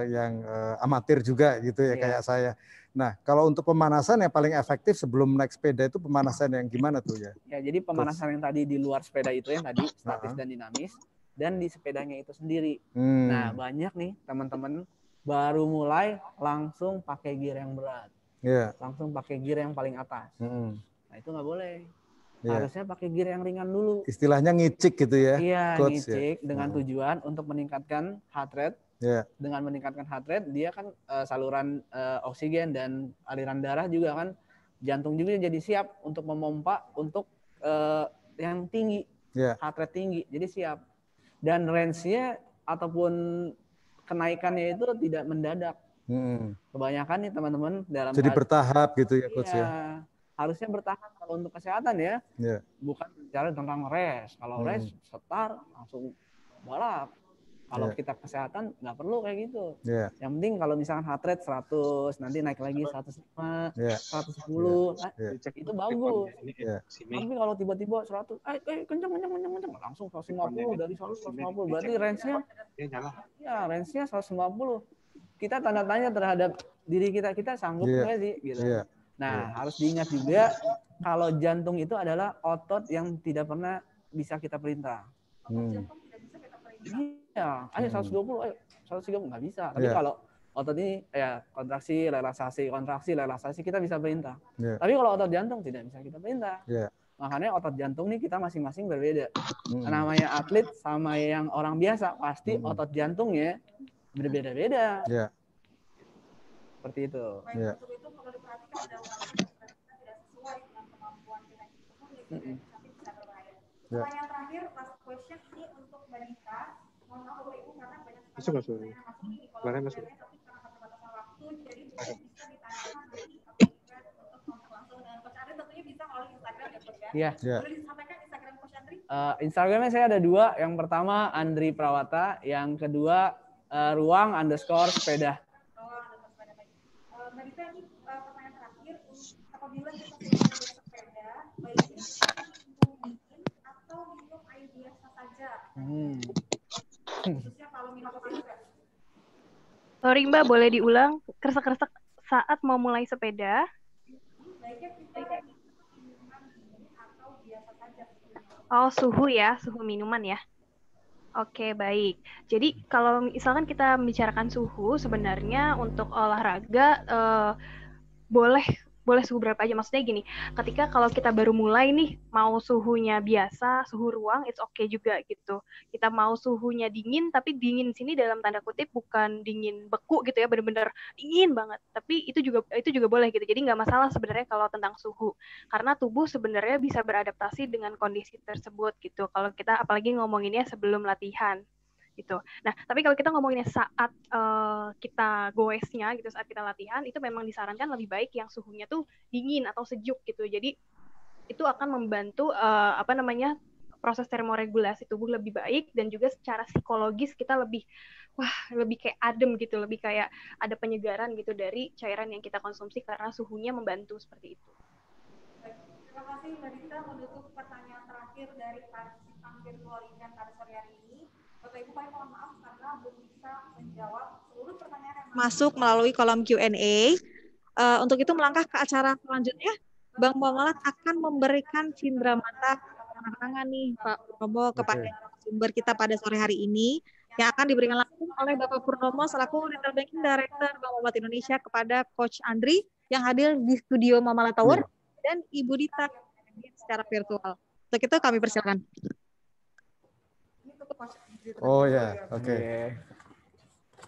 yang amatir juga gitu ya kayak saya. Nah, kalau untuk pemanasan yang paling efektif sebelum naik sepeda itu pemanasan yang gimana tuh ya? Ya, jadi pemanasan yang tadi di luar sepeda itu yang tadi statis dan dinamis dan di sepedanya itu sendiri. Nah, banyak nih teman-teman baru mulai langsung pakai gear yang berat. Langsung pakai gear yang paling atas. Nah, itu nggak boleh. Harusnya pakai gear yang ringan dulu. Istilahnya ngicik gitu ya. Iya, ngicik dengan tujuan untuk meningkatkan heart rate. Dengan meningkatkan heart rate, dia kan saluran oksigen dan aliran darah juga kan, jantung juga jadi siap untuk memompa untuk yang tinggi, heart rate tinggi, jadi siap. Dan range-nya ataupun kenaikannya itu tidak mendadak. Kebanyakan nih teman-teman dalam jadi bertahap gitu ya coach ya. Harusnya bertahan kalau untuk kesehatan ya. Bukan bicara tentang race. Kalau race setar langsung balap. Kalau kita kesehatan nggak perlu kayak gitu. Yang penting kalau misalkan heart rate 100, nanti naik lagi 105, 110, itu bagus. Tapi kalau tiba-tiba 100, kencang, langsung 150, dari 100 150, berarti range-nya range-nya 150. Kita tanda tanya terhadap diri kita sanggup nggak sih gitu. Nah, harus diingat juga kalau jantung itu adalah otot yang tidak pernah bisa kita perintah. Iya, ayo 120, ayo 130 nggak bisa. Tapi kalau otot ini kontraksi, relaksasi kita bisa perintah. Tapi kalau otot jantung tidak bisa kita perintah. Makanya otot jantung nih kita masing-masing berbeda. Namanya atlet sama yang orang biasa pasti otot jantungnya berbeda-beda. Seperti itu. Pertanyaan terakhir, last question ini untuk Mbak Dita. Mohon maaf Bapak Ibu karena banyak sekali masuk. tapi karena keterbatasan waktu, jadi bisa ditanyakan nanti untuk kontak langsung dengan Coach Andri, tentunya bisa melalui Instagram ya Coach ya. Boleh disampaikan Instagram Coach Andri? Instagramnya saya ada 2. Yang pertama Andri Prawata, yang kedua ruang_sepeda. Mbak Dita, ini pertanyaan terakhir, apabila kita sedang bersepeda, baiknya minum dingin atau minum air biasa saja? Khususnya kalau minum air. Sorry Mbak, boleh diulang? Kresek-kresek saat mau mulai sepeda. Baiknya kita minuman dingin atau biasa saja? Oh, suhu ya, suhu minuman ya. Oke, baik. Jadi kalau misalkan kita membicarakan suhu, sebenarnya untuk olahraga boleh suhu berapa aja. Maksudnya gini, ketika kalau kita baru mulai nih, mau suhunya biasa, suhu ruang, it's okay juga gitu. Kita mau suhunya dingin, tapi dingin sini dalam tanda kutip bukan dingin beku gitu ya, benar-benar dingin banget. Tapi itu juga boleh gitu. Jadi nggak masalah sebenarnya kalau tentang suhu. Karena tubuh sebenarnya bisa beradaptasi dengan kondisi tersebut gitu. Kalau kita apalagi ngomonginnya sebelum latihan. Gitu. Nah, tapi kalau kita ngomonginnya saat kita goesnya gitu, saat kita latihan, itu memang disarankan lebih baik yang suhunya tuh dingin atau sejuk gitu. Jadi itu akan membantu proses termoregulasi tubuh lebih baik, dan juga secara psikologis kita lebih kayak adem gitu, lebih kayak ada penyegaran gitu dari cairan yang kita konsumsi karena suhunya membantu seperti itu. Terima kasih Mbak Dita. Menutup pertanyaan terakhir dari partisipan virtual event pada sore hari ini. Bapak Ibu, kami mohon maaf karena belum bisa menjawab seluruh pertanyaan yang masuk melalui kolom Q&A. Untuk itu melangkah ke acara selanjutnya, Bang Muamalat akan memberikan cindera mata tangan nih Pak Purnomo kepada sumber kita pada sore hari ini, yang akan diberikan langsung oleh Bapak Purnomo selaku Retail Banking Director Bank Muamalat Indonesia kepada Coach Andri yang hadir di studio Muamalat Tower dan Ibu Dita secara virtual. Untuk itu kami persilakan. Oh ya, oke.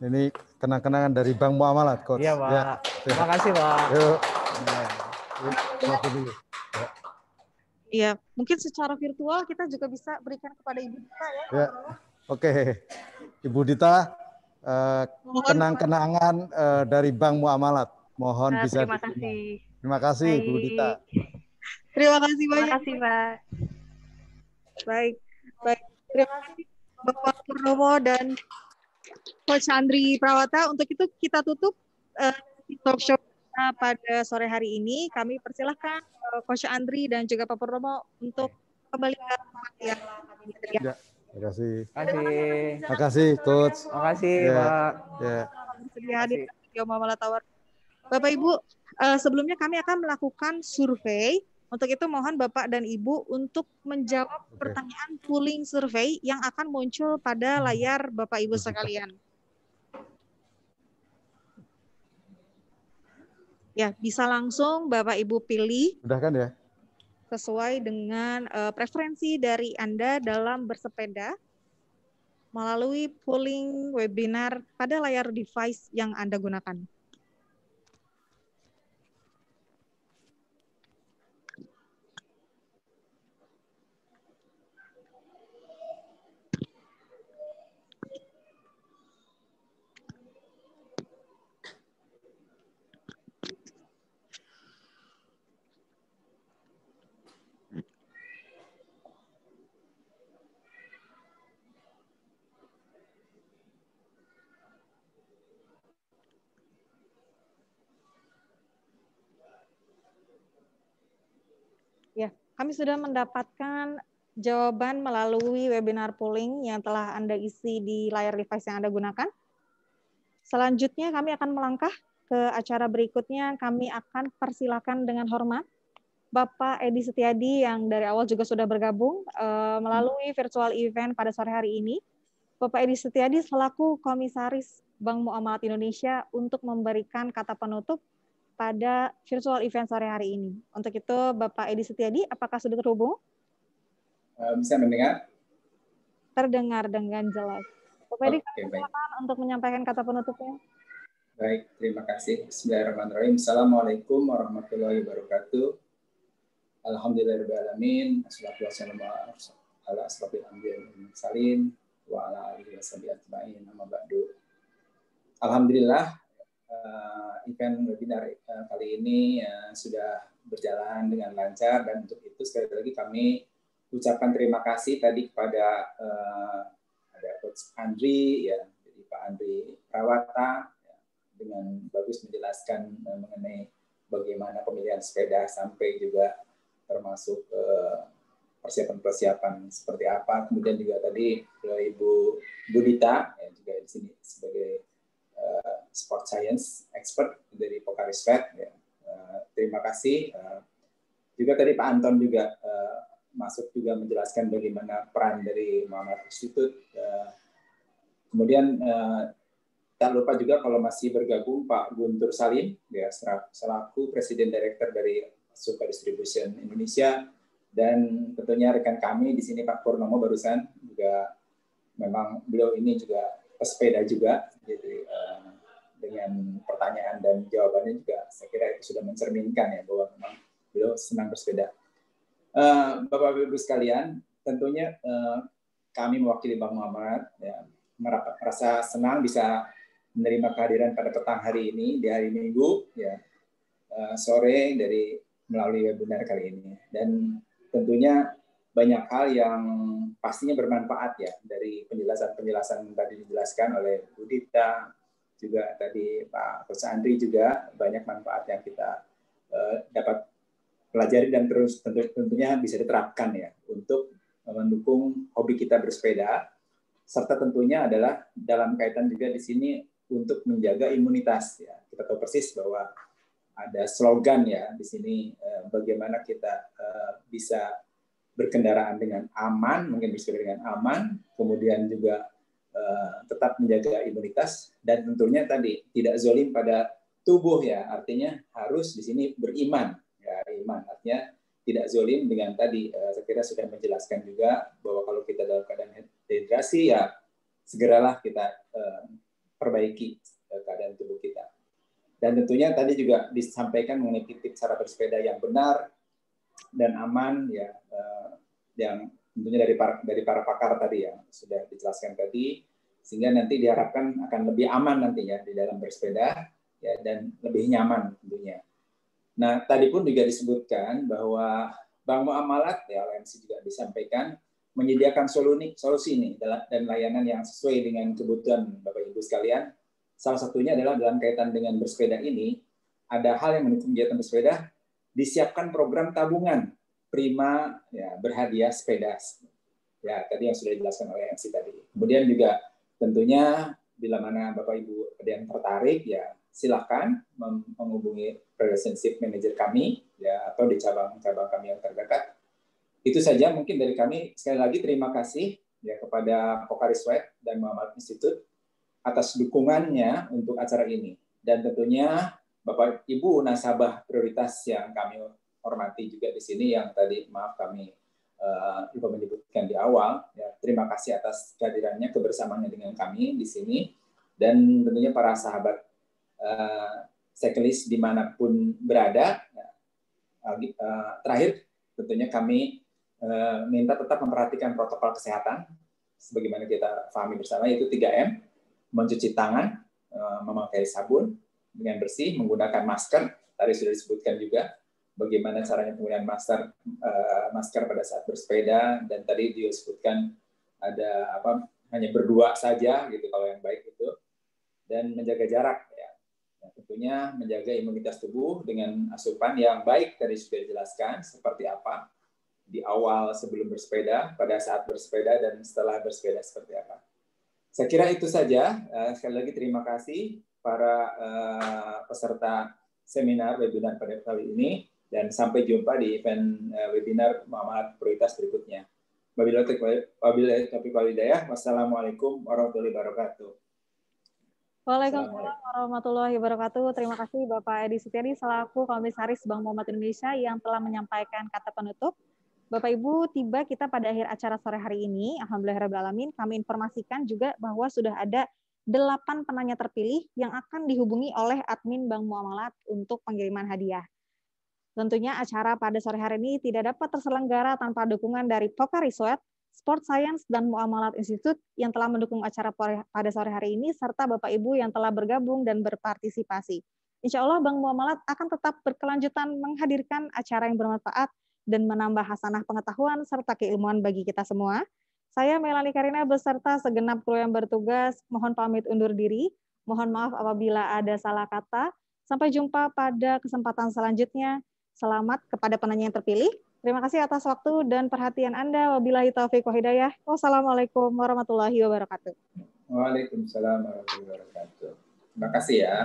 Ini kenang-kenangan dari Bank Muamalat, Coach. Iya, Pak. Ya. Terima kasih, Pak. Yuk. Iya, mungkin secara virtual kita juga bisa berikan kepada Ibu Dita ya. Ya. Oke. Ibu Dita, kenang-kenangan dari Bank Muamalat. Mohon bisa Terima kasih. Terima kasih, Ibu Dita. Terima kasih banyak. Terima kasih, Pak. Baik. Terima kasih Bapak Purnomo dan Coach Andri Prawata. Untuk itu kita tutup talk show kita pada sore hari ini. Kami persilahkan Coach Andri dan juga Pak Purnomo untuk kembali ke tempat yang Ya, terima kasih. Terima kasih, Coach. Terima kasih, ya, Pak. Ya. Bersedia hadir di studio Muamalat Tower. Bapak Ibu, sebelumnya kami akan melakukan survei. Untuk itu mohon Bapak dan Ibu untuk menjawab pertanyaan polling survei yang akan muncul pada layar Bapak Ibu sekalian. Ya, bisa langsung Bapak Ibu pilih. Sudah kan ya? Sesuai dengan preferensi dari Anda dalam bersepeda melalui polling webinar pada layar device yang Anda gunakan. Ya, kami sudah mendapatkan jawaban melalui webinar polling yang telah Anda isi di layar device yang Anda gunakan. Selanjutnya kami akan melangkah ke acara berikutnya. Kami akan persilakan dengan hormat Bapak Edi Setiadi yang dari awal juga sudah bergabung melalui virtual event pada sore hari ini. Bapak Edi Setiadi selaku Komisaris Bank Muamalat Indonesia untuk memberikan kata penutup pada virtual event sore hari ini. Untuk itu, Bapak Edi Setiadi, apakah sudah terhubung? Bisa mendengar? Terdengar dengan jelas. Bapak Edi, silakan untuk menyampaikan kata penutupnya. Baik, terima kasih. Bismillahirrahmanirrahim. Assalamualaikum warahmatullahi wabarakatuh. Alhamdulillahirrahmanirrahim. Assalatu wassalamu ala asrofil anbiya'i wal mursalin wa ala alihi washabihi ajma'in. Amma ba'du. Alhamdulillah, event webinar kali ini sudah berjalan dengan lancar, dan untuk itu sekali lagi kami ucapkan terima kasih tadi kepada ada Coach Andri, ya, jadi Pak Andri Prawata, ya, dengan bagus menjelaskan mengenai bagaimana pemilihan sepeda sampai juga termasuk persiapan-persiapan seperti apa. Kemudian juga tadi Ibu Budita, ya, juga di sini sebagai sport science expert dari Pokarisvet. Ya. Terima kasih. Juga tadi Pak Anton juga masuk juga menjelaskan bagaimana peran dari Muhammad Institute. Kemudian tak lupa juga kalau masih bergabung Pak Guntur Salim, ya, selaku Presiden Director dari Suka Distribution Indonesia, dan tentunya rekan kami di sini Pak Purnomo barusan juga, memang beliau ini juga pesepeda juga, jadi dengan pertanyaan dan jawabannya juga saya kira itu sudah mencerminkan ya bahwa memang beliau senang bersepeda. Bapak-Ibu sekalian, tentunya kami mewakili Bank Muamalat ya, merasa senang bisa menerima kehadiran pada petang hari ini di hari Minggu ya, sore dari melalui webinar kali ini. Dan tentunya banyak hal yang pastinya bermanfaat ya dari penjelasan-penjelasan yang tadi dijelaskan oleh Bu Dita, juga tadi Pak Coach Andri, juga banyak manfaat yang kita dapat pelajari dan terus tentunya bisa diterapkan ya untuk mendukung hobi kita bersepeda, serta tentunya adalah dalam kaitan juga di sini untuk menjaga imunitas ya. Kita tahu persis bahwa ada slogan ya di sini, bagaimana kita bisa berkendaraan dengan aman, mungkin bisa dengan aman, kemudian juga tetap menjaga imunitas, dan tentunya tadi tidak zalim pada tubuh ya, artinya harus di sini beriman ya, iman artinya tidak zalim dengan tadi saya kira sudah menjelaskan juga bahwa kalau kita dalam keadaan dehidrasi ya segeralah kita perbaiki keadaan tubuh kita. Dan tentunya tadi juga disampaikan mengenai tips cara bersepeda yang benar dan aman ya, yang tentunya dari para pakar tadi yang sudah dijelaskan tadi, sehingga nanti diharapkan akan lebih aman nantinya di dalam bersepeda ya, dan lebih nyaman tentunya. Nah, tadi pun juga disebutkan bahwa Bank Muamalat ya, LMC juga disampaikan menyediakan solusi ini dan layanan yang sesuai dengan kebutuhan Bapak Ibu sekalian. Salah satunya adalah dalam kaitan dengan bersepeda ini, ada hal yang mendukung kegiatan bersepeda, disiapkan program tabungan prima ya, berhadiah sepeda. Ya, tadi yang sudah dijelaskan oleh MC tadi. Kemudian juga tentunya bila mana Bapak Ibu ada yang tertarik ya, silakan menghubungi relationship manager kami ya, atau di cabang-cabang kami yang terdekat. Itu saja mungkin dari kami. Sekali lagi terima kasih ya kepada Pokari Sweat dan Muhammad Institute atas dukungannya untuk acara ini. Dan tentunya Bapak Ibu nasabah prioritas yang kami hormati juga di sini, yang tadi maaf kami lupa menyebutkan di awal. Ya, terima kasih atas kehadirannya, kebersamaannya dengan kami di sini, dan tentunya para sahabat cyclist dimanapun berada. Terakhir, tentunya kami minta tetap memperhatikan protokol kesehatan, sebagaimana kita pahami bersama, yaitu 3M, mencuci tangan, memakai sabun dengan bersih, menggunakan masker. Tadi sudah disebutkan juga bagaimana caranya penggunaan masker pada saat bersepeda, dan tadi disebutkan ada hanya berdua saja gitu kalau yang baik itu, dan menjaga jarak ya. Nah, tentunya menjaga imunitas tubuh dengan asupan yang baik tadi sudah dijelaskan seperti apa di awal sebelum bersepeda, pada saat bersepeda, dan setelah bersepeda seperti apa. Saya kira itu saja. Sekali lagi terima kasih para peserta seminar webinar pada kali ini, dan sampai jumpa di event webinar Muhammad Prioritas berikutnya. Wabillahi taufiq wal hidayah. Wassalamualaikum warahmatullahi wabarakatuh. Waalaikumsalam warahmatullahi wabarakatuh. Terima kasih Bapak Edi Setiadi selaku Komisaris Bank Muhammad Indonesia yang telah menyampaikan kata penutup. Bapak Ibu, tiba kita pada akhir acara sore hari ini. Alhamdulillahirrahmanirrahim. Kami informasikan juga bahwa sudah ada 8 penanya terpilih yang akan dihubungi oleh admin Bank Muamalat untuk pengiriman hadiah. Tentunya acara pada sore hari ini tidak dapat terselenggara tanpa dukungan dari Pokari Sweat, Sport Science, dan Muamalat Institute yang telah mendukung acara pada sore hari ini, serta Bapak Ibu yang telah bergabung dan berpartisipasi. Insya Allah Bank Muamalat akan tetap berkelanjutan menghadirkan acara yang bermanfaat dan menambah hasanah pengetahuan serta keilmuan bagi kita semua. Saya Melani Karina beserta segenap kru yang bertugas mohon pamit undur diri. Mohon maaf apabila ada salah kata. Sampai jumpa pada kesempatan selanjutnya. Selamat kepada penanya yang terpilih. Terima kasih atas waktu dan perhatian Anda. Wabillahi taufiq wa hidayah. Wassalamualaikum warahmatullahi wabarakatuh. Waalaikumsalam warahmatullahi wabarakatuh. Terima kasih ya.